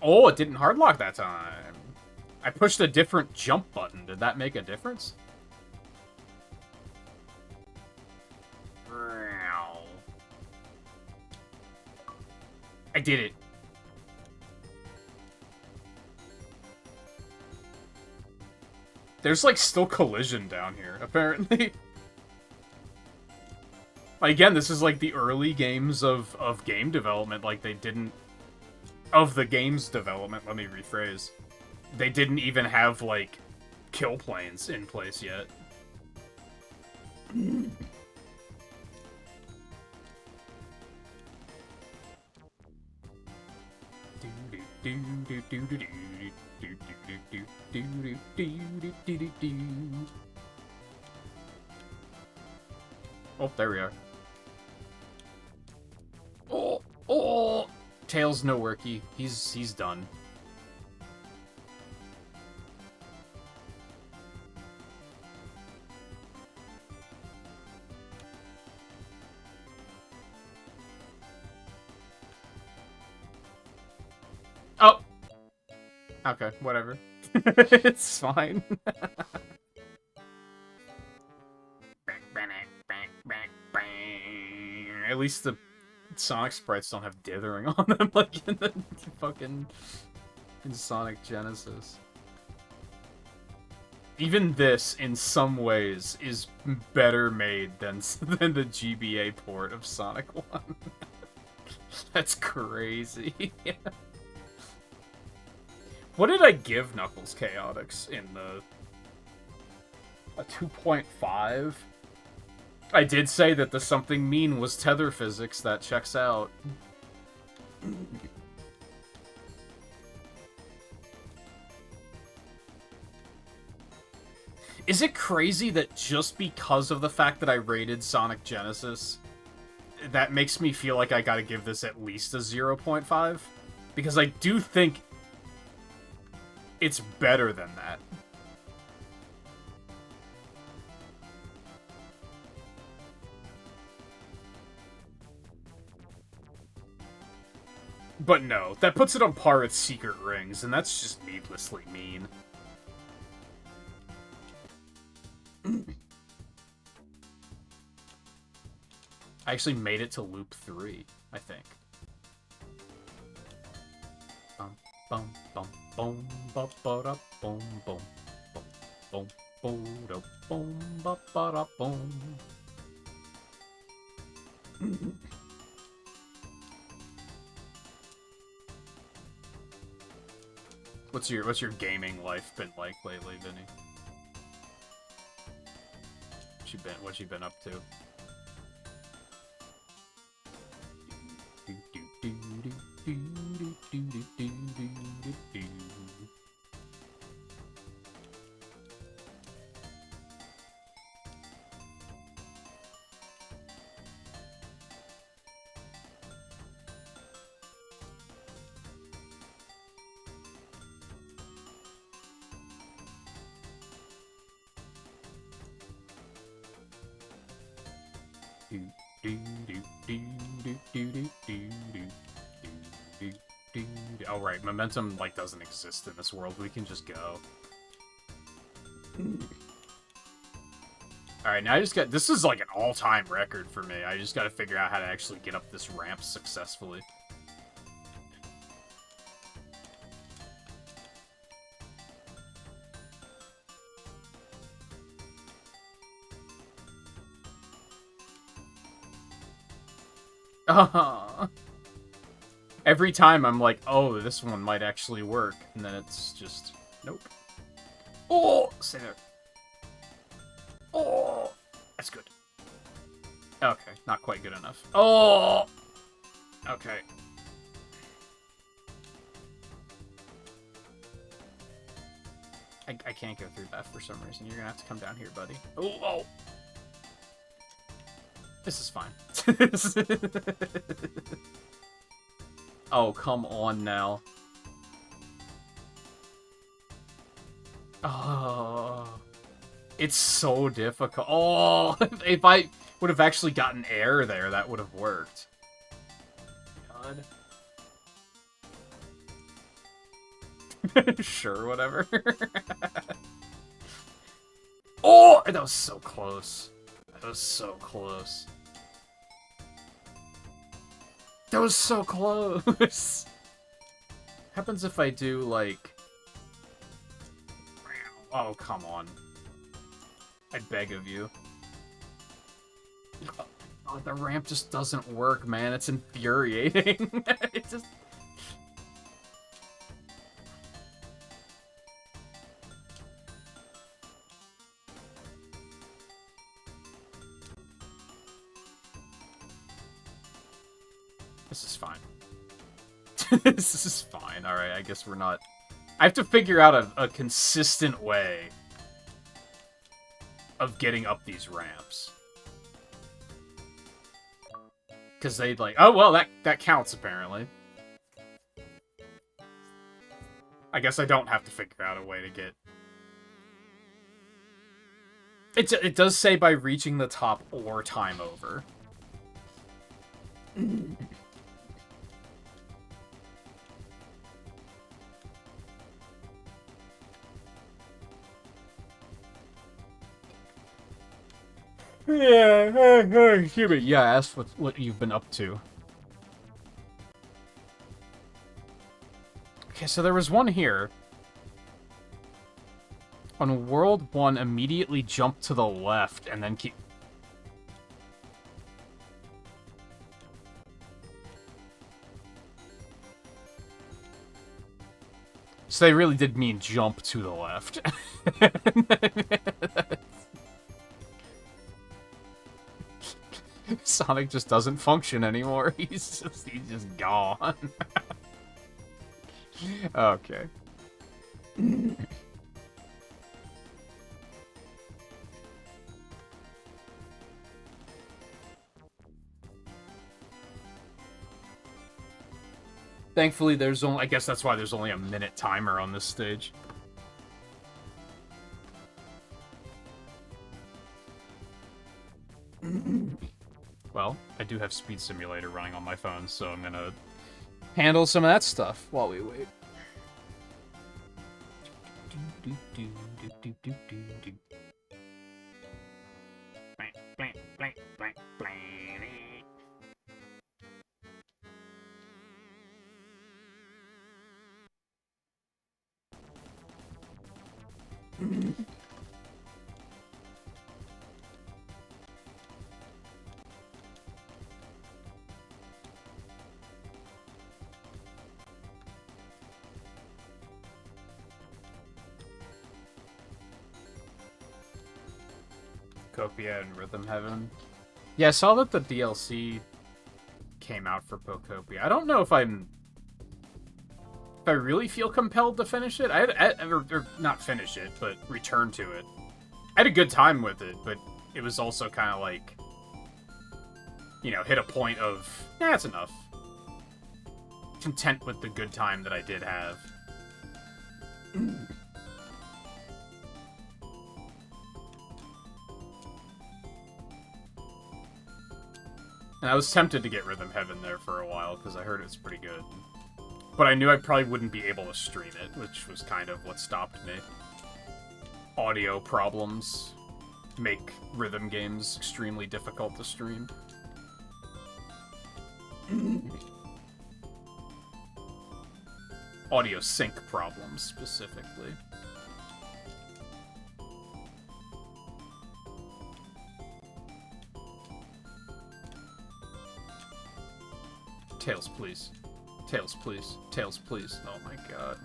Oh, it didn't hard lock that time. I pushed a different jump button. Did that make a difference? I did it. There's, like, still collision down here, apparently. Again, this is, like, the early games of game development. Like, they didn't... Of the game's development, let me rephrase. They didn't even have, like, kill planes in place yet. Oh, there we are. Oh! Tails no worky. He's done. Oh! Okay, whatever. It's fine. At least the Sonic sprites don't have dithering on them like in the fucking Sonic Genesis. Even this, in some ways, is better made than the GBA port of Sonic 1. That's crazy. What did I give Knuckles Chaotix in a 2.5? I did say that the something mean was tether physics. That checks out. Is it crazy that just because of the fact that I rated Sonic Genesis, that makes me feel like I gotta give this at least a 0.5? Because I do think it's better than that. But no, that puts it on par with Secret Rings, and that's just needlessly mean. I actually made it to loop 3, I think. Bum bum bum bum ba ba da bum bum bum bum da bum ba ba da bum. What's your gaming life been like lately, Vinny? What you been up to? Oh right, momentum like doesn't exist in this world. We can just go. All right, now I just got. This is like an all-time record for me. I just got to figure out how to actually get up this ramp successfully. Every time I'm like, oh, this one might actually work, and then it's just, nope. Oh, stay there. Oh, that's good. Okay, not quite good enough. Oh, okay. I can't go through that for some reason. You're gonna have to come down here, buddy. Oh. This is fine. Oh, come on now. Oh, it's so difficult. Oh, if I would have actually gotten air there, that would have worked. God. Sure, whatever. Oh, that was so close. That was so close. That was so close. Happens if I do, like... Oh, come on. I beg of you. Oh, the ramp just doesn't work, man. It's infuriating. It just... This is fine. This is fine. Alright, I guess we're not... I have to figure out a consistent way of getting up these ramps. Because they'd like... Oh, well, that counts, apparently. I guess I don't have to figure out a way to get... It does say by reaching the top or time over. Yeah, excuse me. Yeah, ask what you've been up to. Okay, so there was one here. On World 1, immediately jump to the left and then keep... So they really did mean jump to the left. Sonic just doesn't function anymore. He's just gone. Okay. Thankfully, there's only... I guess that's why there's only a minute timer on this stage. Well, I do have Speed Simulator running on my phone, so I'm gonna handle some of that stuff while we wait. Pocopia and Rhythm Heaven. Yeah, I saw that the DLC came out for Pocopia. I don't know if I really feel compelled to finish it. Or not finish it, but return to it. I had a good time with it, but it was also kind of like, you know, hit a point of, that's enough. Content with the good time that I did have. And I was tempted to get Rhythm Heaven there for a while, because I heard it's pretty good. But I knew I probably wouldn't be able to stream it, which was kind of what stopped me. Audio problems make rhythm games extremely difficult to stream. Audio sync problems, specifically. Tails, please. Tails, please. Tails, please. Oh my god.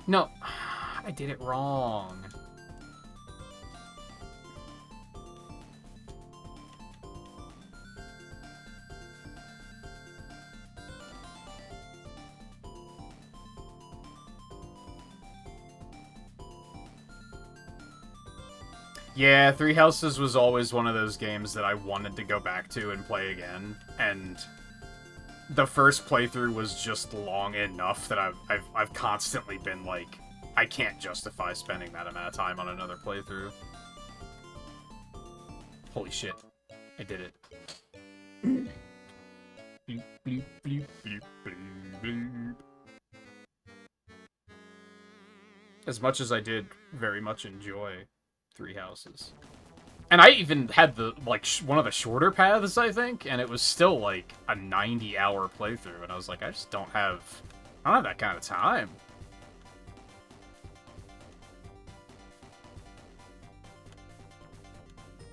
No, I did it wrong. Yeah, Three Houses was always one of those games that I wanted to go back to and play again, and the first playthrough was just long enough that I've constantly been like, I can't justify spending that amount of time on another playthrough. Holy shit. I did it. Bloop, bloop, bloop, bloop, bloop, bloop. As much as I did very much enjoy Three Houses. And I even had the, like, one of the shorter paths, I think, and it was still, like, a 90-hour playthrough, and I was like, I don't have that kind of time.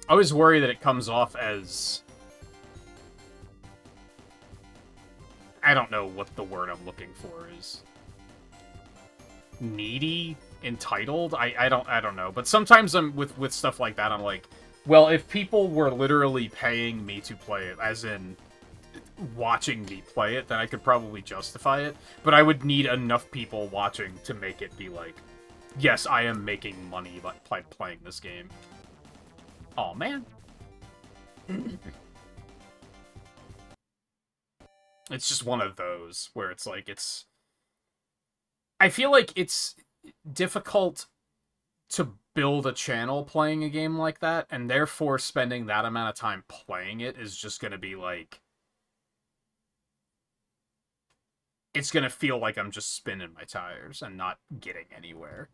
I always worry that it comes off as... I don't know what the word I'm looking for is. Needy? Entitled? I don't know. But sometimes I'm with stuff like that, I'm like, well, if people were literally paying me to play it, as in watching me play it, then I could probably justify it. But I would need enough people watching to make it be like, yes, I am making money by playing this game. Aw, man. It's just one of those where it's like, I feel like it's difficult to build a channel playing a game like that, and therefore spending that amount of time playing it is just going to be like... It's going to feel like I'm just spinning my tires and not getting anywhere.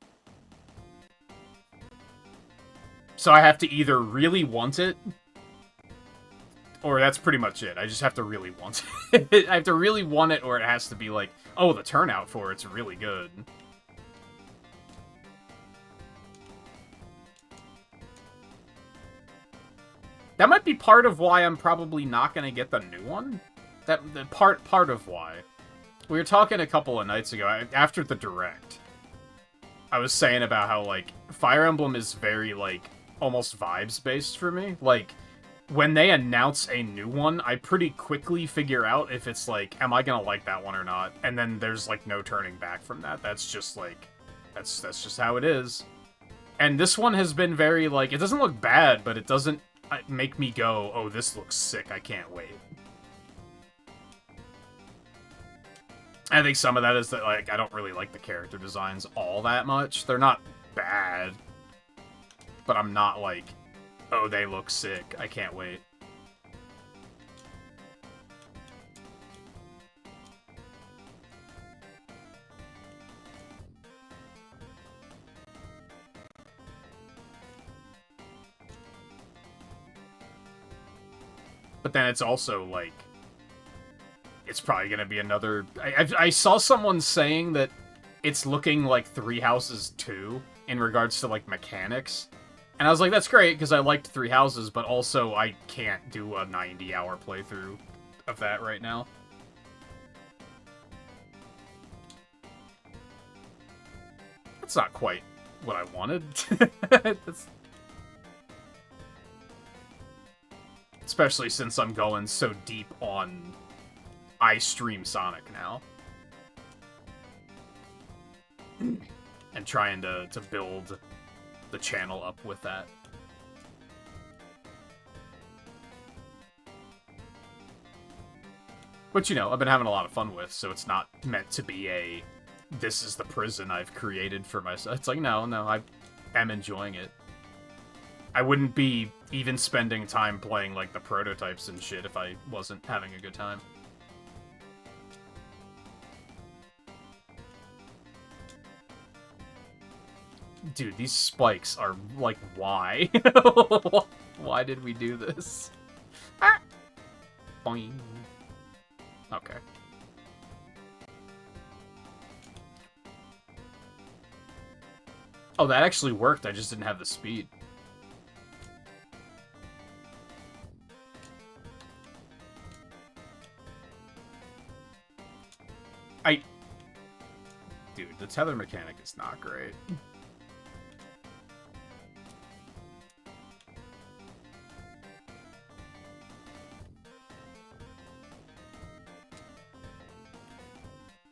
So I have to either really want it, or that's pretty much it. I just have to really want it. I have to really want it, or it has to be like, oh, the turnout for it's really good. That might be part of why I'm probably not going to get the new one. The part of why. We were talking a couple of nights ago, after the Direct. I was saying about how, like, Fire Emblem is very, like, almost vibes-based for me. Like, when they announce a new one, I pretty quickly figure out if it's, like, am I gonna like that one or not? And then there's, like, no turning back from that. That's just, like, that's just how it is. And this one has been very, like, it doesn't look bad, but it doesn't make me go, oh, this looks sick, I can't wait. I think some of that is that, like, I don't really like the character designs all that much. They're not bad, but I'm not like, oh, they look sick, I can't wait. But then it's also, like, it's probably going to be another... I saw someone saying that it's looking like Three Houses 2 in regards to, like, mechanics. And I was like, that's great, because I liked Three Houses, but also I can't do a 90-hour playthrough of that right now. That's not quite what I wanted. Especially since I'm going so deep on I stream Sonic now. And trying to build the channel up with that. Which, you know, I've been having a lot of fun with, so it's not meant to be a, this is the prison I've created for myself. It's like, no, I am enjoying it. I wouldn't be even spending time playing, like, the prototypes and shit if I wasn't having a good time. Dude, these spikes are, like, why? Why did we do this? Ah! Boing. Okay. Oh, that actually worked. I just didn't have the speed. Dude, the tether mechanic is not great.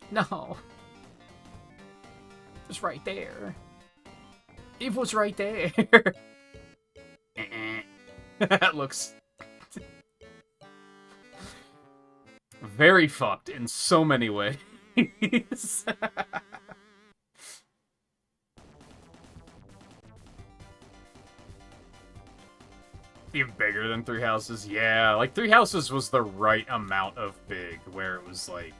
No. It's right there. It was right there. That looks very fucked in so many ways. Even bigger than Three Houses? Yeah, like, Three Houses was the right amount of big, where it was like...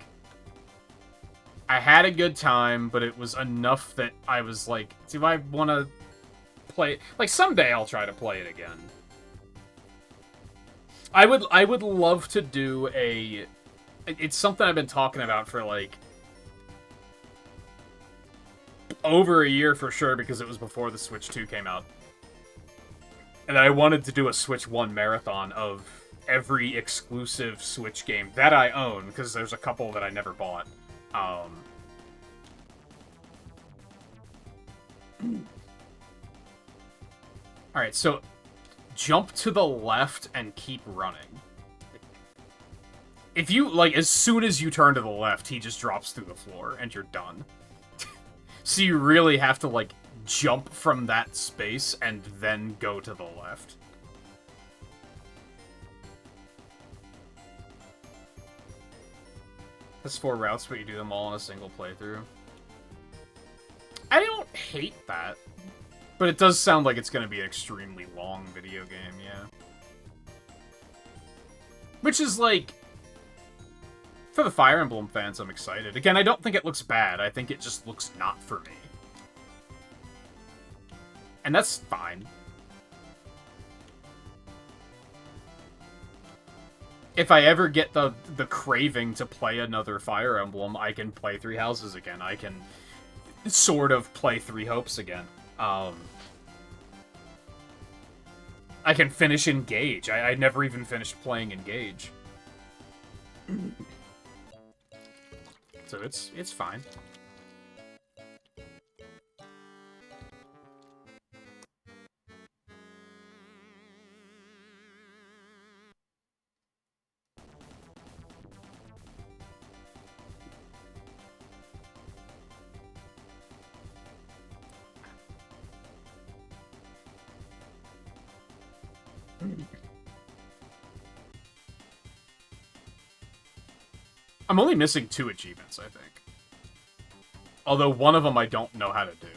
I had a good time, but it was enough that I was like, do I want to play... Like, someday I'll try to play it again. I would love to do a... It's something I've been talking about for, like, over a year for sure, because it was before the Switch 2 came out. And I wanted to do a Switch 1 marathon of every exclusive Switch game that I own, because there's a couple that I never bought. Alright, so jump to the left and keep running. If you, like, as soon as you turn to the left, he just drops through the floor, and you're done. So you really have to, like, jump from that space and then go to the left. That's 4 routes, but you do them all in a single playthrough. I don't hate that. But it does sound like it's going to be an extremely long video game, yeah. Which is, like... For the Fire Emblem fans, I'm excited. Again, I don't think it looks bad. I think it just looks not for me. And that's fine. If I ever get the craving to play another Fire Emblem, I can play Three Houses again. I can sort of play Three Hopes again. I can finish Engage. I never even finished playing Engage. So it's fine. I'm only missing 2 achievements, I think. Although one of them I don't know how to do.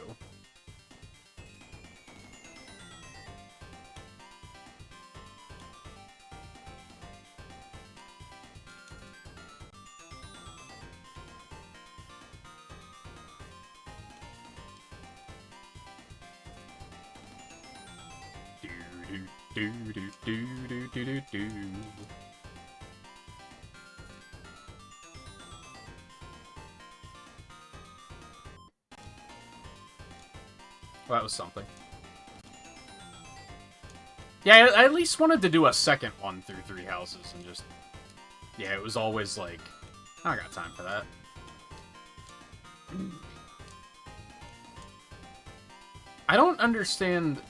Do do do do do do do. Well, that was something. Yeah, I at least wanted to do a second 1 through 3 houses and just... Yeah, it was always like... I don't got time for that. I don't understand...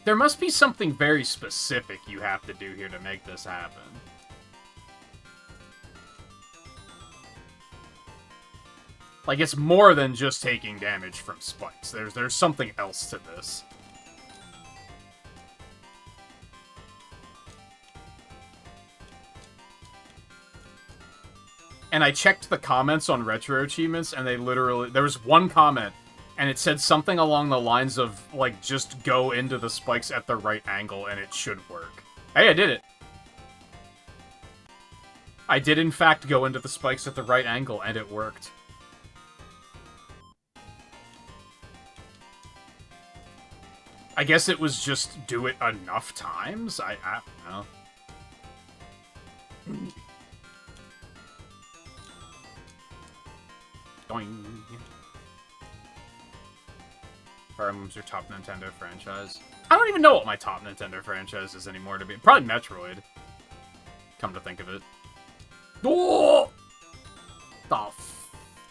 There must be something very specific you have to do here to make this happen. Like, it's more than just taking damage from spikes. There's something else to this. And I checked the comments on Retro Achievements, and they literally... There was one comment, and it said something along the lines of, like, just go into the spikes at the right angle, and it should work. Hey, I did it! I did, in fact, go into the spikes at the right angle, and it worked. I guess it was just do it enough times? I don't know. Doing. Fire Emblem's your top Nintendo franchise. I don't even know what my top Nintendo franchise is anymore, to be... Probably Metroid. Come to think of it. Oh! The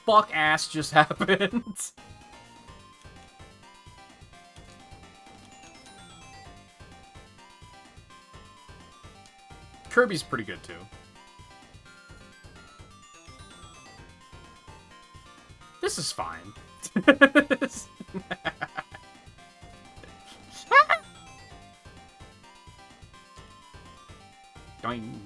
fuck ass just happened? Kirby's pretty good, too. This is fine. Doing.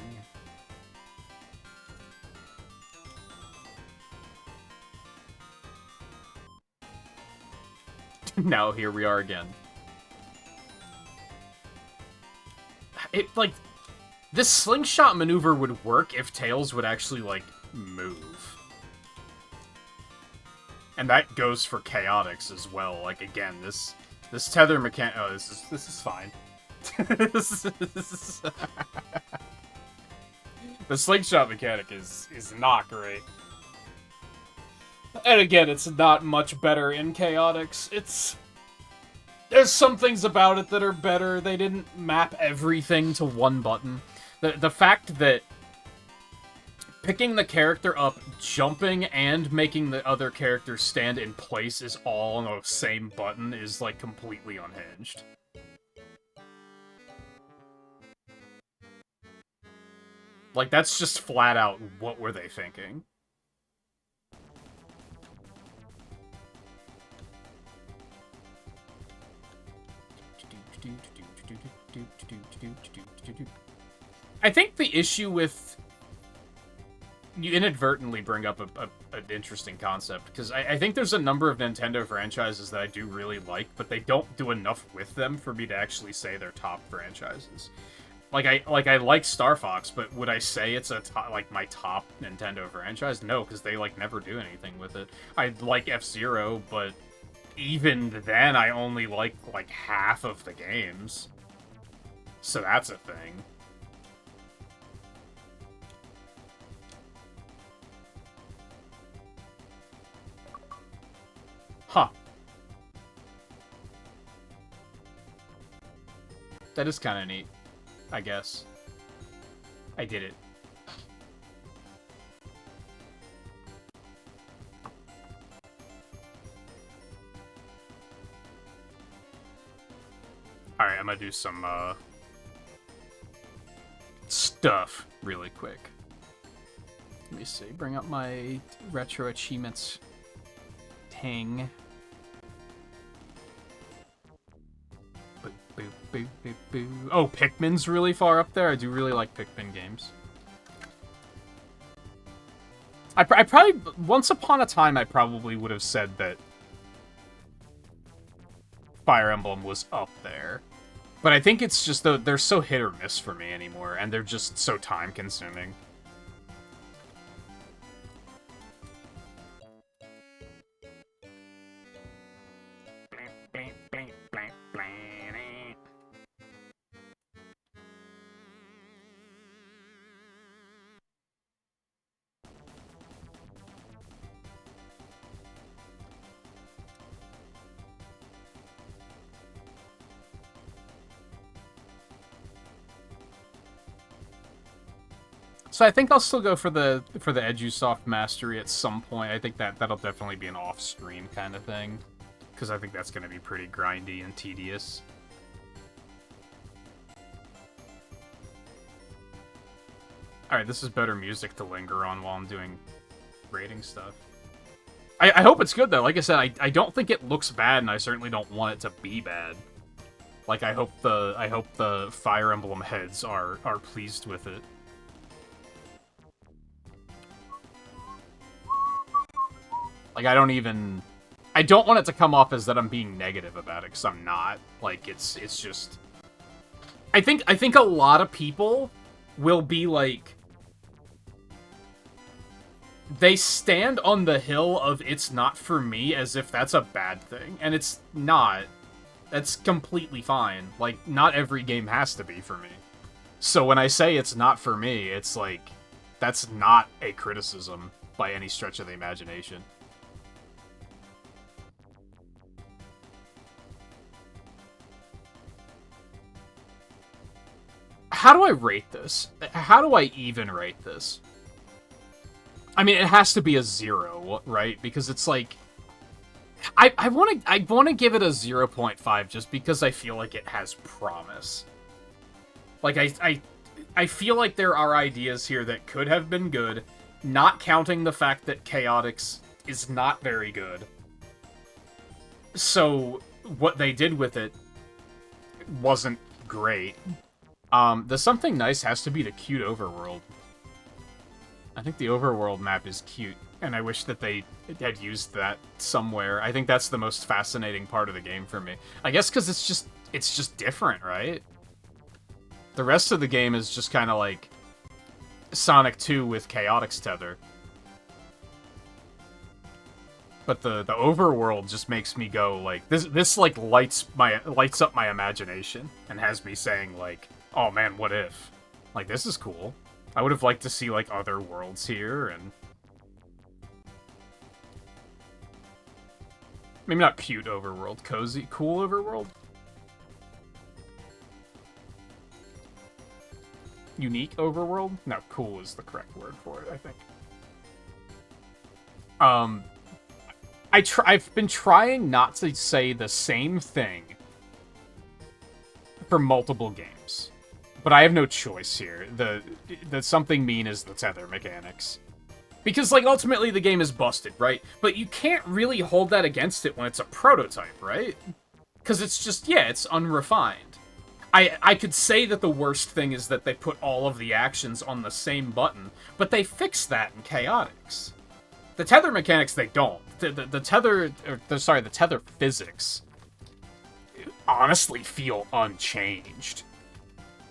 Now here we are again. It, like... This slingshot maneuver would work if Tails would actually, like, move. And that goes for Chaotix as well. Like, again, this tether mechanic... Oh, this is fine. The slingshot mechanic is not great. And again, it's not much better in Chaotix. There's some things about it that are better. They didn't map everything to one button. The fact that picking the character up, jumping, and making the other character stand in place is all on the same button is, like, completely unhinged. Like, that's just flat out, what were they thinking? I think the issue with... You inadvertently bring up an interesting concept, because I think there's a number of Nintendo franchises that I do really like, but they don't do enough with them for me to actually say they're top franchises. Like I like Star Fox, but would I say it's my top Nintendo franchise? No, because they, like, never do anything with it. I like F-Zero, but even then I only like half of the games. So that's a thing. Huh. That is kind of neat, I guess. I did it. Alright, I'm gonna do some, stuff really quick. Let me see. Bring up my retro achievements thing. Boop, boop. Oh, Pikmin's really far up there. I do really like Pikmin games. I probably, once upon a time, I probably would have said that Fire Emblem was up there. But I think it's just, they're so hit or miss for me anymore, and they're just so time-consuming. So I think I'll still go for the Edusoft mastery at some point. I think that'll definitely be an off-screen kind of thing, because I think that's going to be pretty grindy and tedious. Alright, this is better music to linger on while I'm doing rating stuff. I hope it's good, though. Like I said, I don't think it looks bad, and I certainly don't want it to be bad. Like, I hope the Fire Emblem heads are pleased with it. Like, I don't want it to come off as that I'm being negative about it, because I'm not. Like, it's just... I think a lot of people will be like... They stand on the hill of it's not for me as if that's a bad thing, and it's not. That's completely fine. Like, not every game has to be for me. So when I say it's not for me, it's like, that's not a criticism by any stretch of the imagination. How do I rate this? How do I even rate this? I mean, it has to be a 0, right? Because it's like... I want to give it a 0.5 just because I feel like it has promise. Like, I feel like there are ideas here that could have been good, not counting the fact that Chaotix is not very good. So, what they did with it wasn't great. The something nice has to be the cute overworld. I think the overworld map is cute, and I wish that they had used that somewhere. I think that's the most fascinating part of the game for me. I guess because it's just different, right? The rest of the game is just kind of like Sonic 2 with Chaotix Tether. But the overworld just makes me go like this like lights up my imagination and has me saying like, oh man, what if? Like, this is cool. I would have liked to see like other worlds here, and maybe not cute overworld, cozy, cool overworld. Unique overworld? No, cool is the correct word for it, I think. I've been trying not to say the same thing for multiple games, but I have no choice here. The something mean is the tether mechanics. Because, like, ultimately the game is busted, right? But you can't really hold that against it when it's a prototype, right? Because it's just, yeah, it's unrefined. I could say that the worst thing is that they put all of the actions on the same button, but they fixed that in Chaotix. The tether mechanics, they don't. The tether physics honestly feel unchanged.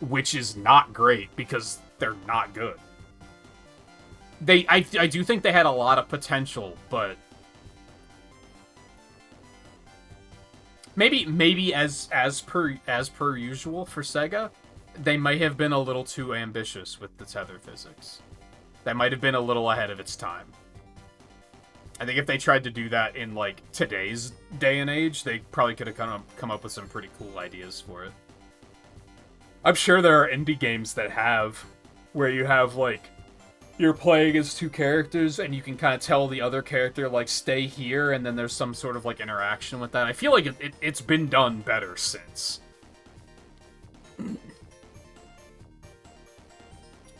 Which is not great, because they're not good. I do think they had a lot of potential, but... Maybe as per usual for Sega, they might have been a little too ambitious with the tether physics. That might have been a little ahead of its time. I think if they tried to do that in, like, today's day and age, they probably could have come up with some pretty cool ideas for it. I'm sure there are indie games that have, where you have, like, you're playing as two characters, and you can kind of tell the other character, like, stay here, and then there's some sort of, like, interaction with that. I feel like it's been done better since.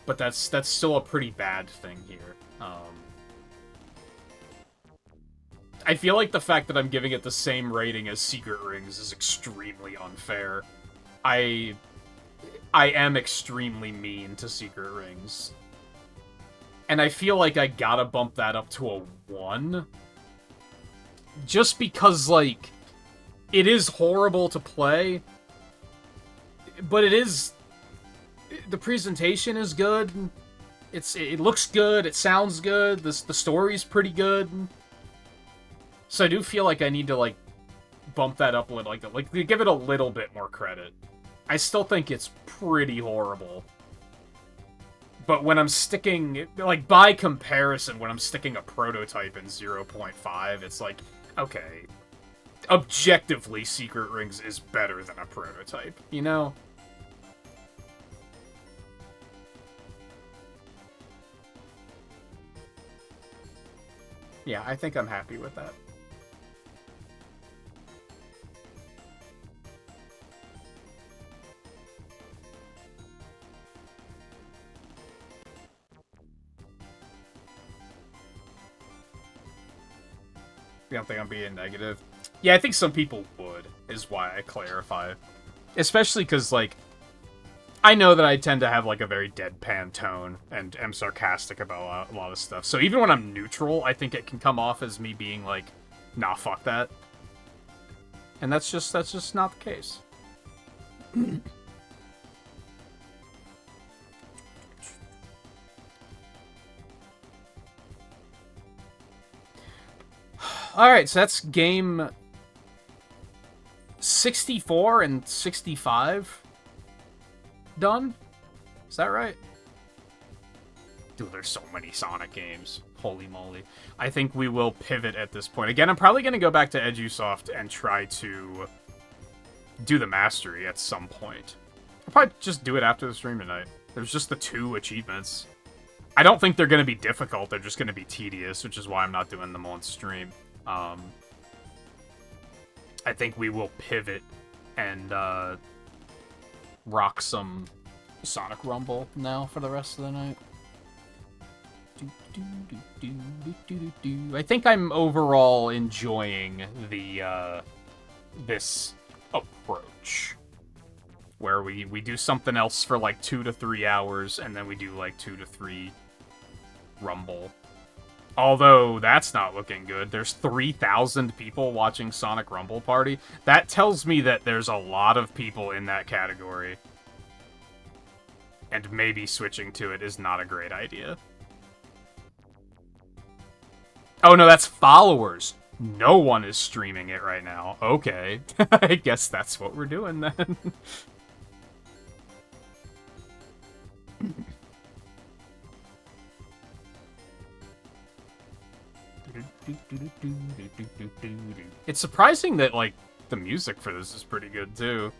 But that's still a pretty bad thing here. I feel like the fact that I'm giving it the same rating as Secret Rings is extremely unfair. I I am extremely mean to secret rings. And I feel like I gotta bump that up to a 1. Just because, like, it is horrible to play, but it is... The presentation is good. It looks good. It sounds good. The story's pretty good. So I do feel like I need to, like, bump that up a little. Like, give it a little bit more credit. I still think it's pretty horrible. But when I'm sticking... Like, by comparison, when I'm sticking a prototype in 0.5, it's like, okay... Objectively, Secret Rings is better than a prototype, you know? Yeah, I think I'm happy with that. You don't think I'm being negative? Yeah, I think some people would, is why I clarify. Especially because, like, I know that I tend to have, like, a very deadpan tone and am sarcastic about a lot of stuff. So even when I'm neutral, I think it can come off as me being like, nah, fuck that. And that's just not the case. Alright, so that's game 64 and 65 done? Is that right? Dude, there's so many Sonic games. Holy moly. I think we will pivot at this point. Again, I'm probably going to go back to Edusoft and try to do the mastery at some point. I'll probably just do it after the stream tonight. There's just the 2 achievements. I don't think they're going to be difficult. They're just going to be tedious, which is why I'm not doing them on stream. I think we will pivot and rock some Sonic Rumble now for the rest of the night. I think I'm overall enjoying the this approach, where we do something else for like 2 to 3 hours, and then we do like 2 to 3 Rumble. Although, that's not looking good. There's 3,000 people watching Sonic Rumble Party. That tells me that there's a lot of people in that category. And maybe switching to it is not a great idea. Oh no, that's followers. No one is streaming it right now. Okay. I guess that's what we're doing then. It's surprising that, like, the music for this is pretty good, too.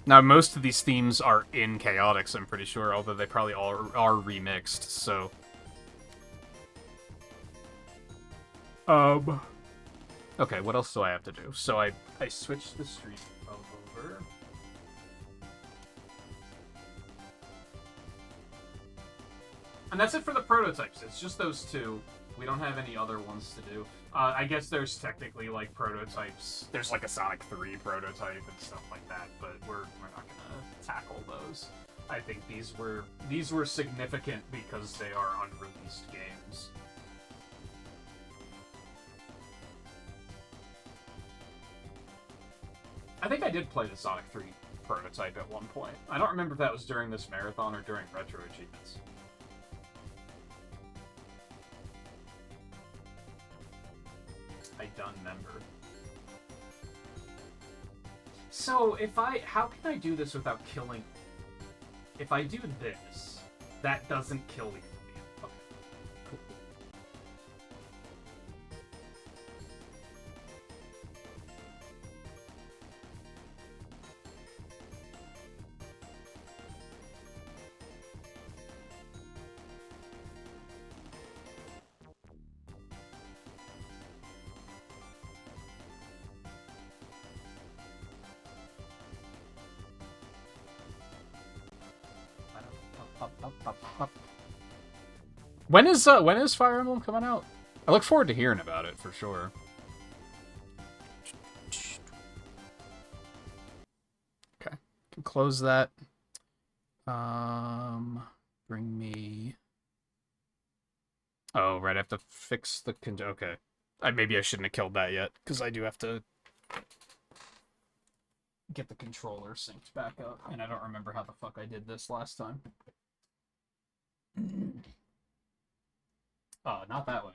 Now, most of these themes are in Chaotix, I'm pretty sure, although they probably all are remixed, so... Okay, what else do I have to do? So I switched the stream over. And that's it for the prototypes. It's just those 2. We don't have any other ones to do. I guess there's technically, like, prototypes. There's, like, a Sonic 3 prototype and stuff like that, but we're not gonna tackle those. I think these were significant because they are unreleased games. I think I did play the Sonic 3 prototype at one point. I don't remember if that was during this marathon or during Retro Achievements. I done remember. So, how can I do this without killing? If I do this, that doesn't kill the alien. Okay. Cool. When is Fire Emblem coming out? I look forward to hearing about it for sure. close that. Bring me... Oh, right, I have to fix the... Okay. Maybe I shouldn't have killed that yet, because I do have to get the controller synced back up, and I don't remember how the fuck I did this last time. Oh, not that way.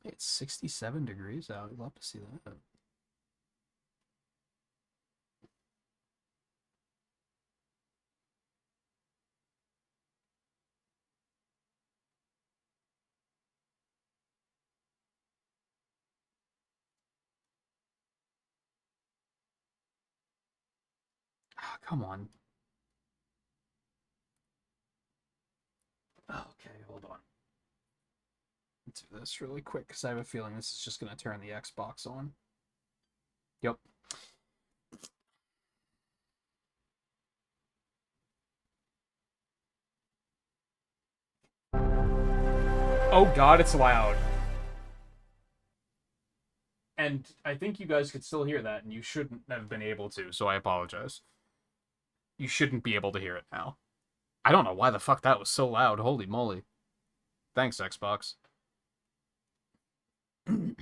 It's 67 degrees out. I'd love to see that. Oh, come on. Okay, hold on. Let's do this really quick because I have a feeling this is just going to turn the Xbox on. Yep. Oh god, it's loud. And I think you guys could still hear that, and you shouldn't have been able to, so I apologize. You shouldn't be able to hear it now. I don't know why the fuck that was so loud. Holy moly. Thanks, Xbox. Okay,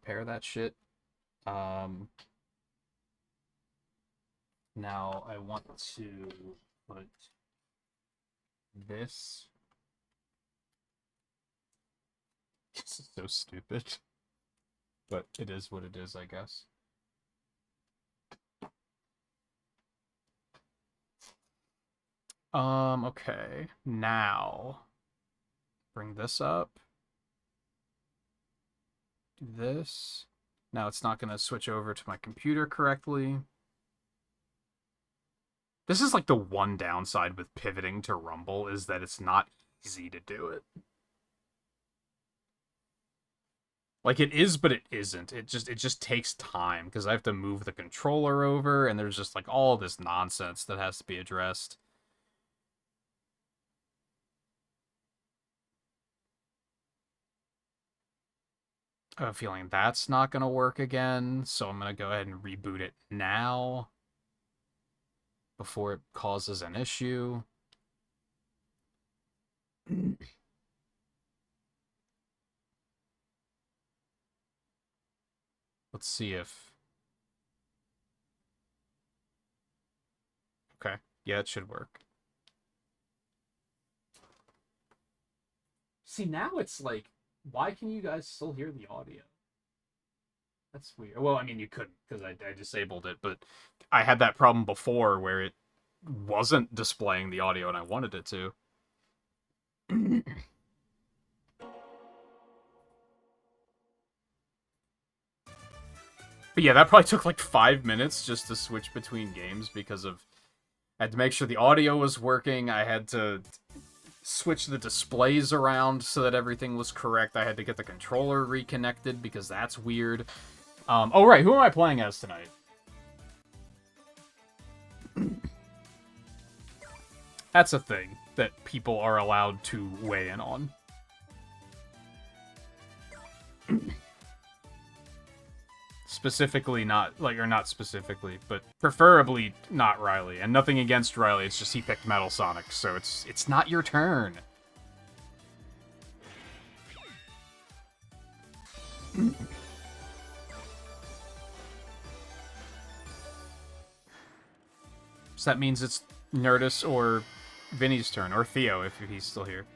pair that shit. Now I want to put this. This is so stupid. But it is what it is, I guess. Okay. Now bring this up. Do this. Now it's not gonna switch over to my computer correctly. This is like the one downside with pivoting to Rumble is that it's not easy to do it. Like it is, but it isn't. It just takes time because I have to move the controller over and there's just like all this nonsense that has to be addressed. I have a feeling that's not going to work again, so I'm going to go ahead and reboot it now before it causes an issue. Let's see if... Okay, yeah, it should work. See, now it's like, why can you guys still hear the audio? That's weird. Well, I mean, you couldn't because I disabled it, but I had that problem before where it wasn't displaying the audio and I wanted it to. But yeah, that probably took like 5 minutes just to switch between games because of... I had to make sure the audio was working. I had to switch the displays around so that everything was correct. I had to get the controller reconnected because that's weird. Oh, right. Who am I playing as tonight? That's a thing that people are allowed to weigh in on. Specifically not, like, or not specifically, but preferably not Riley. And nothing against Riley, it's just he picked Metal Sonic, so it's not your turn. So that means it's Nerdus or Vinny's turn, or Theo if he's still here.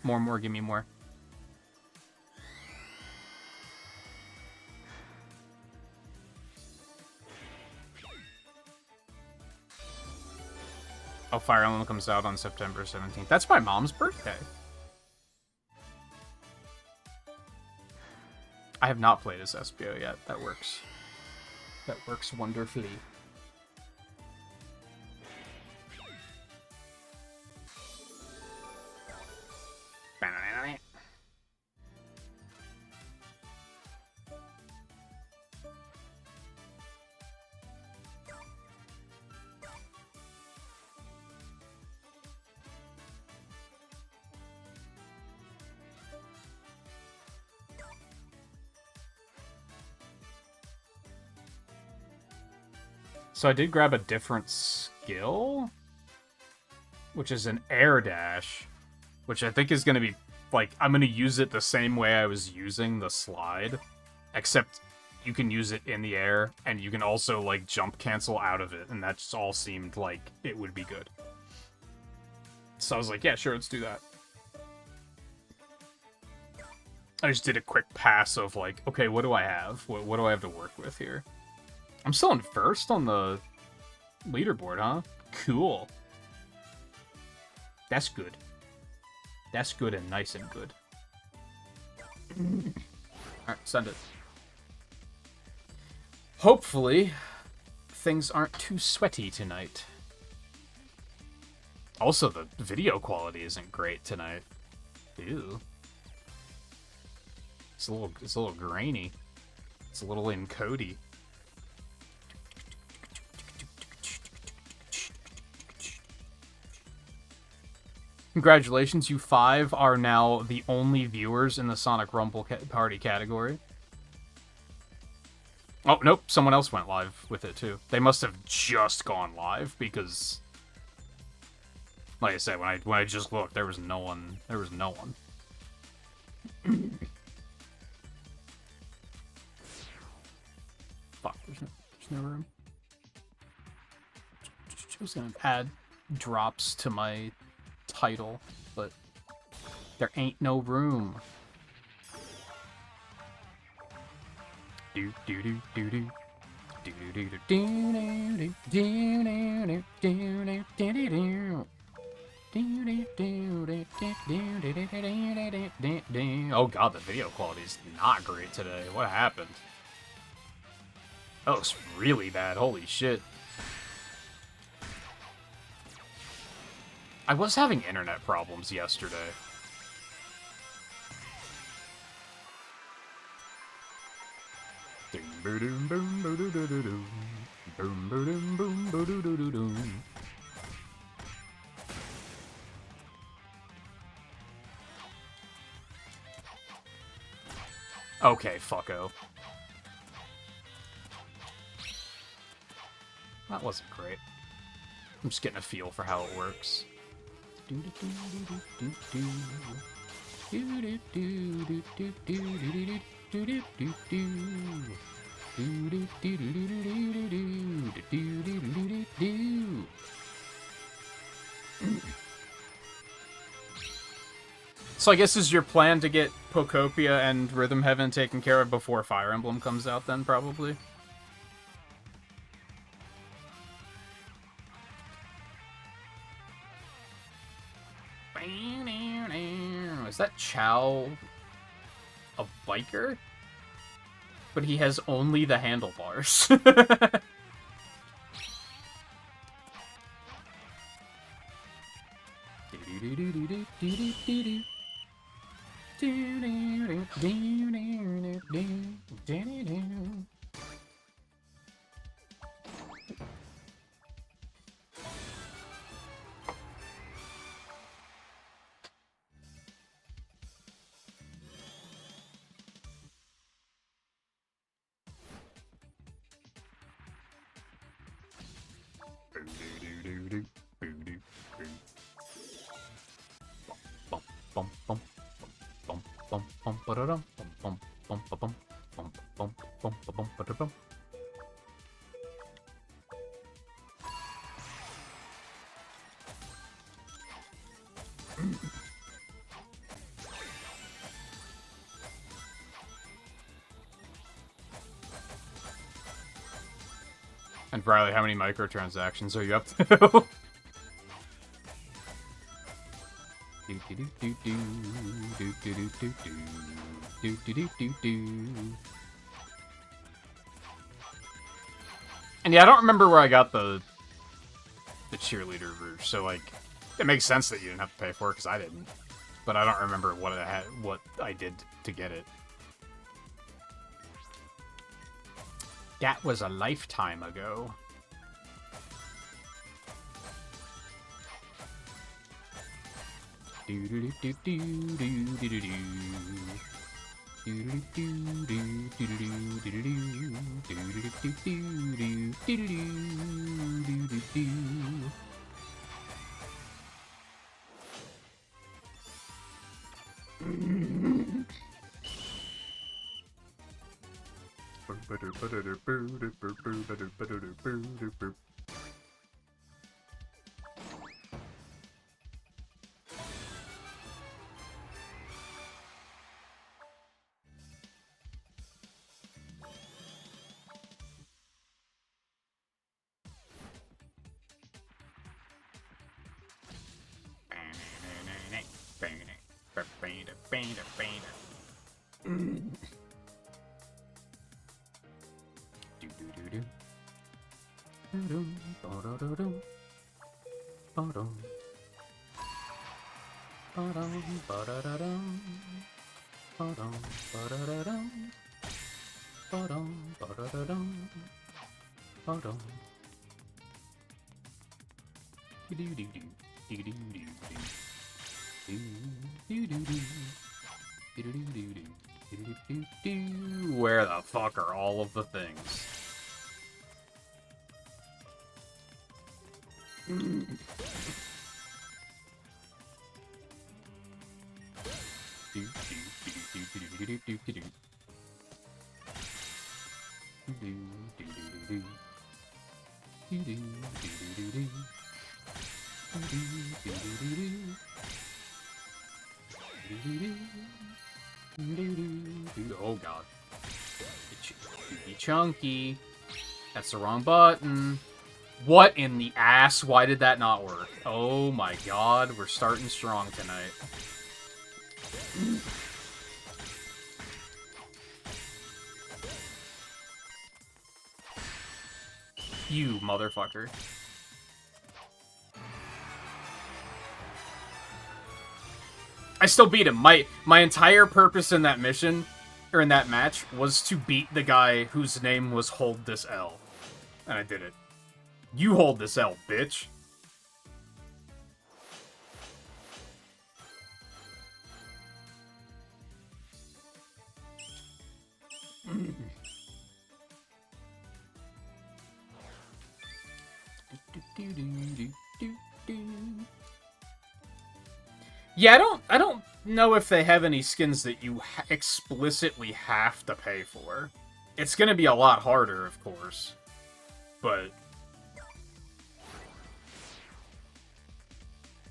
More, give me more. Oh, Fire Emblem comes out on September 17th. That's my mom's birthday. I have not played as Espio yet. That works. That works wonderfully. So I did grab a different skill, which is an air dash, which I think is going to be, like, I'm going to use it the same way I was using the slide, except you can use it in the air, and you can also, like, jump cancel out of it, and that just all seemed like it would be good. So I was like, yeah, sure, let's do that. I just did a quick pass of, like, okay, what do I have? What do I have to work with here? I'm still in first on the leaderboard, huh? Cool. That's good. That's good and nice and good. Alright, send it. Hopefully, things aren't too sweaty tonight. Also, the video quality isn't great tonight. Ew. It's a little grainy. It's a little encodey. Congratulations, you 5 are now the only viewers in the Sonic Rumble Party category. Oh, nope, someone else went live with it, too. They must have just gone live, because... Like I said, when I just looked, there was no one. There was no one. Fuck, there's no room. I was gonna add drops to my title, but there ain't no room. Do do do do do. Do do do do do do do do do. Oh god, the video quality is not great today. What happened? That looks really bad. Holy shit. I was having internet problems yesterday. Okay, fucko. That wasn't great. I'm just getting a feel for how it works. So I guess is your plan to get Pocopia and Rhythm Heaven taken care of before Fire Emblem comes out then, probably? Is that Chow a biker? But he has only the handlebars. And Riley, how many microtransactions are you up to? And yeah, I don't remember where I got the cheerleader rouge, so like it makes sense that you didn't have to pay for it because I didn't. But I don't remember what I did to get it. That was a lifetime ago. Where the fuck are all of the things? Oh god. Be chunky. That's the wrong button. What in the ass? Why did that not work? Oh my god, we're starting strong tonight. You motherfucker. I still beat him. My entire purpose in that mission, or in that match, was to beat the guy whose name was Hold This L. And I did it. You hold this L, bitch. Yeah, I don't know if they have any skins that you explicitly have to pay for. It's gonna be a lot harder, of course. But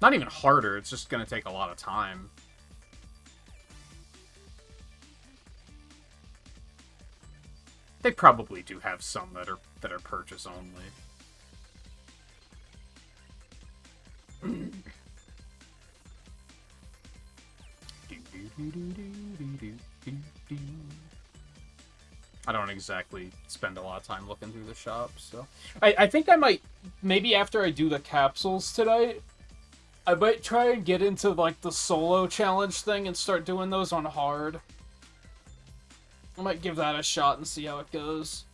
not even harder, it's just gonna take a lot of time. They probably do have some that are purchase only. I don't exactly spend a lot of time looking through the shop, so... I think I might... Maybe after I do the capsules tonight, I might try and get into, like, the solo challenge thing and start doing those on hard. I might give that a shot and see how it goes.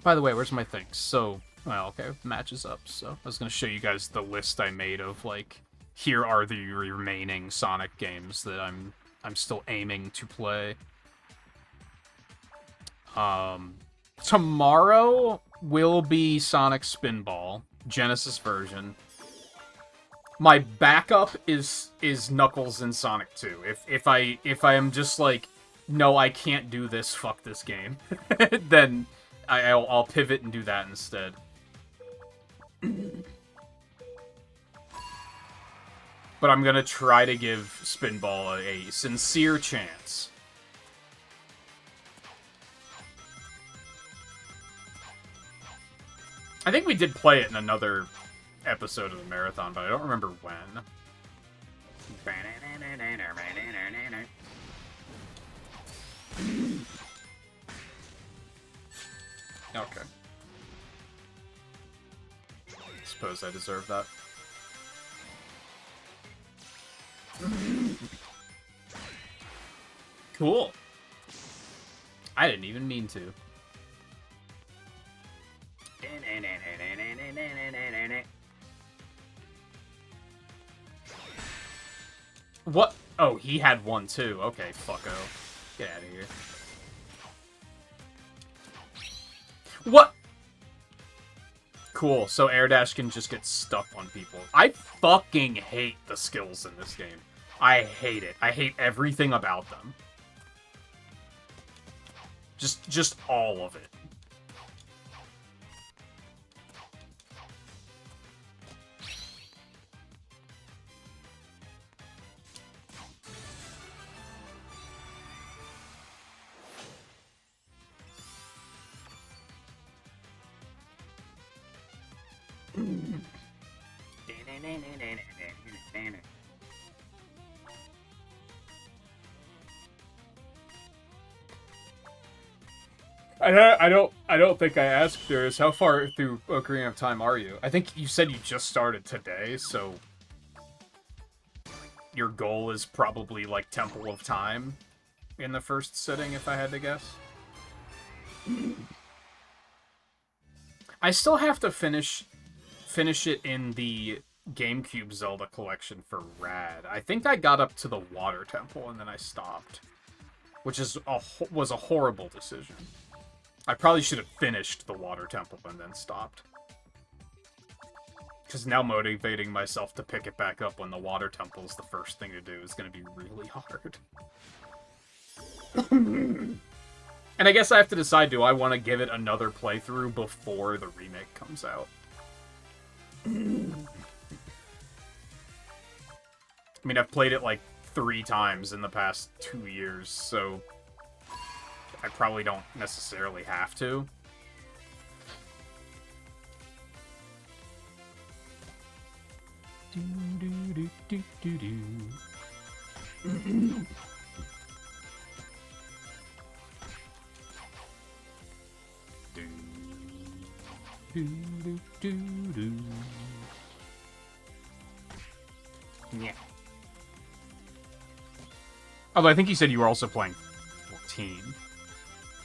By the way, where's my things? So... Well, okay, match is up, so... I was gonna show you guys the list I made of, like... Here are the remaining Sonic games that I'm still aiming to play. Tomorrow will be Sonic Spinball, Genesis version. My backup is Knuckles and Sonic 2. If I am just like, no, I can't do this, fuck this game, then I'll pivot and do that instead. But I'm gonna try to give Spinball a sincere chance. I think we did play it in another episode of the marathon, but I don't remember when. Okay. Suppose I deserve that. Cool. I didn't even mean to. What? Oh, he had one too. Okay, fucko. Get out of here. What? Cool, so air dash can just get stuck on people. I fucking hate the skills in this game. I hate it. I hate everything about them. Just all of it. I don't think I asked Darius, how far through Ocarina of Time are you? I think you said you just started today, so your goal is probably like Temple of Time in the first sitting, if I had to guess. I still have to finish it in the GameCube Zelda collection for Rad. I think I got up to the Water Temple and then I stopped, which was a horrible decision. I probably should have finished the Water Temple and then stopped. Because now motivating myself to pick it back up when the Water Temple is the first thing to do is going to be really hard. And I guess I have to decide, do I want to give it another playthrough before the remake comes out? I mean, I've played it like 3 times in the past 2 years, so I probably don't necessarily have to. Yeah. Although I think you said you were also playing 14.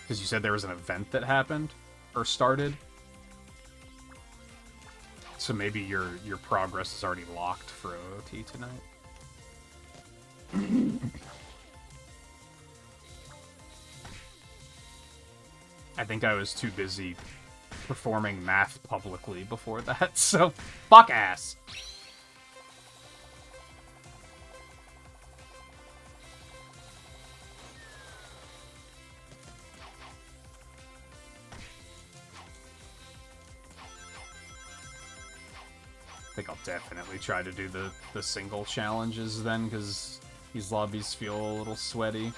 Because you said there was an event that happened or started. So maybe your progress is already locked for OOT tonight. I think I was too busy performing math publicly before that, so fuck ass. I think I'll definitely try to do the single challenges then, because these lobbies feel a little sweaty.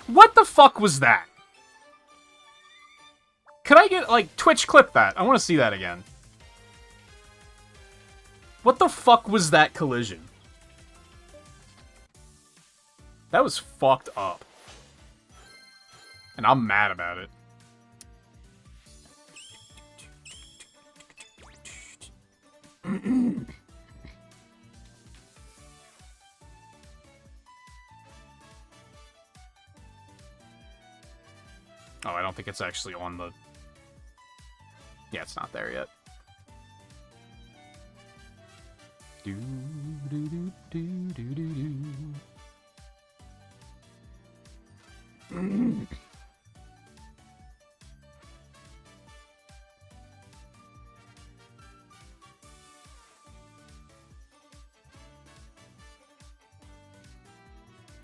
What the fuck was that? Could I get, like, Twitch clip that? I want to see that again. What the fuck was that collision? That was fucked up. And I'm mad about it. Oh, I don't think it's actually on the... Yeah, it's not there yet. Do do do do do do do.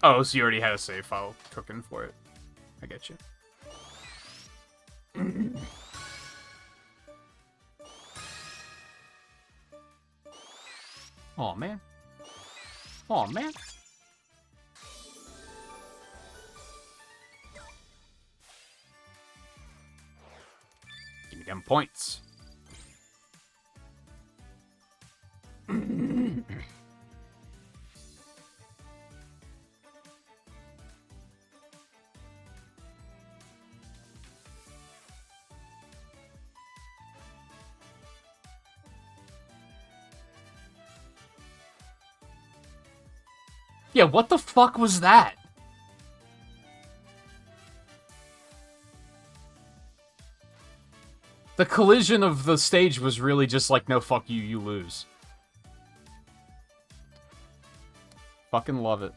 Oh, so you already had a save file cooking for it. I get you. Oh man. Oh man. them points. Yeah, what the fuck was that? The collision of the stage was really just like, no, fuck you, you lose. Fucking love it.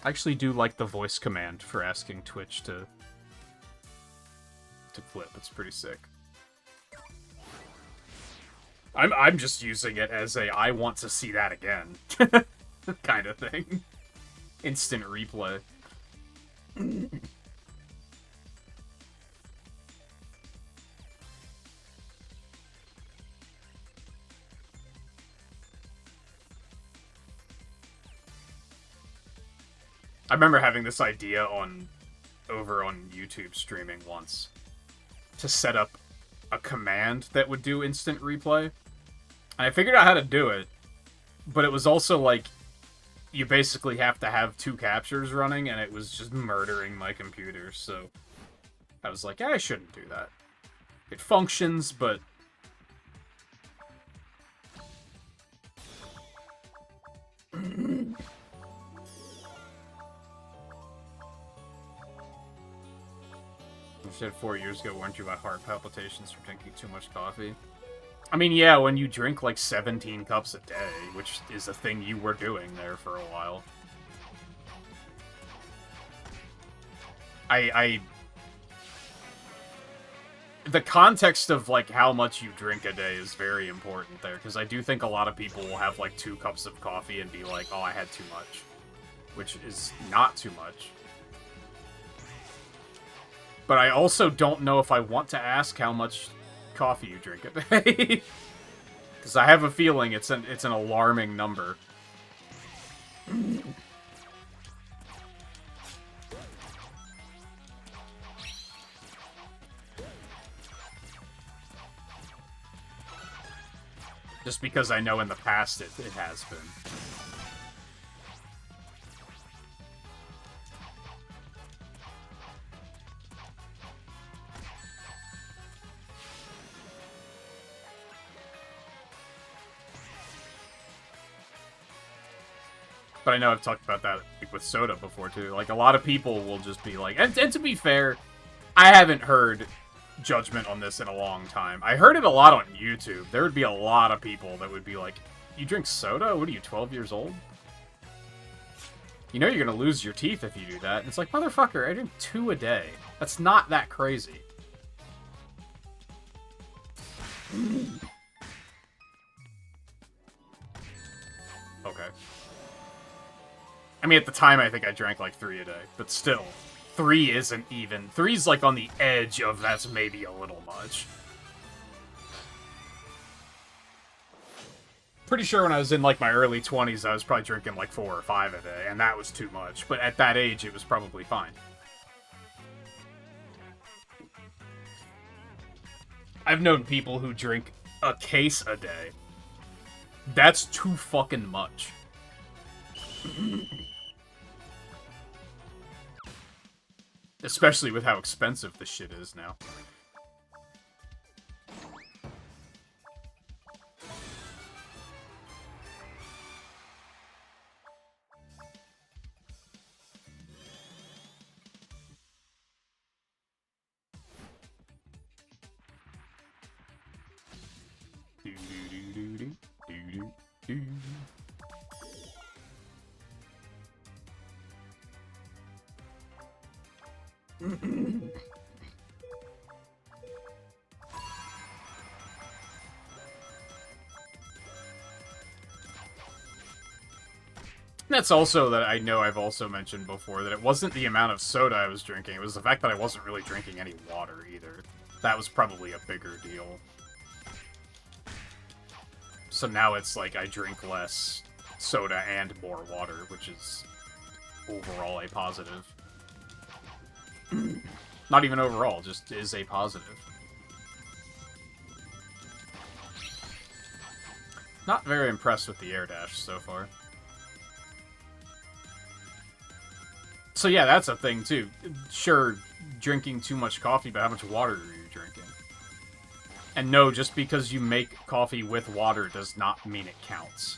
I actually do like the voice command for asking Twitch to flip. It's pretty sick. I'm just using it as a I want to see that again kind of thing. Instant replay. I remember having this idea over on YouTube streaming once to set up a command that would do instant replay. And I figured out how to do it, but it was also like you basically have to have 2 captures running, and it was just murdering my computer, so I was like, yeah, I shouldn't do that. It functions, but you said 4 years ago, weren't you about heart palpitations from drinking too much coffee? I mean, yeah, when you drink like 17 cups a day, which is a thing you were doing there for a while. The context of, like, how much you drink a day is very important there, because I do think a lot of people will have, like, 2 cups of coffee and be like, oh, I had too much. Which is not too much. But I also don't know if I want to ask how much coffee you drink a day. Because I have a feeling it's an alarming number. Just because I know in the past it has been. But I know I've talked about that with soda before, too. Like, a lot of people will just be like... And to be fair, I haven't heard judgment on this in a long time. I heard it a lot on YouTube. There would be a lot of people that would be like, you drink soda? What are you, 12 years old? You know you're gonna lose your teeth if you do that. And it's like, motherfucker, I drink 2 a day. That's not that crazy. Okay. I mean, at the time, I think I drank like 3 a day. But still, 3 isn't even. 3's like on the edge of that's maybe a little much. Pretty sure when I was in like my early 20s, I was probably drinking like 4 or 5 a day, and that was too much. But at that age, it was probably fine. I've known people who drink a case a day. That's too fucking much. Especially with how expensive this shit is now. That's also that I know I've also mentioned before, that it wasn't the amount of soda I was drinking, it was the fact that I wasn't really drinking any water either. That was probably a bigger deal. So now it's like I drink less soda and more water, which is overall a positive. Not even overall, just is a positive. Not very impressed with the air dash so far. So yeah, that's a thing too. Sure, drinking too much coffee, but how much water are you drinking? And no, just because you make coffee with water does not mean it counts.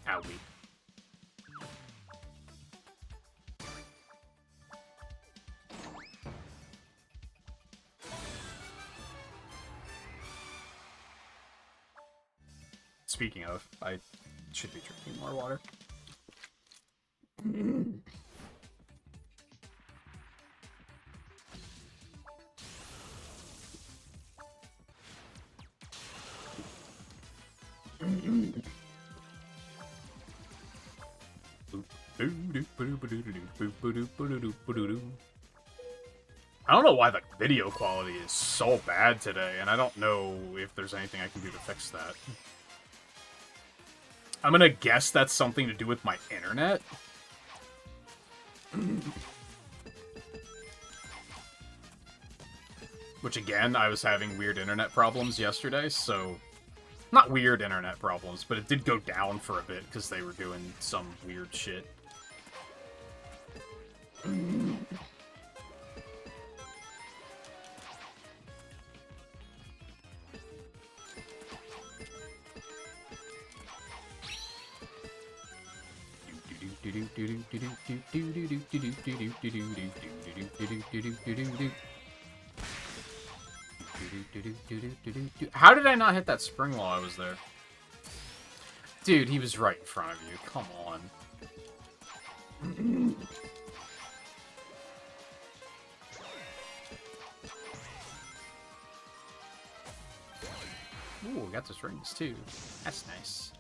Owie. Speaking of, I should be drinking more water. I don't know why the video quality is so bad today, and I don't know if there's anything I can do to fix that. I'm gonna guess that's something to do with my internet. Which, again, I was having weird internet problems yesterday, so... Not weird internet problems, but it did go down for a bit because they were doing some weird shit. How did I not hit that spring while I was there? Dude, he was right in front of you. Come on. Ooh, we got the strings too. That's nice.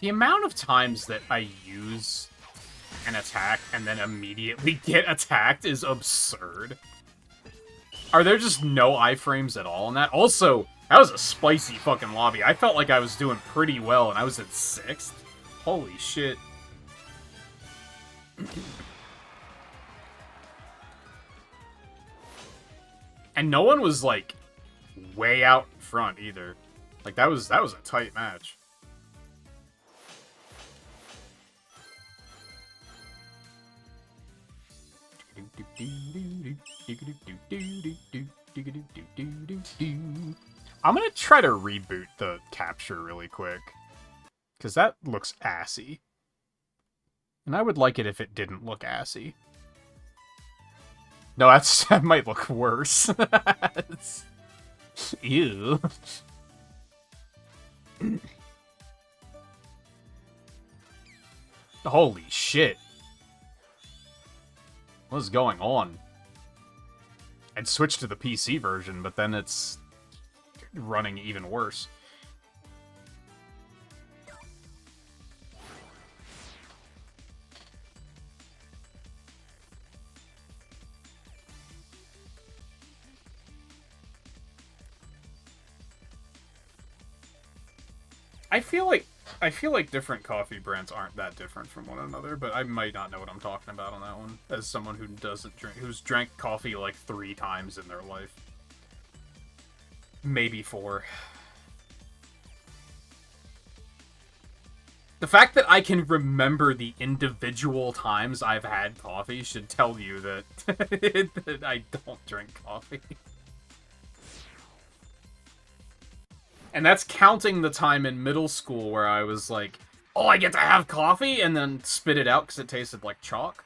The amount of times that I use an attack and then immediately get attacked is absurd. Are there just no iframes at all in that? Also, that was a spicy fucking lobby. I felt like I was doing pretty well, and I was at 6th. Holy shit. And no one was, like, way out front, either. Like, that was a tight match. I'm gonna try to reboot the capture really quick. Because that looks assy. And I would like it if it didn't look assy. No, that might look worse. Ew. Holy shit. What is going on? I'd switch to the PC version, but then it's running even worse. I feel like different coffee brands aren't that different from one another, but I might not know what I'm talking about on that one, as someone who who's drank coffee like 3 times in their life. Maybe 4. The fact that I can remember the individual times I've had coffee should tell you that, that I don't drink coffee. And that's counting the time in middle school where I was like, oh, I get to have coffee, and then spit it out because it tasted like chalk.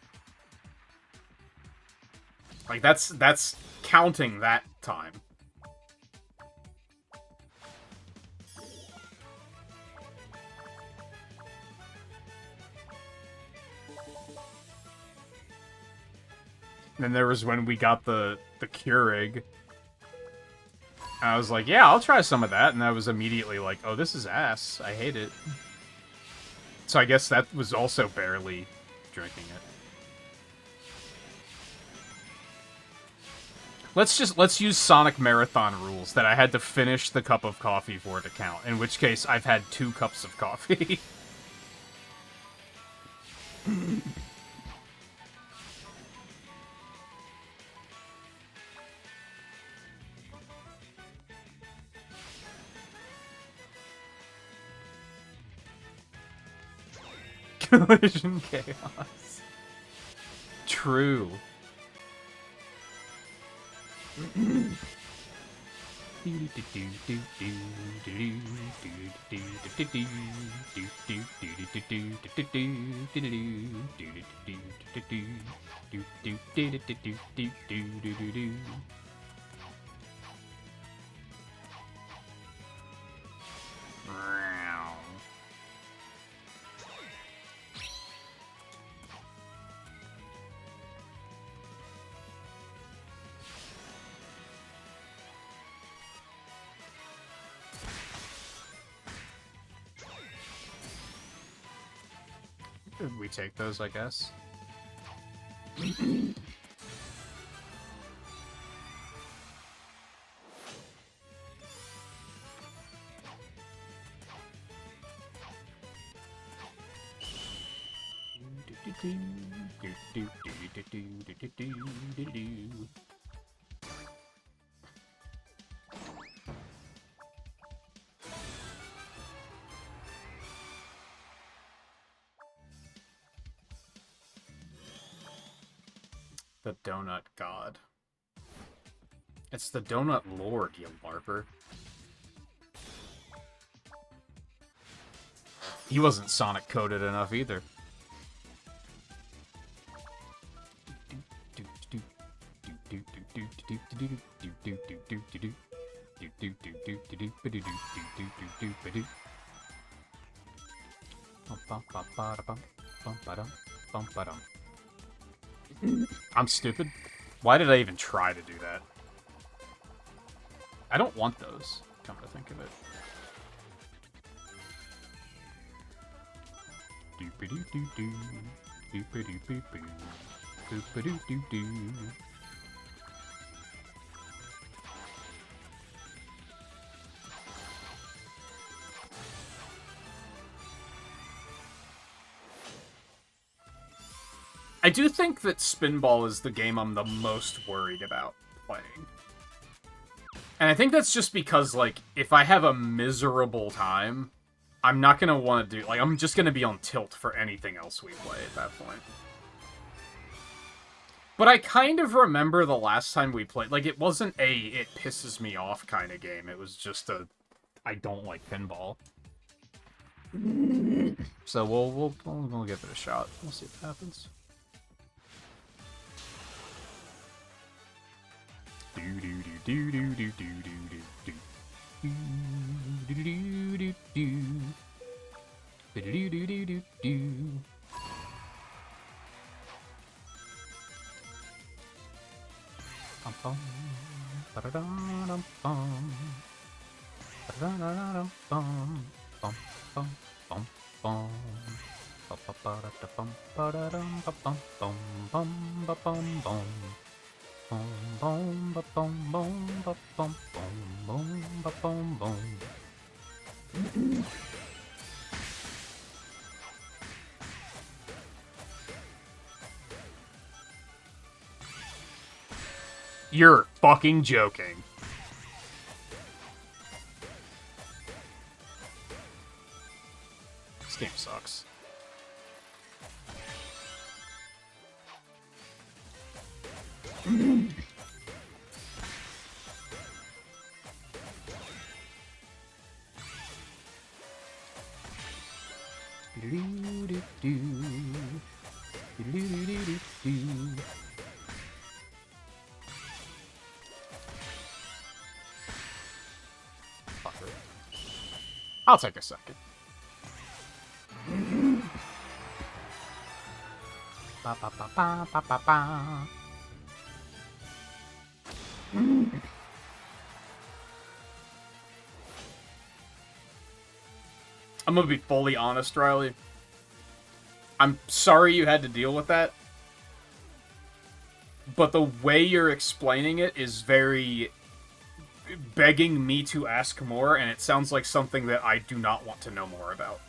Like, that's counting that time. then there was when we got the Keurig. I was like, yeah, I'll try some of that. And I was immediately like, oh, this is ass. I hate it. So I guess that was also barely drinking it. Let's use Sonic Marathon rules that I had to finish the cup of coffee for it to count. In which case, I've had 2 cups of coffee. Collision chaos. True. We take those, I guess. The Donut God. It's the Donut Lord, you larper. He wasn't Sonic coded enough either. I'm stupid. Why did I even try to do that? I don't want those, come to think of it. I do think that Spinball is the game I'm the most worried about playing. And I think that's just because, like, if I have a miserable time, I'm not going to want to do... Like, I'm just going to be on tilt for anything else we play at that point. But I kind of remember the last time we played... Like, it wasn't a it pisses me off kind of game. It was just a I don't like pinball. So we'll give it a shot. We'll see what happens. You're fucking joking. This game sucks. I'll take a second. Ba, ba, ba, ba, ba, ba, ba. I'm gonna be fully honest, Riley. I'm sorry you had to deal with that. But the way you're explaining it is very begging me to ask more, and it sounds like something that I do not want to know more about.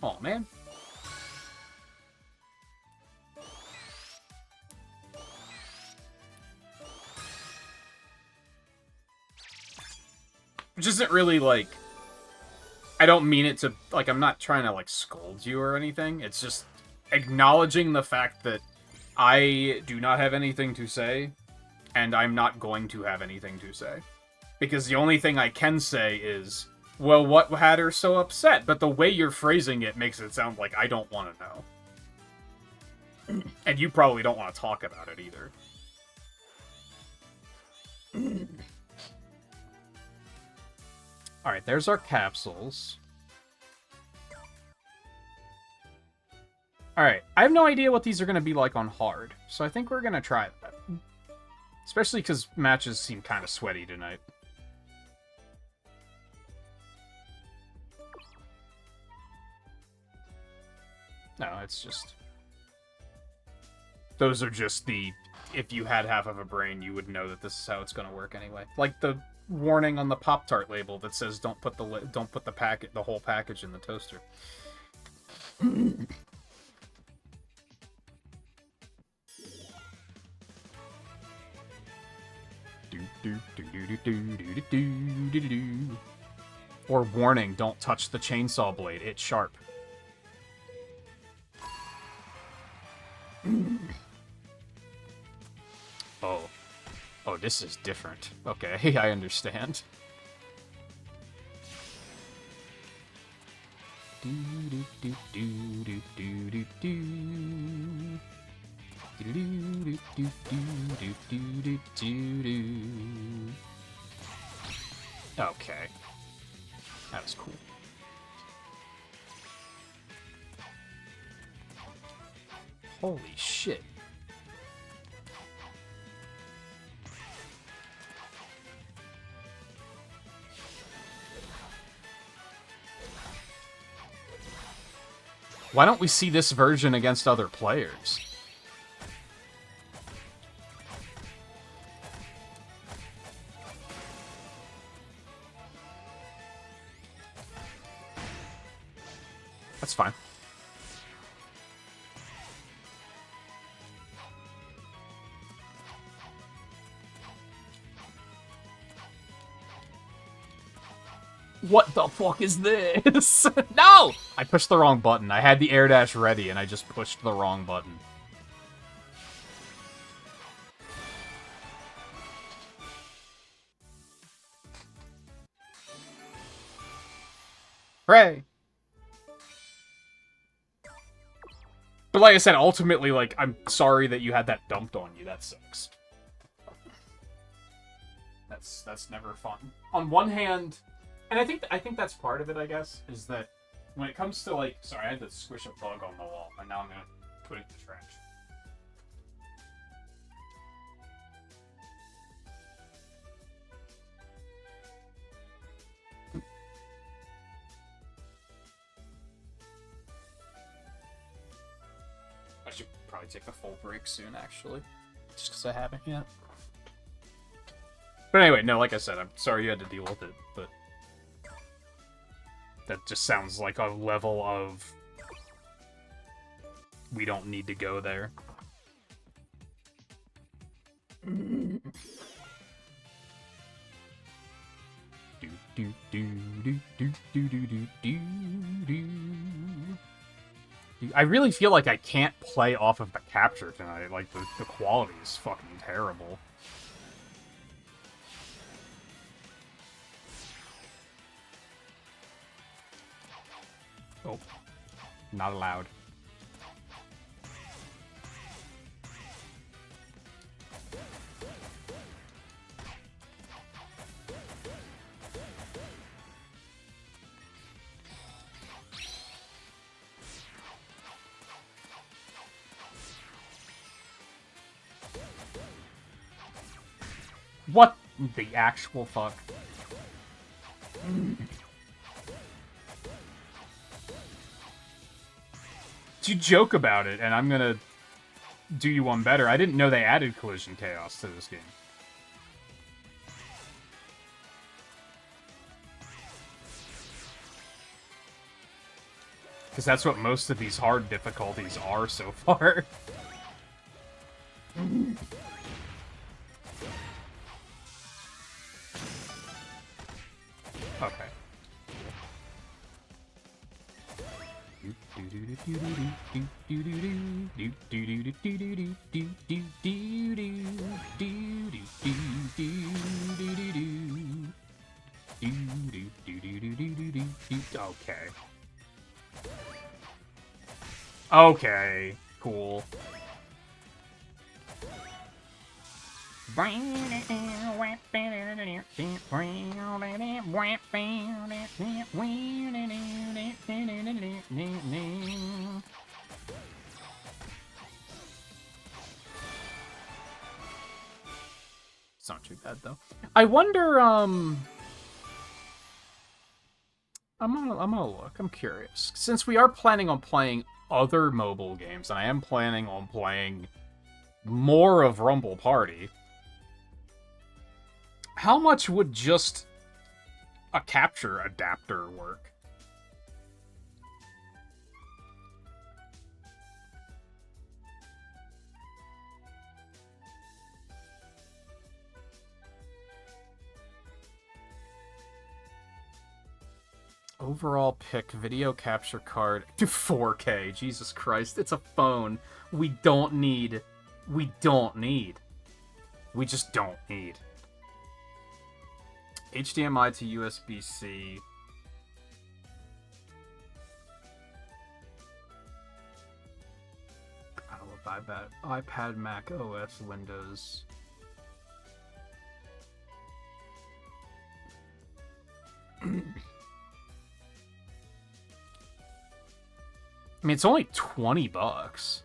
Oh man. Which isn't really, like... I don't mean it to... Like, I'm not trying to, like, scold you or anything. It's just acknowledging the fact that I do not have anything to say, and I'm not going to have anything to say. Because the only thing I can say is, well, what had her so upset? But the way you're phrasing it makes it sound like I don't want to know. And you probably don't want to talk about it either. Alright, there's our capsules. Alright, I have no idea what these are going to be like on hard, so I think we're going to try that. Especially because matches seem kind of sweaty tonight. No, it's just... Those are just the... If you had half of a brain, you would know that this is how it's going to work anyway. Like the warning on the Pop-Tart label that says don't put the whole package in the toaster. Or warning, don't touch the chainsaw blade, it's sharp. Oh. Oh, this is different. Okay, I understand. Okay. That was cool. Holy shit. Why don't we see this version against other players? That's fine. What the fuck is this? No! I pushed the wrong button. I had the air dash ready, and I just pushed the wrong button. Hooray! But like I said, ultimately, like, I'm sorry that you had that dumped on you. That sucks. That's never fun. On one hand... And I think that's part of it, I guess, is that when it comes to, like... Sorry, I had to squish a bug on the wall, and now I'm going to put it in the trash. I should probably take a full break soon, actually. Just because I haven't yet. But anyway, no, like I said, I'm sorry you had to deal with it, but... That just sounds like a level of... We don't need to go there. I really feel like I can't play off of the capture tonight. Like, the quality is fucking terrible. Oh. Not allowed. What the actual fuck? You joke about it, and I'm gonna do you one better. I didn't know they added collision chaos to this game. Because that's what most of these hard difficulties are so far. Okay. Okay. Okay. Cool. It's not too bad though. I wonder. I'm gonna look. I'm curious. Since we are planning on playing other mobile games, and I am planning on playing more of Rumble Party, how much would just a capture adapter work? Overall pick video capture card to 4K. Jesus Christ, it's a phone. We don't need. We just don't need. HDMI to USB-C. I don't know if iPad, Mac OS, Windows. I mean, it's only $20.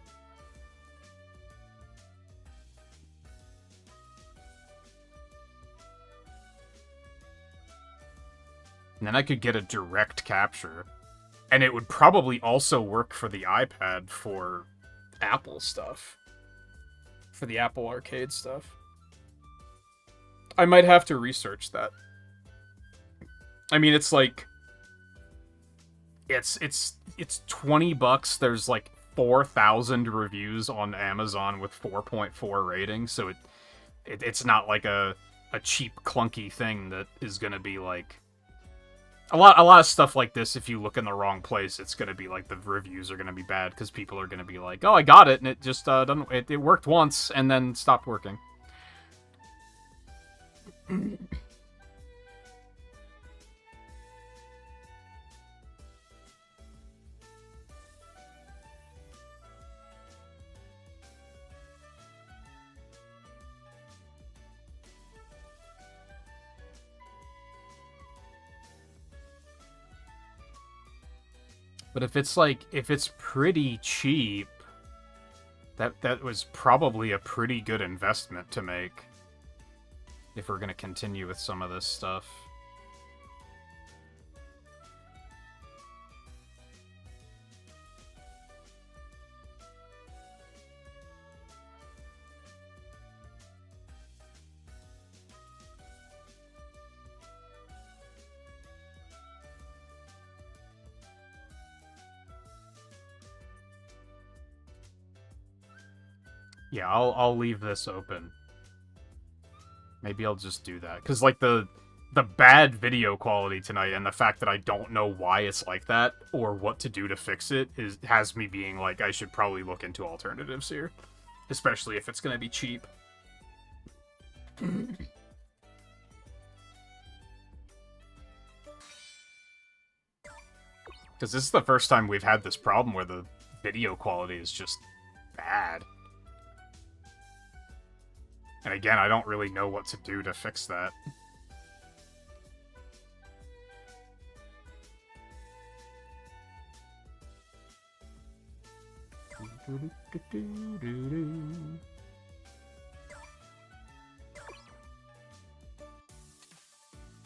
And then I could get a direct capture. And it would probably also work for the iPad for Apple stuff. For the Apple Arcade stuff. I might have to research that. I mean, it's like... It's $20. There's like 4,000 reviews on Amazon with 4.4 ratings, so it's not like a cheap, clunky thing that is gonna be like... A lot of stuff like this, if you look in the wrong place, it's gonna be like the reviews are gonna be bad because people are gonna be like, "Oh, I got it," and it just doesn't. It worked once and then stopped working. But if it's pretty cheap, that was probably a pretty good investment to make. If we're gonna continue with some of this stuff. Yeah, I'll leave this open. Maybe I'll just do that. Because, like, the bad video quality tonight and the fact that I don't know why it's like that or what to do to fix it has me being like, I should probably look into alternatives here. Especially if it's going to be cheap. Because this is the first time we've had this problem where the video quality is just bad. And again, I don't really know what to do to fix that.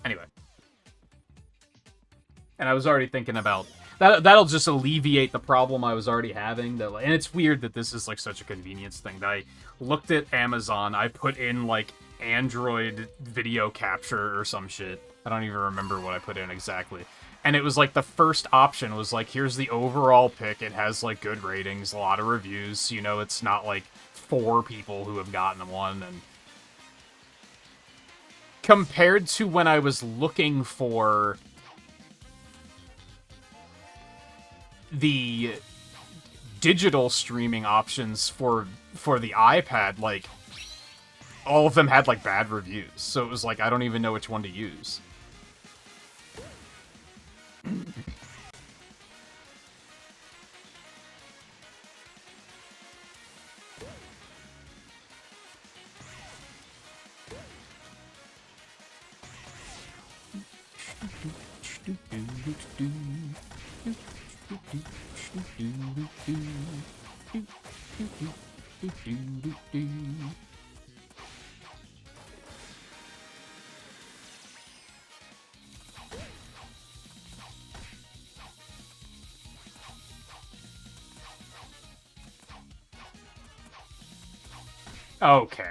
Anyway. And I was already thinking about... That'll just alleviate the problem I was already having. And it's weird that this is, like, such a convenience thing. That I looked at Amazon, I put in, like, Android video capture or some shit. I don't even remember what I put in exactly. And it was, like, the first option was, like, here's the overall pick. It has, like, good ratings, a lot of reviews. You know, it's not, like, 4 people who have gotten one. And compared to when I was looking for the digital streaming options for the iPad, like, all of them had, like, bad reviews. So it was like, I don't even know which one to use. Okay.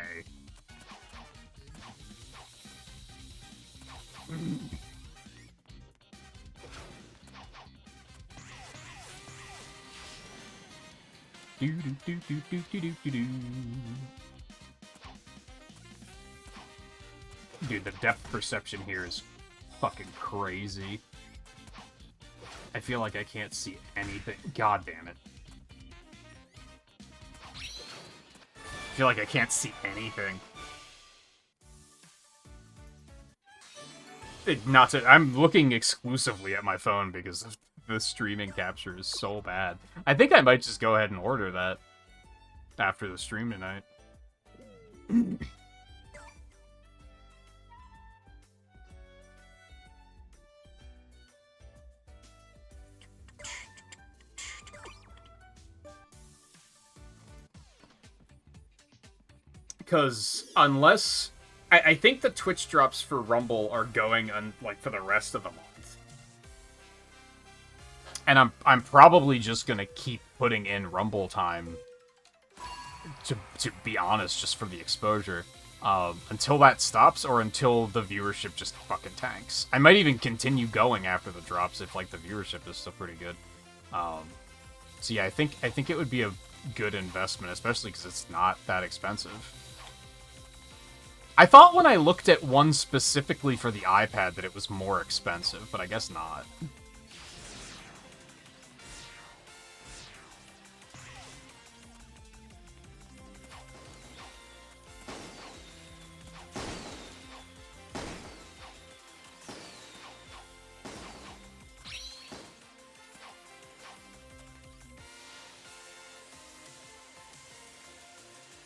Dude, the depth perception here is fucking crazy. I feel like I can't see anything. God damn it. I feel like I can't see anything. I'm looking exclusively at my phone because the streaming capture is so bad. I think I might just go ahead and order that after the stream tonight. Because unless... I think the Twitch drops for Rumble are going on, like, for the rest of the month. And I'm probably just gonna keep putting in Rumble time, to be honest, just for the exposure. Until that stops, or until the viewership just fucking tanks. I might even continue going after the drops if, like, the viewership is still pretty good. So yeah, I think it would be a good investment, especially because it's not that expensive. I thought when I looked at one specifically for the iPad that it was more expensive, but I guess not.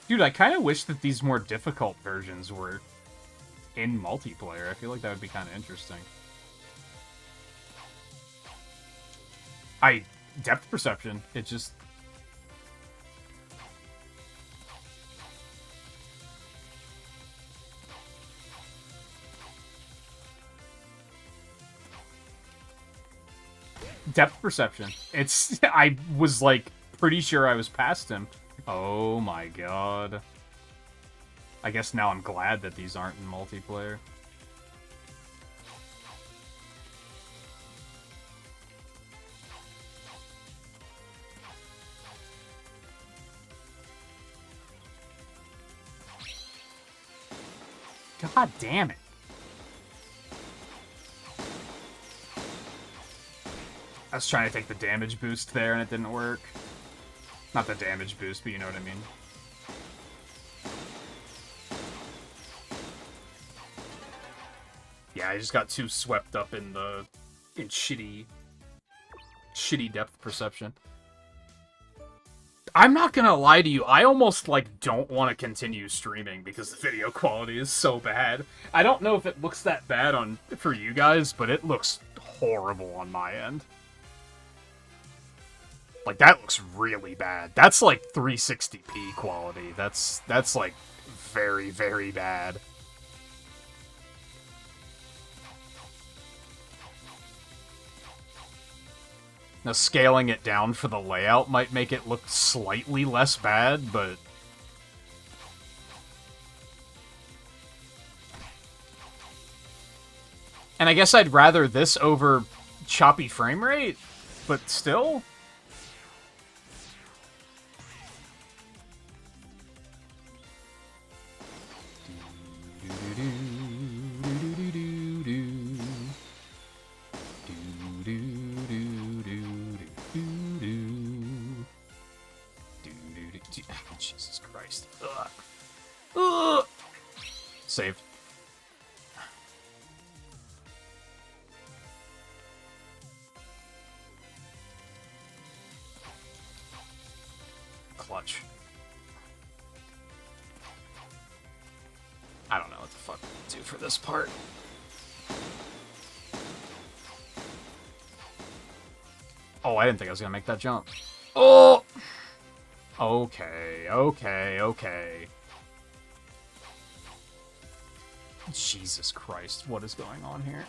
Dude, I kind of wish that these more difficult versions were in multiplayer. I feel like that would be kind of interesting. Depth perception, it just... Depth perception. It's... I was, like, pretty sure I was past him. Oh my god. I guess now I'm glad that these aren't in multiplayer. God damn it. I was trying to take the damage boost there and it didn't work. Not the damage boost, but you know what I mean. Yeah, I just got too swept up in shitty depth perception. I'm not gonna lie to you, I almost, like, don't want to continue streaming because the video quality is so bad. I don't know if it looks that bad for you guys, but it looks horrible on my end. Like, that looks really bad. That's, like, 360p quality. That's like, very, very bad. Now, scaling it down for the layout might make it look slightly less bad, but... And I guess I'd rather this over choppy frame rate, but still... Jesus Christ. Ugh. Ugh. Saved. Clutch. I don't know what the fuck to do for this part. Oh, I didn't think I was gonna make that jump. Oh! Okay, okay, okay. Jesus Christ, what is going on here?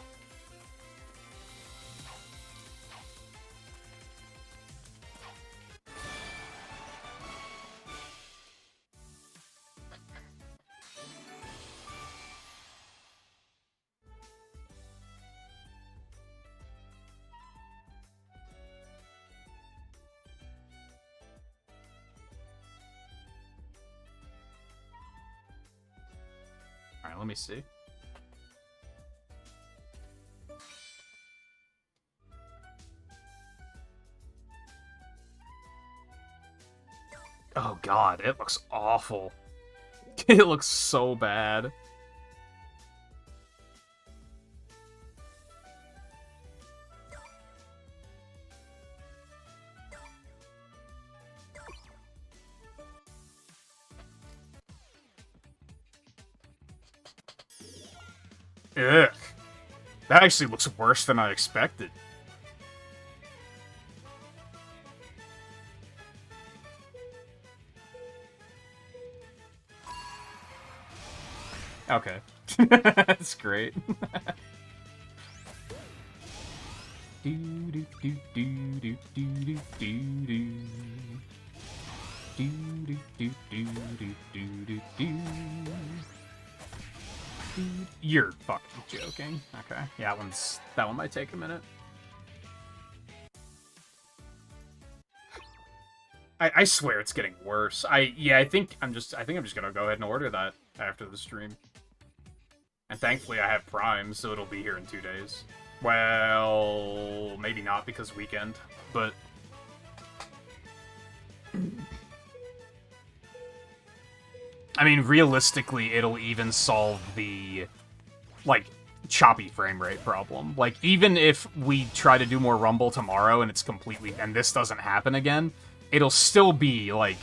Alright, let me see. Oh god, it looks awful. It looks so bad. Ugh. That actually looks worse than I expected. Okay. That's great. You're fucking joking. Okay. Yeah, that one might take a minute. I swear it's getting worse. I think I'm just gonna go ahead and order that after the stream. And thankfully I have Prime, so it'll be here in 2 days. Well, maybe not because weekend, but I mean, realistically, it'll even solve the, like, choppy frame rate problem. Like, even if we try to do more Rumble tomorrow and it's completely, and this doesn't happen again, it'll still be, like,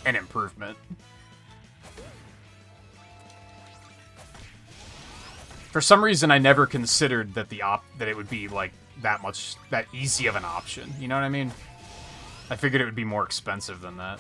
an improvement. For some reason, I never considered that that it would be, like, that easy of an option. You know what I mean? I figured it would be more expensive than that.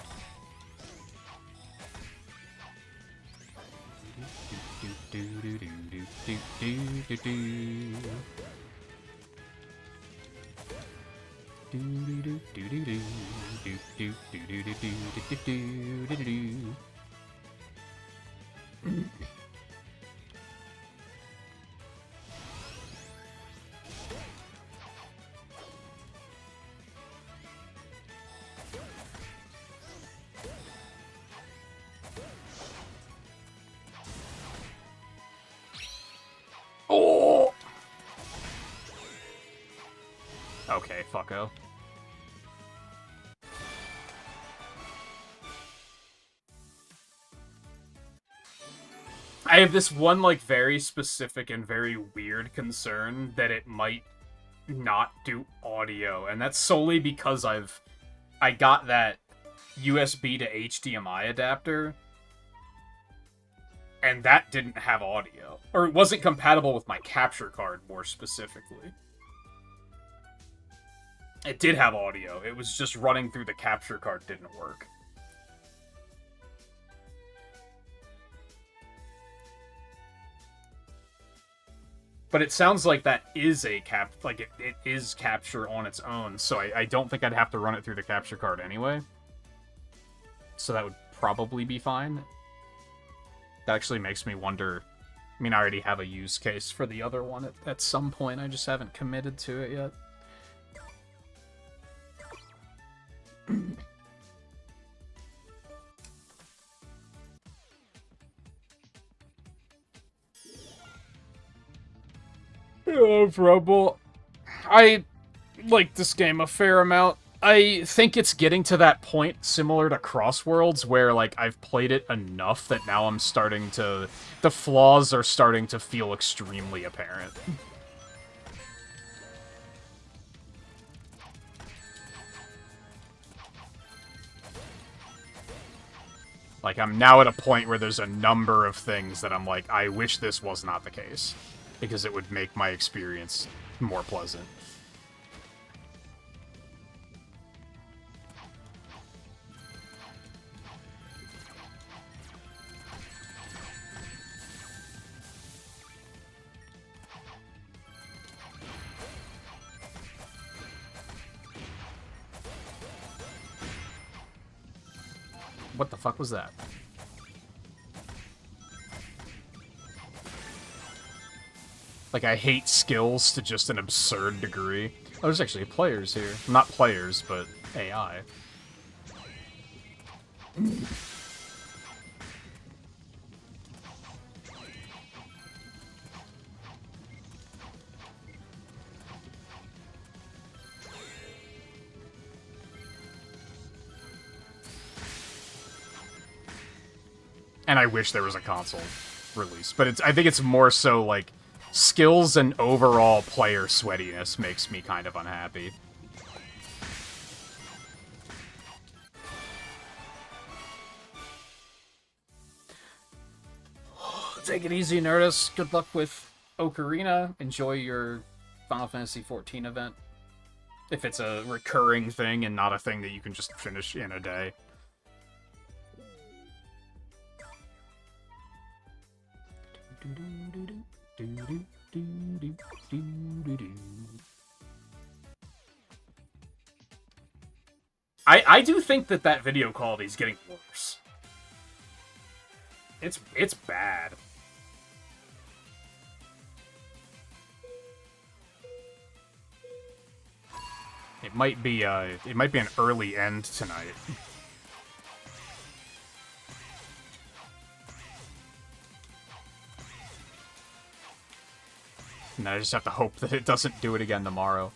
Oh! Okay, fucko. I have this one, like, very specific and very weird concern that it might not do audio, and that's solely because I got that USB to HDMI adapter, and that didn't have audio. Or it wasn't compatible with my capture card, more specifically. It did have audio, it was just running through the capture card didn't work. But it sounds like that is a it is capture on its own, so I don't think I'd have to run it through the capture card anyway. So that would probably be fine. That actually makes me wonder. I mean, I already have a use case for the other one at some point. I just haven't committed to it yet. Rumble. I like this game a fair amount. I think it's getting to that point similar to Crossworlds where, like, I've played it enough that now I'm starting to... The flaws are starting to feel extremely apparent. Like, I'm now at a point where there's a number of things that I'm like, I wish this was not the case. Because it would make my experience more pleasant. What the fuck was that? Like, I hate skills to just an absurd degree. Oh, there's actually players here. Not players, but AI. And I wish there was a console release. But I think it's more so, like, skills and overall player sweatiness makes me kind of unhappy. Take it easy, Nerdist. Good luck with Ocarina. Enjoy your Final Fantasy XIV event. If it's a recurring thing and not a thing that you can just finish in a day. I do think that video quality is getting worse. It's bad. It might be an early end tonight. And I just have to hope that it doesn't do it again tomorrow.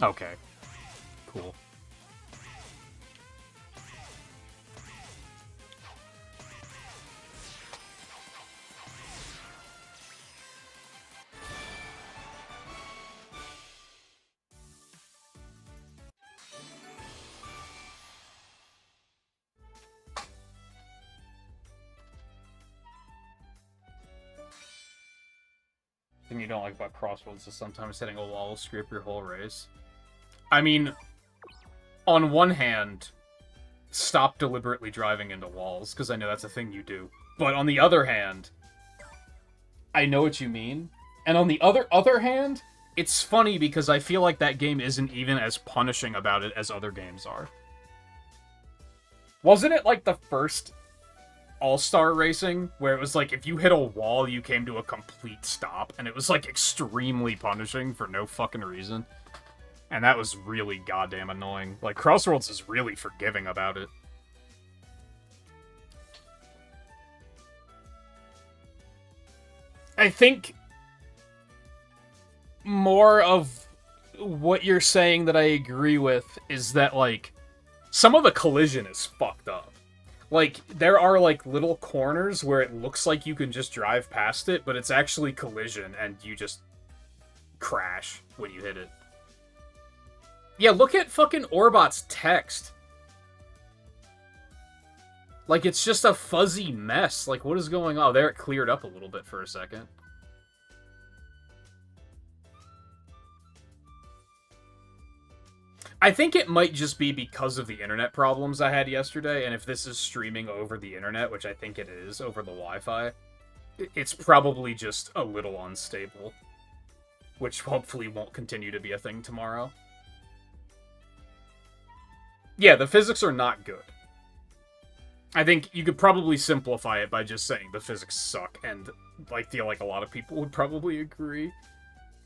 Okay. Cool. Thing you don't like about Crossroads is sometimes hitting a wall will screw up your whole race. I mean, on one hand, stop deliberately driving into walls, because I know that's a thing you do. But on the other hand, I know what you mean. And on the other hand, it's funny because I feel like that game isn't even as punishing about it as other games are. Wasn't it like the first All-Star Racing, where it was like, if you hit a wall, you came to a complete stop, and it was like extremely punishing for no fucking reason? And that was really goddamn annoying. Like, Crossroads is really forgiving about it. I think more of what you're saying that I agree with is that, like, some of the collision is fucked up. Like, there are, like, little corners where it looks like you can just drive past it, but it's actually collision, and you just crash when you hit it. Yeah, look at fucking Orbot's text. Like, it's just a fuzzy mess. Like, what is going on? There, it cleared up a little bit for a second. I think it might just be because of the internet problems I had yesterday, and if this is streaming over the internet, which I think it is, over the Wi-Fi, it's probably just a little unstable. Which hopefully won't continue to be a thing tomorrow. Yeah, the physics are not good. I think you could probably simplify it by just saying the physics suck, and I feel like a lot of people would probably agree.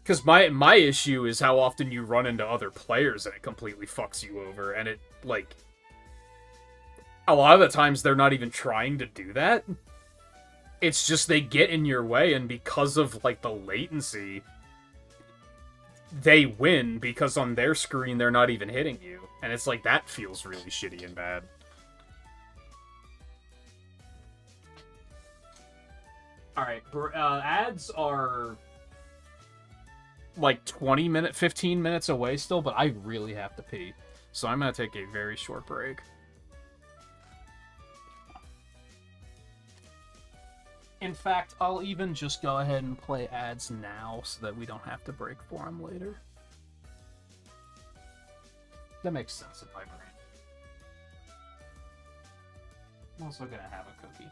Because my issue is how often you run into other players and it completely fucks you over, and it, like... A lot of the times they're not even trying to do that. It's just they get in your way, and because of, like, the latency, they win because on their screen they're not even hitting you. And it's like, that feels really shitty and bad. Alright, ads are like 15 minutes away still, but I really have to pee. So I'm gonna take a very short break. In fact, I'll even just go ahead and play ads now so that we don't have to break for them later. That makes sense in my brain. I'm also gonna have a cookie.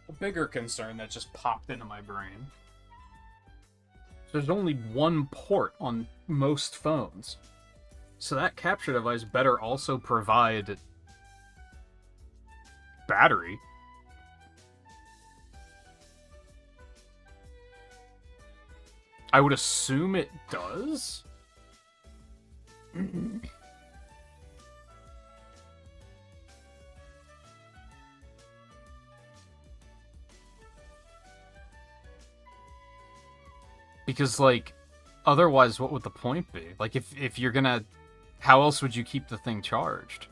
A bigger concern that just popped into my brain. There's only one port on most phones. So that capture device better also provide battery. I would assume it does. Because, like, otherwise, what would the point be? Like, if you're gonna... How else would you keep the thing charged?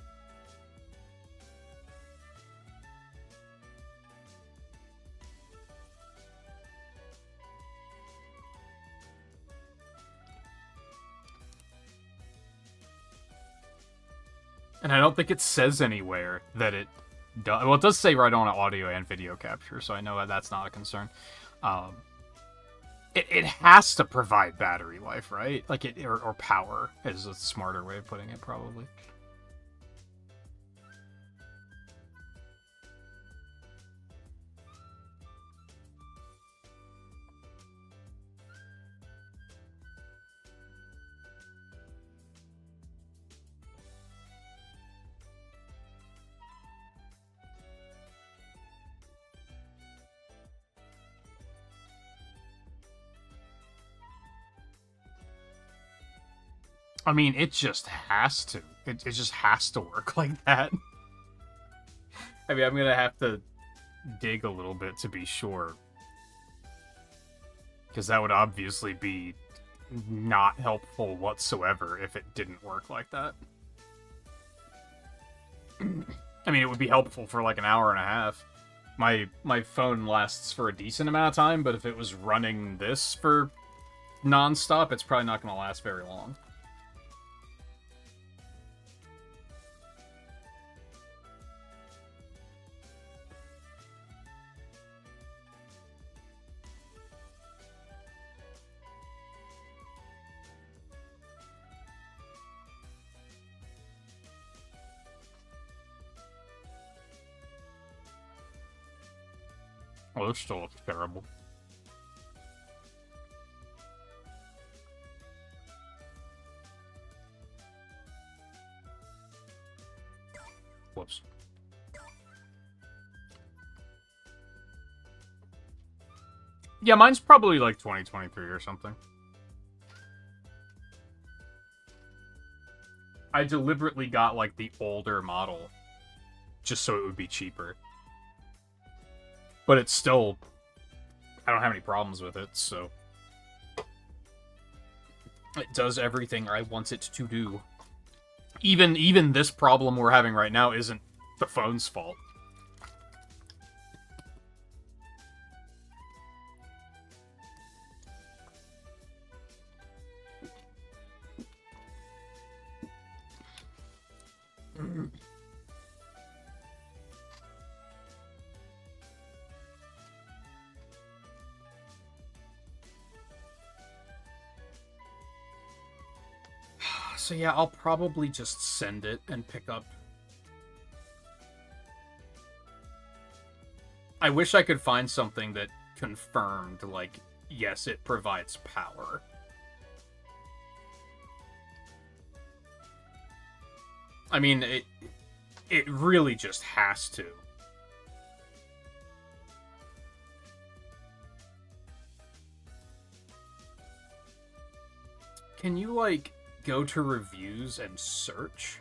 And I don't think it says anywhere that it does... Well, it does say right on audio and video capture, so I know that's not a concern. it has to provide battery life, right? Like or power is a smarter way of putting it, probably. I mean, it just has to. It just has to work like that. I mean, I'm gonna have to dig a little bit to be sure. Because that would obviously be not helpful whatsoever if it didn't work like that. I mean, it would be helpful for like an hour and a half. My phone lasts for a decent amount of time, but if it was running this for nonstop, it's probably not going to last very long. Oh, this still looks terrible. Whoops. Yeah, mine's probably like 2023 or something. I deliberately got like the older model just so it would be cheaper. But it's still... I don't have any problems with it, so... It does everything I want it to do. Even this problem we're having right now isn't the phone's fault. So yeah, I'll probably just send it and pick up. I wish I could find something that confirmed, like, yes, it provides power. I mean, it really just has to. Can you, like, go to reviews and search?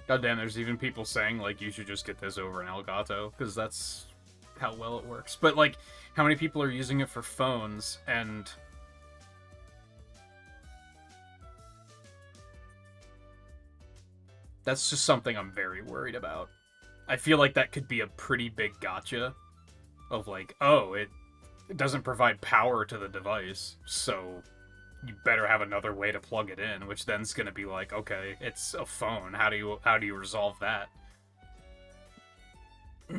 God damn, there's even people saying, like, you should just get this over an Elgato, because that's how well it works. But, like, how many people are using it for phones, and... That's just something I'm very worried about. I feel like that could be a pretty big gotcha of, like, oh, it doesn't provide power to the device, so you better have another way to plug it in, which then's gonna be like, okay, it's a phone. How do you resolve that? I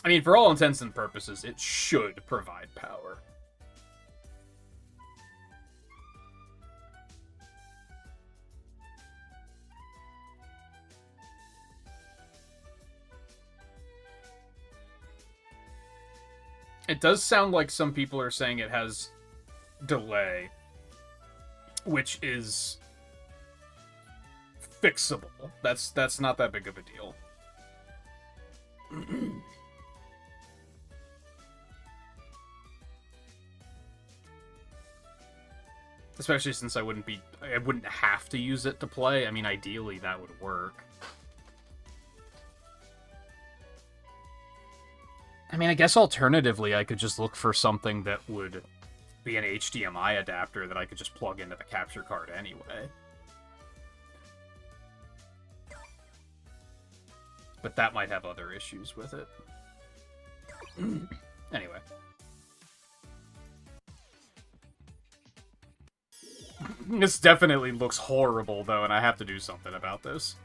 mean, for all intents and purposes, it should provide power. It does sound like some people are saying it has delay, which is fixable. That's not that big of a deal. Especially since I wouldn't have to use it to play. I mean, ideally that would work. I mean, I guess alternatively I could just look for something that would be an HDMI adapter that I could just plug into the capture card anyway. But that might have other issues with it. Anyway. This definitely looks horrible, though, and I have to do something about this.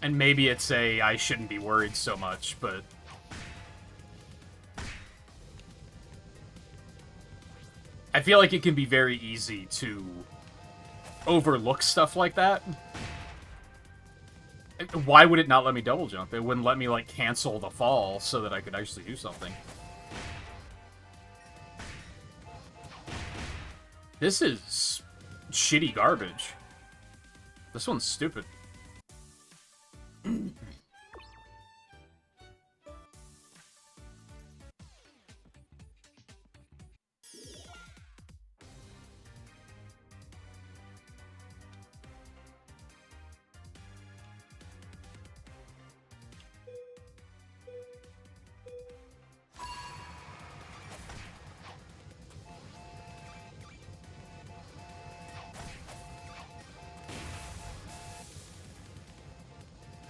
And maybe it's I shouldn't be worried so much, but... I feel like it can be very easy to overlook stuff like that. Why would it not let me double jump? It wouldn't let me, like, cancel the fall so that I could actually do something. This is shitty garbage. This one's stupid.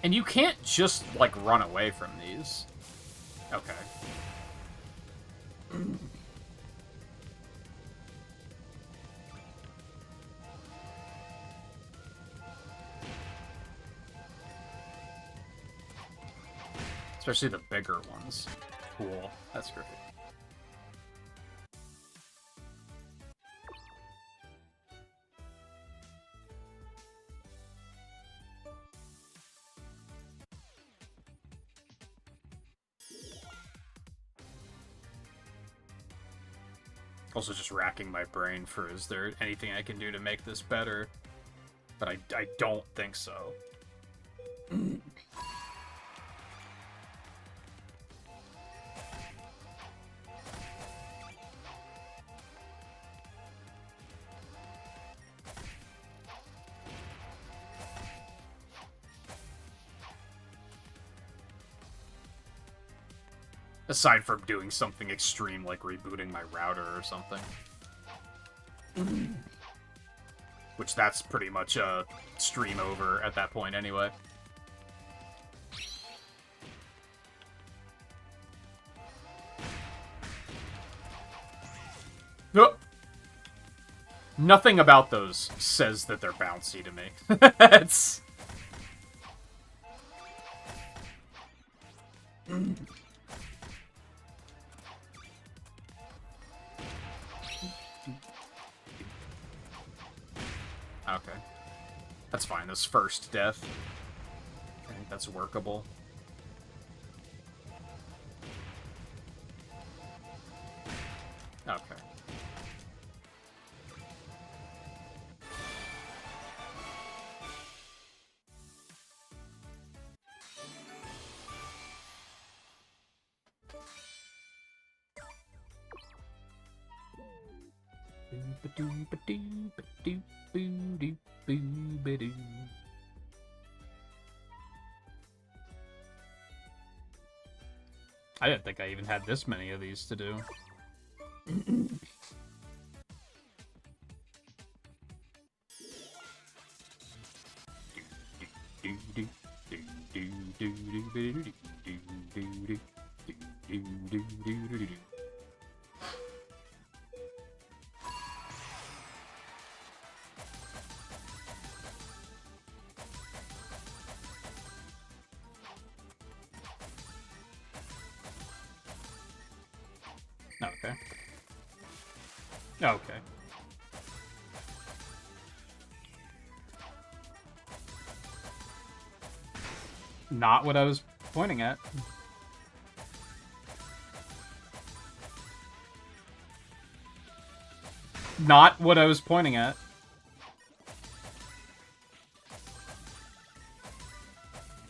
And you can't just, like, run away from these. Okay. Especially the bigger ones. Cool. That's great. Also just racking my brain for, is there anything I can do to make this better? But I don't think so. Aside from doing something extreme like rebooting my router or something. Which that's pretty much a stream over at that point anyway. Oh! Nothing about those says that they're bouncy to me. It's... Okay. That's fine. This first death. I think that's workable. Okay. I didn't think I even had this many of these to do. Okay. Okay. Not what I was pointing at. Not what I was pointing at.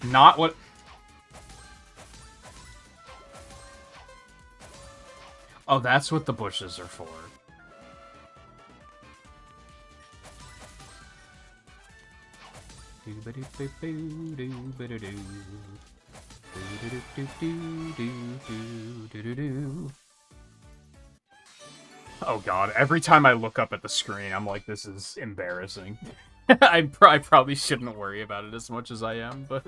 Not what... Oh, that's what the bushes are for. Oh god, every time I look up at the screen, I'm like, this is embarrassing. I probably shouldn't worry about it as much as I am, but...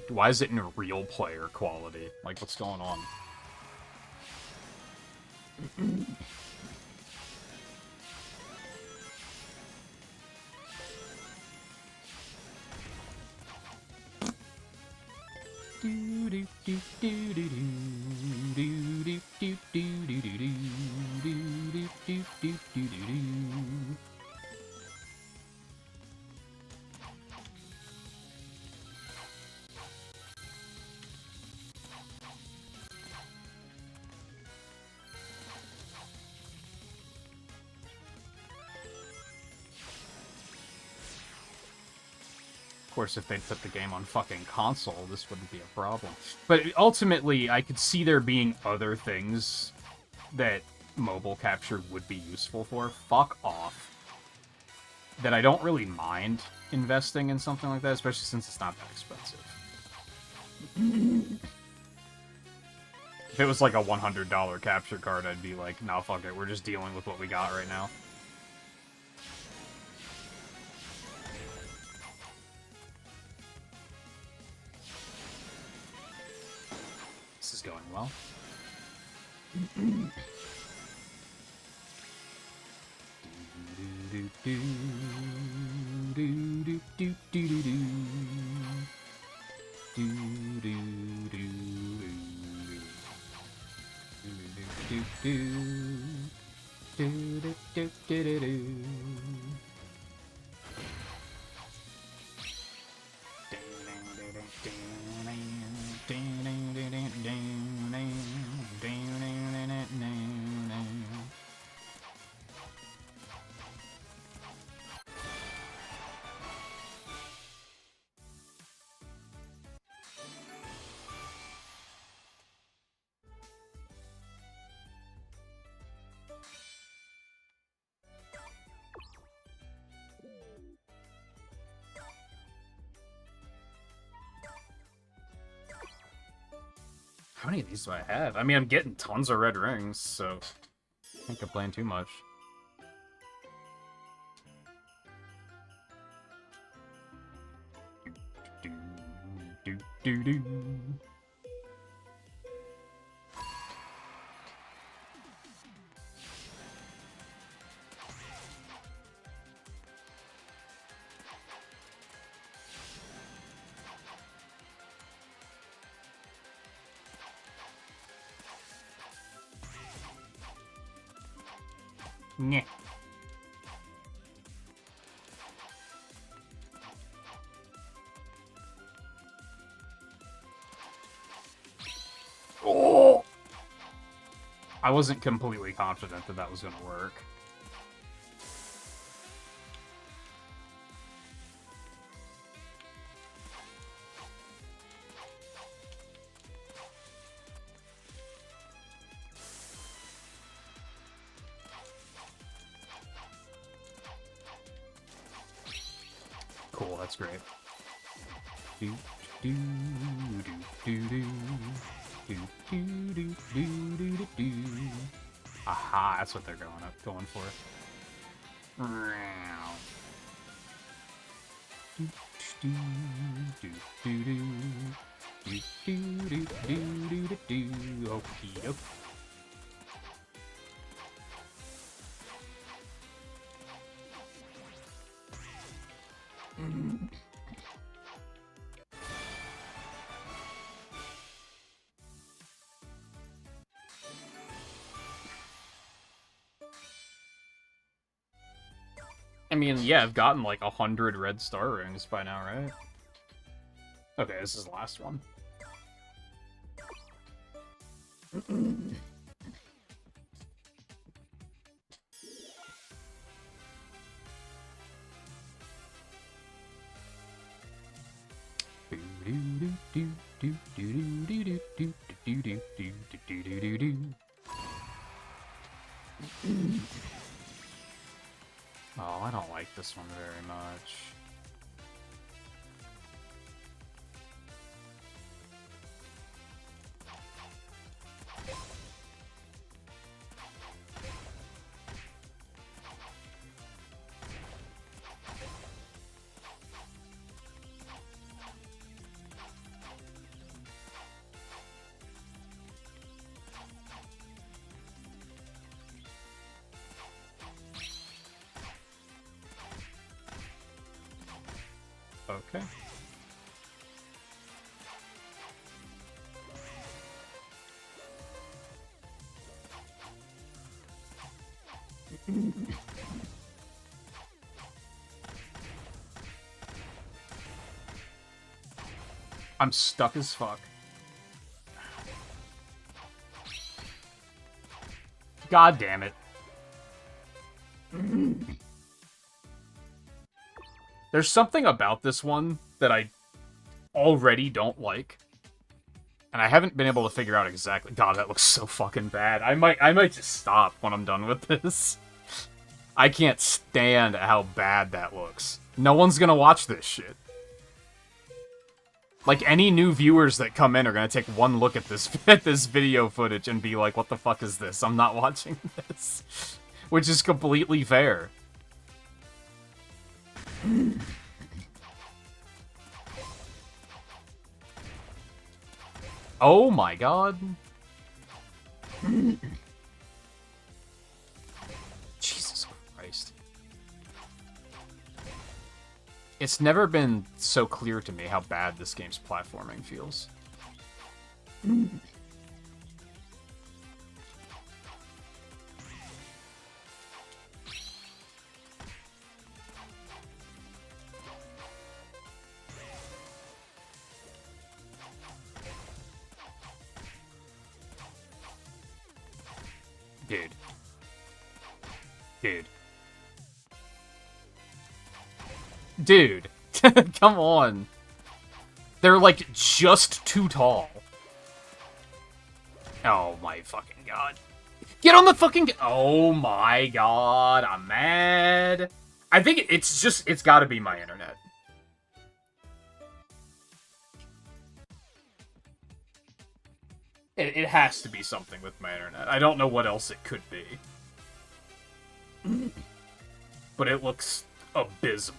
Why is it in a real player quality? Like, what's going on? Of course, if they put the game on fucking console, this wouldn't be a problem. But ultimately, I could see there being other things that mobile capture would be useful for. Fuck off. That I don't really mind investing in something like that, especially since it's not that expensive. If it was like a $100 capture card, I'd be like, nah, fuck it, we're just dealing with what we got right now. This is going well. How many of these do I have? I mean, I'm getting tons of red rings, so can't complain too much. Nyeh. Oh! I wasn't completely confident that that was going to work. that's great. Do, do, do, do, do, do, do, do, do, do, do. Aha, that's what they're going for. Do, do, do, do, do. Do, do, do, do, do, do, do. Okie doke. I mean, yeah, I've gotten like 100 red star rings by now, right? Okay, this is the last one. Oh, I don't like this one very much. Okay. I'm stuck as fuck. God damn it. There's something about this one that I already don't like. And I haven't been able to figure out exactly. God, that looks so fucking bad. I might just stop when I'm done with this. I can't stand how bad that looks. No one's gonna watch this shit. Like, any new viewers that come in are gonna take one look at this video footage and be like, what the fuck is this? I'm not watching this. Which is completely fair. Oh my god. Jesus Christ. It's never been so clear to me how bad this game's platforming feels. Dude. Dude. Dude. Come on. They're, like, just too tall. Oh my fucking god. Get on the fucking... Oh my god, I'm mad. I think it's gotta be my internet. It has to be something with my internet. I don't know what else it could be. But it looks abysmal.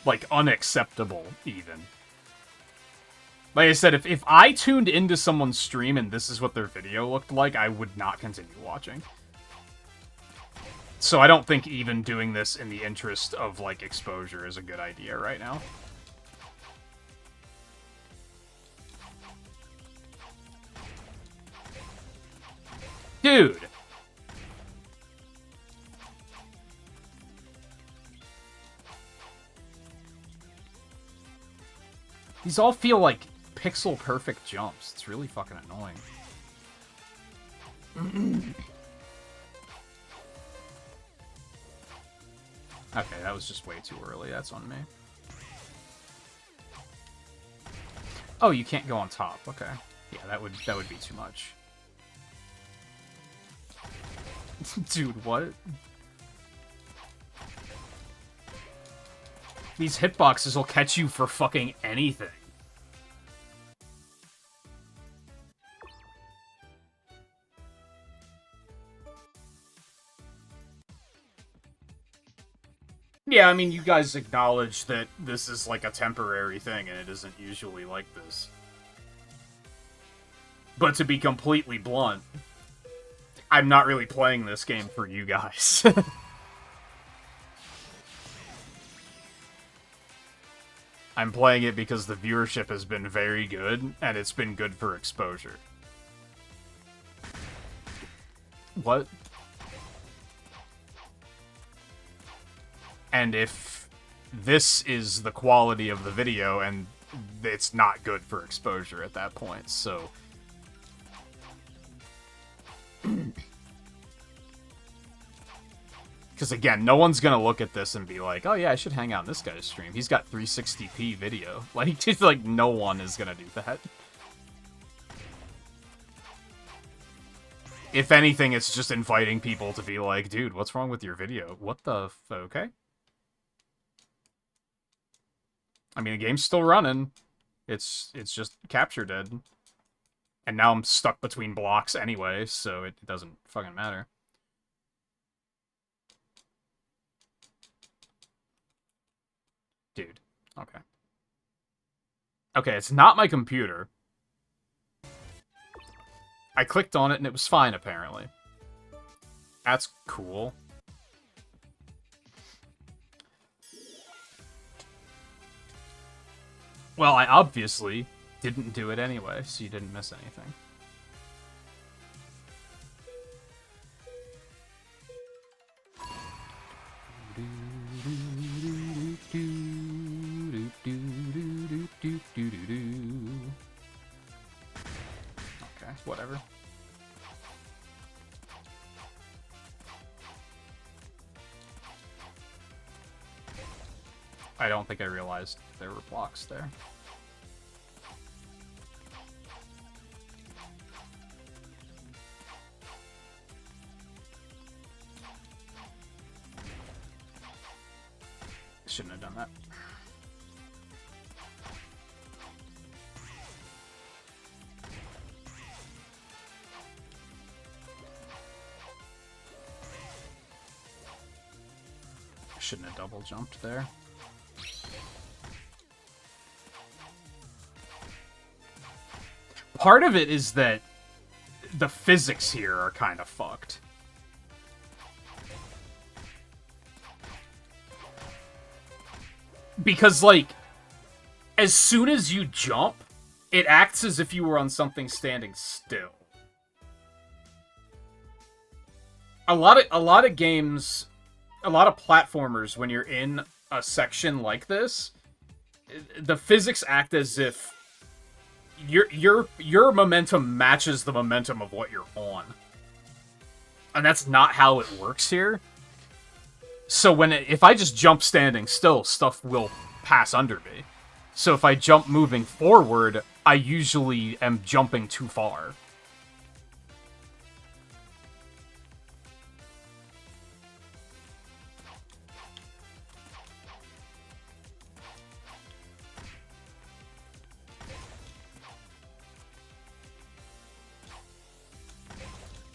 Like, unacceptable, even. Like I said, if I tuned into someone's stream and this is what their video looked like, I would not continue watching. So I don't think even doing this in the interest of, like, exposure is a good idea right now. Dude! These all feel like pixel-perfect jumps. It's really fucking annoying. Okay, that was just way too early. That's on me. Oh, you can't go on top. Okay. Yeah, that would be too much. Dude, what? These hitboxes will catch you for fucking anything. Yeah, I mean, you guys acknowledge that this is like a temporary thing and it isn't usually like this. But to be completely blunt, I'm not really playing this game for you guys. I'm playing it because the viewership has been very good, and it's been good for exposure. What? And if this is the quality of the video, and it's not good for exposure at that point, so... Because again, no one's gonna look at this and be like, oh yeah, I should hang out on this guy's stream. He's got 360p video. Like, it's like, no one is gonna do that. If anything, it's just inviting people to be like, dude, what's wrong with your video? What the okay? I mean, the game's still running. It's just capture dead. And now I'm stuck between blocks anyway, so it doesn't fucking matter. Dude, okay. Okay, it's not my computer. I clicked on it and it was fine, apparently. That's cool. Well, I obviously didn't do it anyway, so you didn't miss anything. Okay, whatever. I don't think I realized there were blocks there. Shouldn't have done that. Shouldn't have double jumped there. Part of it is that the physics here are kind of fucked. Because, like, as soon as you jump, it acts as if you were on something standing still. A lot of games, a lot of platformers, when you're in a section like this, the physics act as if your momentum matches the momentum of what you're on. And that's not how it works here. So if I just jump standing still, stuff will pass under me. So if I jump moving forward, I usually am jumping too far.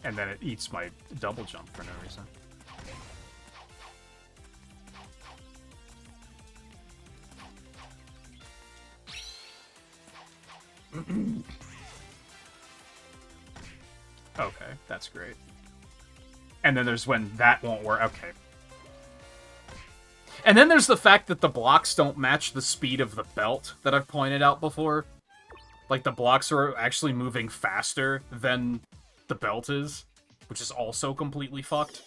And then it eats my double jump for no reason. Okay, that's great. And then there's when that won't work. Okay. And then there's the fact that the blocks don't match the speed of the belt that I've pointed out before. Like, the blocks are actually moving faster than the belt is, which is also completely fucked.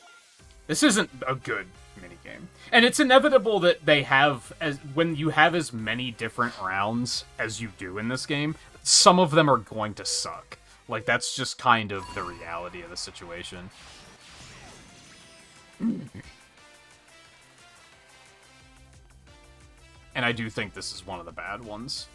This isn't a good minigame. And it's inevitable that they have, when you have as many different rounds as you do in this game, some of them are going to suck. Like, that's just kind of the reality of the situation. And I do think this is one of the bad ones.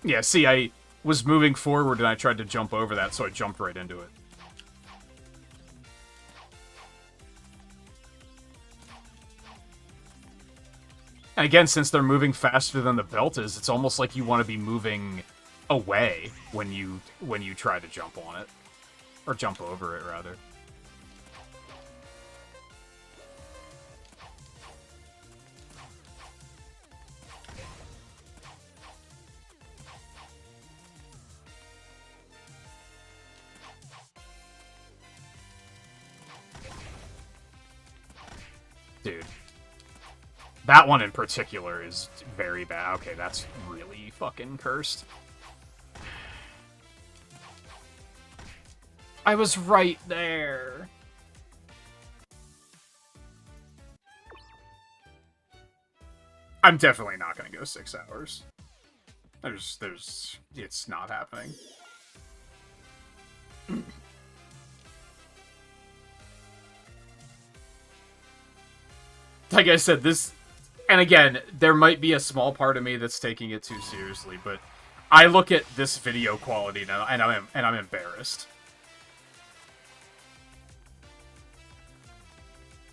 Yeah, see, I was moving forward and I tried to jump over that, so I jumped right into it. And again, since they're moving faster than the belt is, it's almost like you want to be moving away when you try to jump on it. Or jump over it, rather. Dude. That one in particular is very bad. Okay, that's really fucking cursed. I was right there. I'm definitely not gonna go 6 hours. It's not happening. Like I said, this... And again, there might be a small part of me that's taking it too seriously, but I look at this video quality now, and I'm embarrassed.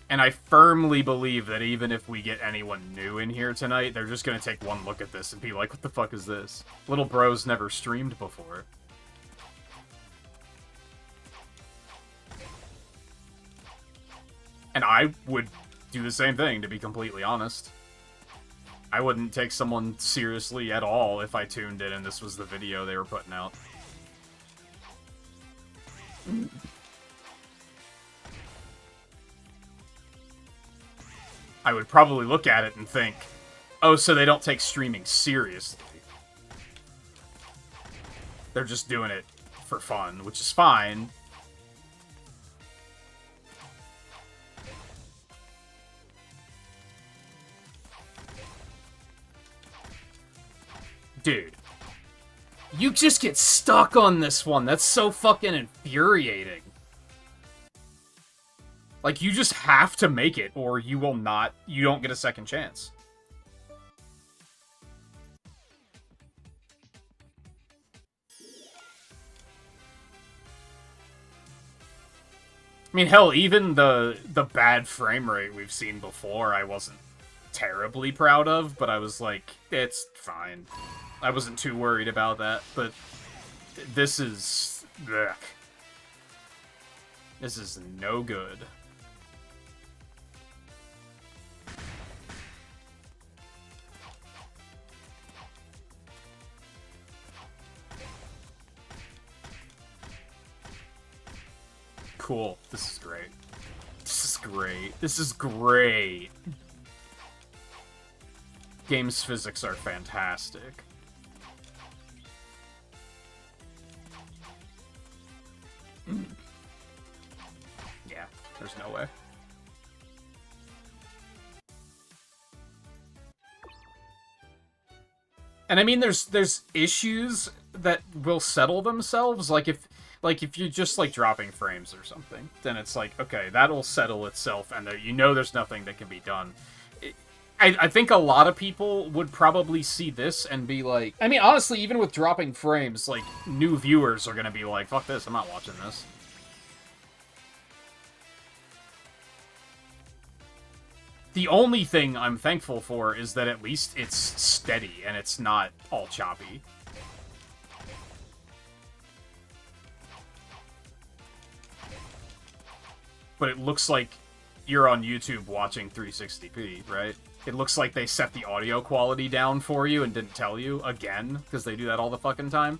And I firmly believe that even if we get anyone new in here tonight, they're just gonna take one look at this and be like, what the fuck is this? Little bro's never streamed before. And I would do the same thing, to be completely honest. I wouldn't take someone seriously at all if I tuned in and this was the video they were putting out. I would probably look at it and think, oh, so they don't take streaming seriously. They're just doing it for fun, which is fine. Dude. You just get stuck on this one. That's so fucking infuriating. Like, you just have to make it, or you will not... You don't get a second chance. I mean, hell, even the bad frame rate we've seen before, I wasn't terribly proud of, but I was like, it's fine. I wasn't too worried about that, but this is... Ugh. This is no good. Cool. This is great. This is great. This is great. Game's physics are fantastic. Yeah, there's no way. And I mean, there's issues that will settle themselves. Like if you're just like dropping frames or something, then it's like, okay, that'll settle itself, and you know there's nothing that can be done. I think a lot of people would probably see this and be like... I mean, honestly, even with dropping frames, like, new viewers are gonna be like, fuck this, I'm not watching this. The only thing I'm thankful for is that at least it's steady and it's not all choppy. But it looks like you're on YouTube watching 360p, right? It looks like they set the audio quality down for you and didn't tell you, again, because they do that all the fucking time.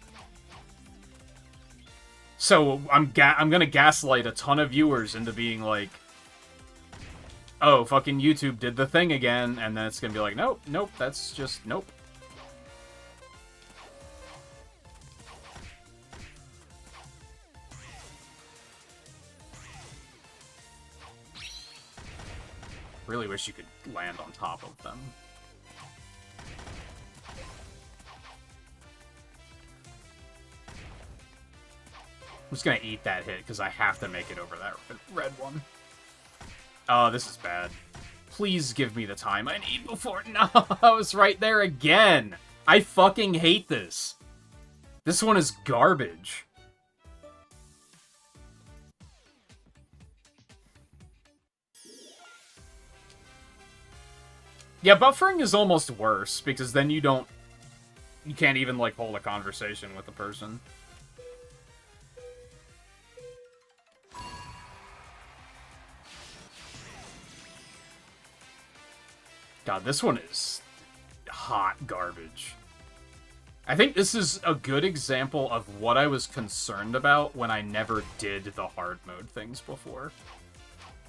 So I'm gonna gaslight a ton of viewers into being like, oh, fucking YouTube did the thing again, and then it's gonna be like, nope, nope, that's just, nope. Really wish you could land on top of them. I'm just gonna eat that hit, because I have to make it over that red one. Oh, this is bad. Please give me the time I need before... No, I was right there again! I fucking hate this. This one is garbage. Yeah, buffering is almost worse, because then you can't even, like, hold a conversation with the person. God, this one is hot garbage. I think this is a good example of what I was concerned about when I never did the hard mode things before.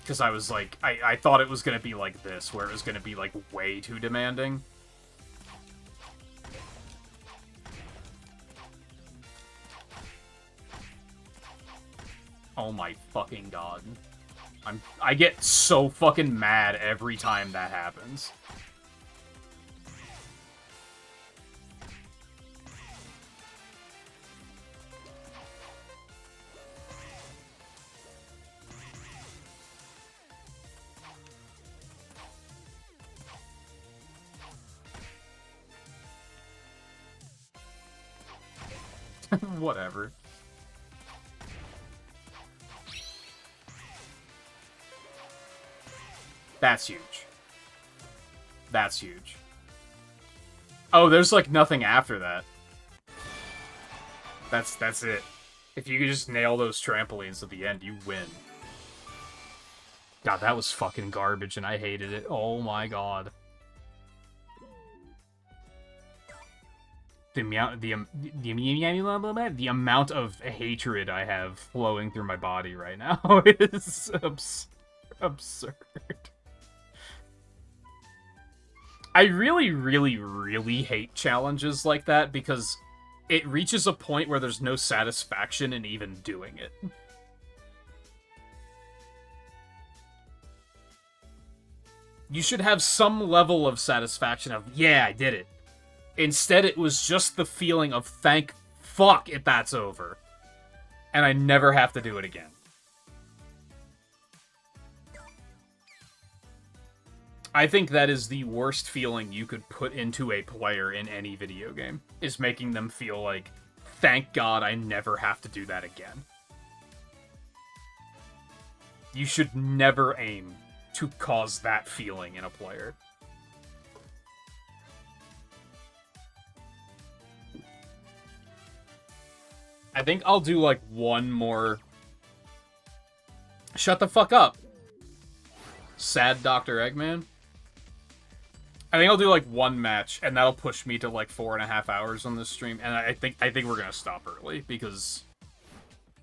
Because I was like, I thought it was going to be like this, where it was going to be, like, way too demanding. Oh my fucking god. I get so fucking mad every time that happens. Whatever. That's huge. That's huge. Oh, there's, like, nothing after that. That's it. If you could just nail those trampolines at the end, you win. God, that was fucking garbage, and I hated it. Oh my god. The amount of hatred I have flowing through my body right now is absurd. I really, really, really hate challenges like that because it reaches a point where there's no satisfaction in even doing it. You should have some level of satisfaction of, yeah, I did it. Instead, it was just the feeling of, thank fuck if that's over. And I never have to do it again. I think that is the worst feeling you could put into a player in any video game, is making them feel like, thank God I never have to do that again. You should never aim to cause that feeling in a player. I think I'll do, like, one more... Shut the fuck up! Sad Dr. Eggman? I think I'll do, like, one match, and that'll push me to, like, 4.5 hours on this stream, and I think we're gonna stop early, because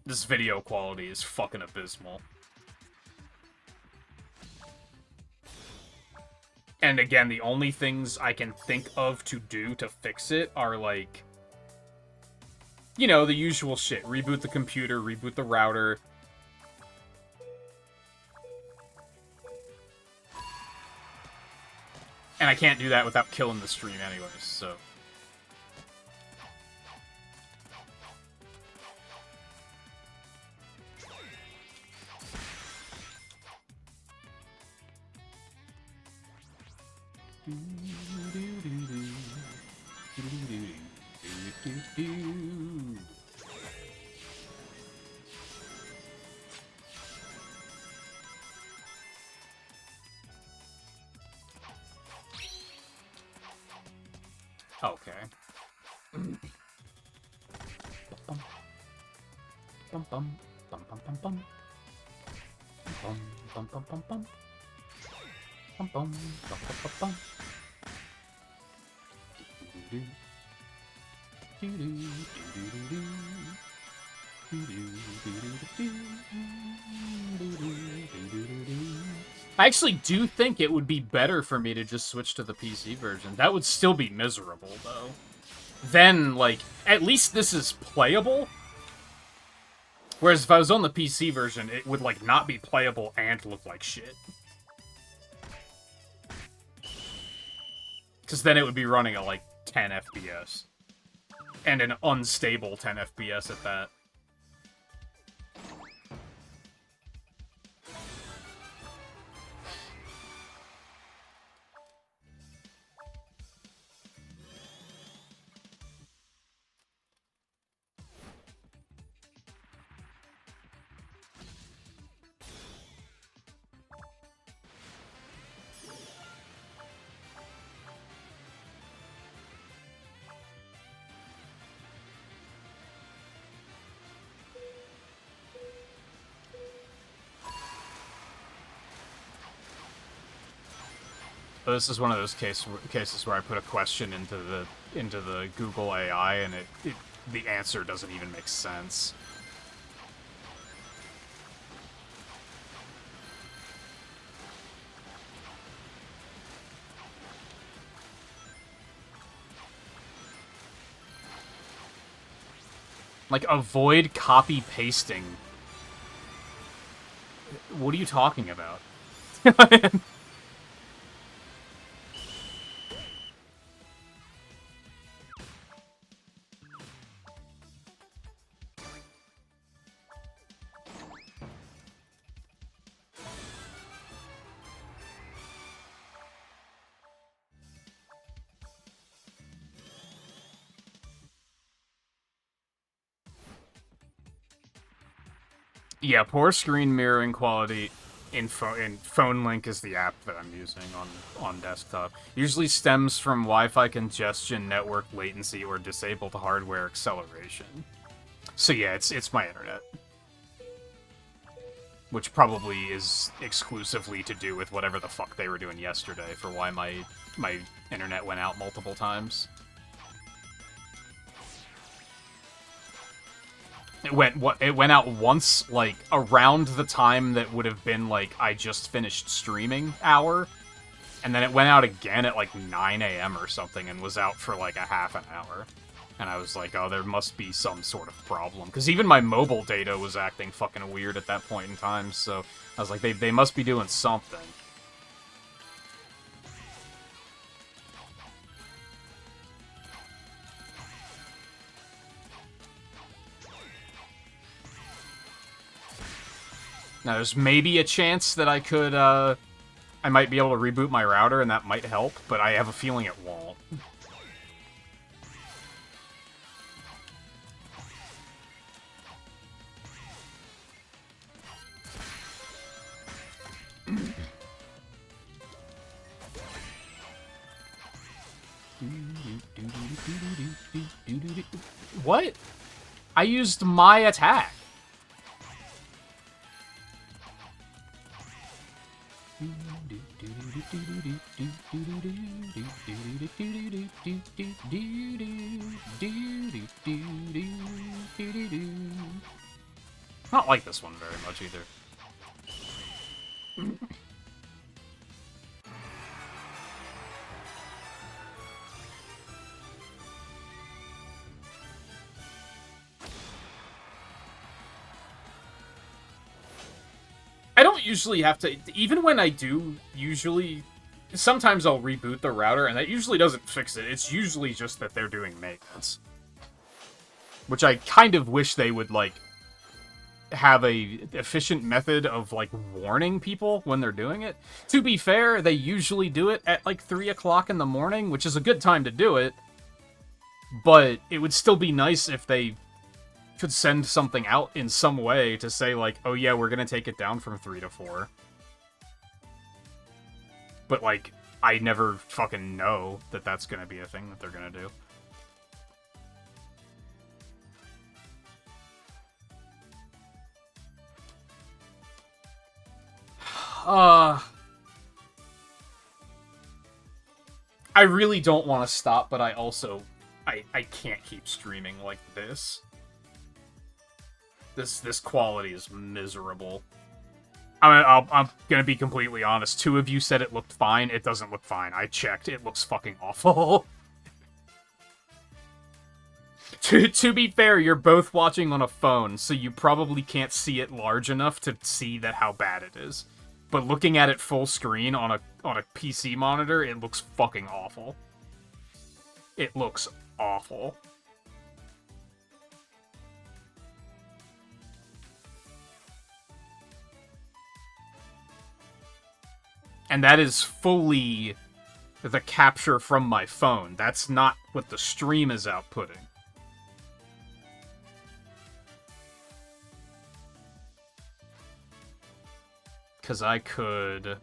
this video quality is fucking abysmal. And again, the only things I can think of to do to fix it are, like, you know, the usual shit. Reboot the computer, reboot the router. And I can't do that without killing the stream anyways, so... Okay. Bum bum bum bum bum bum bum bum bum bum bum bum bum bum bum. I actually do think it would be better for me to just switch to the PC version. That would still be miserable, though. Then, like, at least this is playable. Whereas if I was on the PC version, it would, like, not be playable and look like shit. Because then it would be running at, like, 10 FPS. And an unstable 10 FPS at that. This is one of those cases where I put a question into the Google AI and the answer doesn't even make sense. Like, avoid copy pasting. What are you talking about? Yeah, poor screen mirroring quality in Phone Link is the app that I'm using on desktop. Usually stems from Wi-Fi congestion, network latency, or disabled hardware acceleration. So yeah, it's my internet, which probably is exclusively to do with whatever the fuck they were doing yesterday for why my internet went out multiple times. It went out once, like, around the time that would have been, like, I just finished streaming hour, and then it went out again at, like, 9 a.m. or something, and was out for, like, a half an hour. And I was like, oh, there must be some sort of problem. Because even my mobile data was acting fucking weird at that point in time, so I was like, they must be doing something. Now, there's maybe a chance that I could, I might be able to reboot my router, and that might help, but I have a feeling it won't. What? I used my attack. I don't like this one very much either. I don't usually have to, even when I do, usually, sometimes I'll reboot the router, and that usually doesn't fix it. It's usually just that they're doing maintenance. Which I kind of wish they would, like, have a efficient method of, like, warning people when they're doing it. To be fair, they usually do it at, like, 3 o'clock in the morning, which is a good time to do it. But it would still be nice if they could send something out in some way to say, like, oh yeah, we're gonna take it down from 3 to 4. But, like, I never fucking know that that's gonna be a thing that they're gonna do. I really don't want to stop, but I also... I can't keep streaming like this. This quality is miserable. I'm gonna be completely honest. 2 of you said it looked fine. It doesn't look fine. I checked. It looks fucking awful. To be fair, you're both watching on a phone, so you probably can't see it large enough to see that how bad it is. But looking at it full screen on a PC monitor, it looks fucking awful. It looks awful. And that is fully the capture from my phone. That's not what the stream is outputting. Because I could...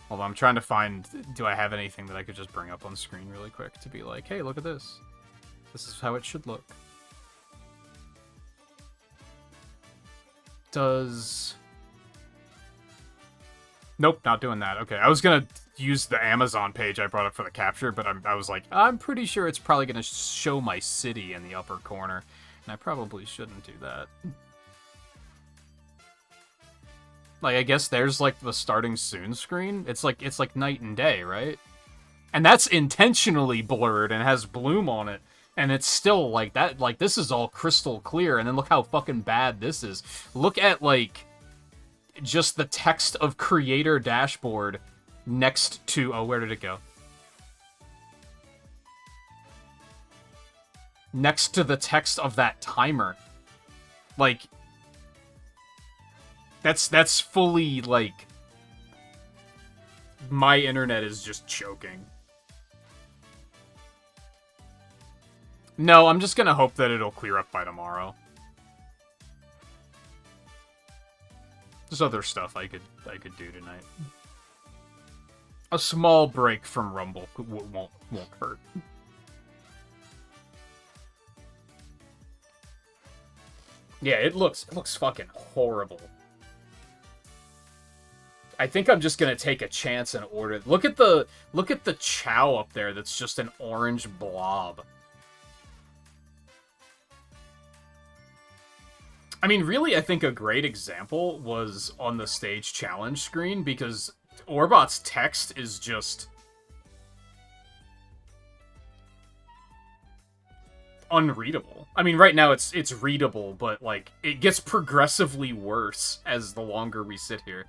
Hold on, I'm trying to find... Do I have anything that I could just bring up on screen really quick to be like, hey, look at this. This is how it should look. Does... Nope, not doing that. Okay, I was gonna use the Amazon page I brought up for the capture, but I was like, I'm pretty sure it's probably gonna show my city in the upper corner, and I probably shouldn't do that. Like, I guess there's like the starting soon screen. It's like night and day, right? And that's intentionally blurred and has bloom on it. And it's still like that, like this is all crystal clear, and then look how fucking bad this is. Look at like just the text of creator dashboard next to, oh, where did it go? Next to the text of that timer. Like, that's fully, like, my internet is just choking. No, I'm just gonna hope that it'll clear up by tomorrow. There's other stuff I could do tonight. A small break from Rumble won't hurt. Yeah, it looks fucking horrible. I think I'm just gonna take a chance and order. Look at the chow up there. That's just an orange blob. I mean, really, I think a great example was on the stage challenge screen, because Orbot's text is just unreadable. I mean, right now it's readable, but like it gets progressively worse as the longer we sit here.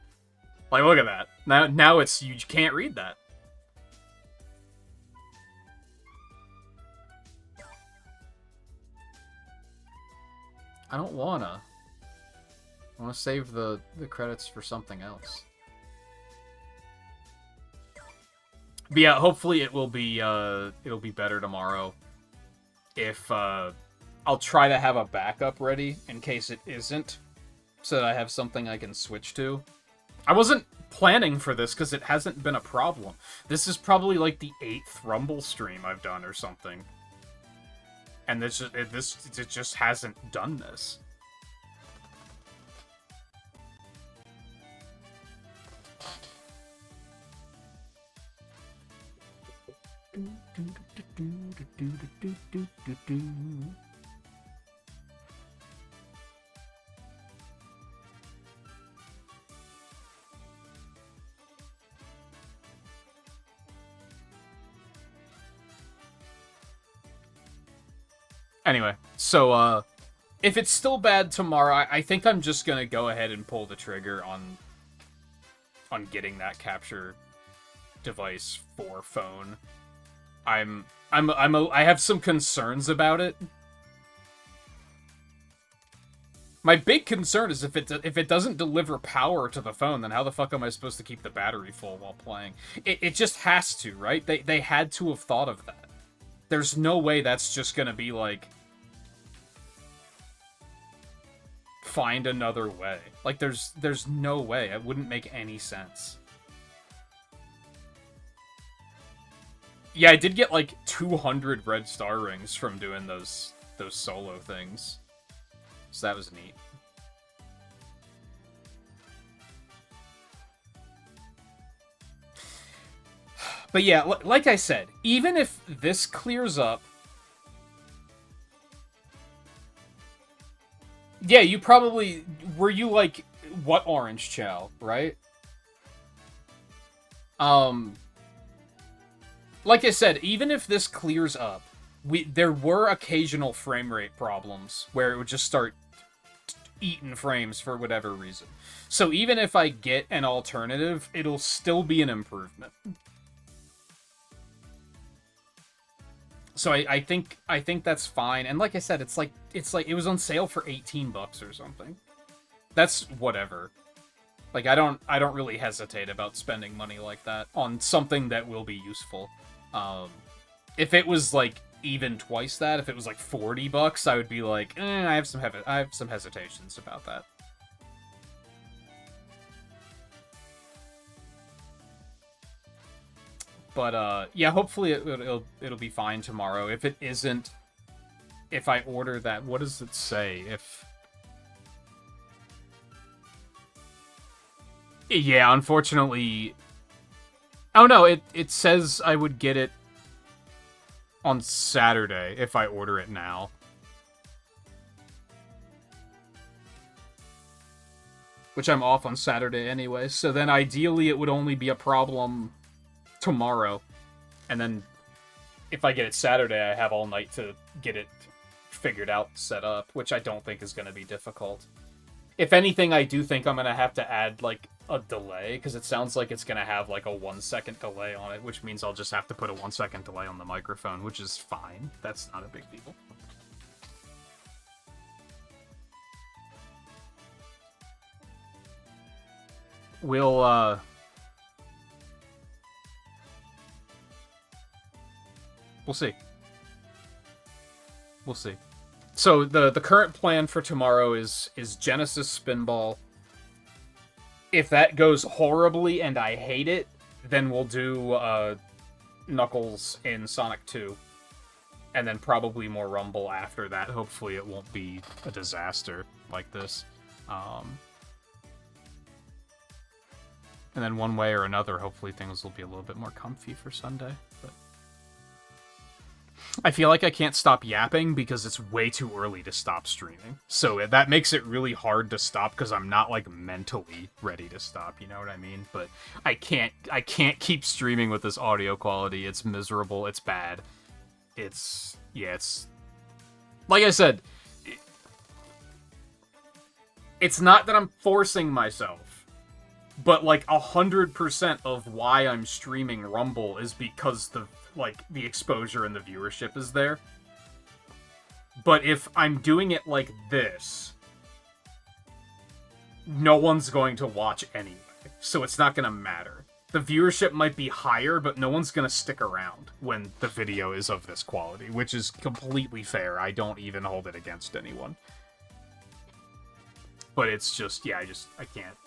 Like, look at that. Now it's, you can't read that. I don't wanna. I wanna save the credits for something else. But yeah, hopefully it'll be better tomorrow. If I'll try to have a backup ready in case it isn't, so that I have something I can switch to. I wasn't planning for this because it hasn't been a problem. This is probably like the 8th Rumble stream I've done or something. And it just hasn't done this. Anyway, so, if it's still bad tomorrow, I think I'm just gonna go ahead and pull the trigger on getting that capture device for phone. I have some concerns about it. My big concern is if it doesn't deliver power to the phone, then how the fuck am I supposed to keep the battery full while playing? It just has to, right? They had to have thought of that. There's no way that's just gonna be like, find another way. Like, there's no way. It wouldn't make any sense. Yeah, I did get like 200 red star rings from doing those solo things. So that was neat. But yeah, like I said, even if this clears up... Yeah, you probably... Were you like, what orange chow, right? Like I said, even if this clears up, there were occasional frame rate problems where it would just start eating frames for whatever reason. So even if I get an alternative, it'll still be an improvement. So I think that's fine. And like I said, it's like it was on sale for $18 or something. That's whatever. Like, I don't really hesitate about spending money like that on something that will be useful. If it was like even twice that, if it was like $40, I would be like, I have some hesitations about that. But yeah, hopefully it'll be fine tomorrow. If it isn't, if I order that, what does it say? Yeah, unfortunately... Oh no, it says I would get it on Saturday if I order it now. Which I'm off on Saturday anyway, so then ideally it would only be a problem tomorrow. And then if I get it Saturday, I have all night to get it figured out, set up, which I don't think is going to be difficult. If anything, I do think I'm going to have to add, like, a delay, because it sounds like it's going to have, like, a 1-second delay on it, which means I'll just have to put a 1-second delay on the microphone, which is fine. That's not a big deal. We'll see. We'll see. So the current plan for tomorrow is Genesis Spinball. If that goes horribly and I hate it, then we'll do Knuckles in Sonic 2. And then probably more Rumble after that. Hopefully it won't be a disaster like this. And then one way or another, hopefully things will be a little bit more comfy for Sunday. But I feel like I can't stop yapping because it's way too early to stop streaming. So that makes it really hard to stop because I'm not, like, mentally ready to stop, you know what I mean? But I can't keep streaming with this audio quality. It's miserable. It's bad. It's like I said, it's not that I'm forcing myself. But, like, 100% of why I'm streaming Rumble is because the exposure and the viewership is there. But if I'm doing it like this, no one's going to watch anyway. So it's not going to matter. The viewership might be higher, but no one's going to stick around when the video is of this quality, which is completely fair. I don't even hold it against anyone. But it's just, yeah, I can't.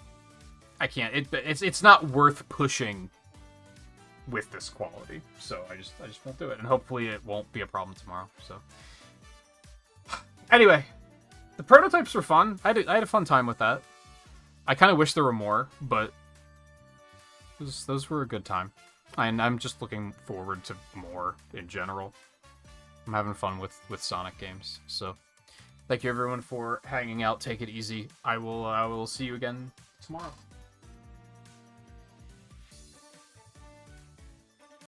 It's not worth pushing with this quality, so I just won't do it, and hopefully it won't be a problem tomorrow. So anyway, the prototypes were fun. I had a fun time with that. I kind of wish there were more, but those were a good time. And I'm just looking forward to more in general. I'm having fun with Sonic games. So thank you everyone for hanging out. Take it easy. I will see you again tomorrow.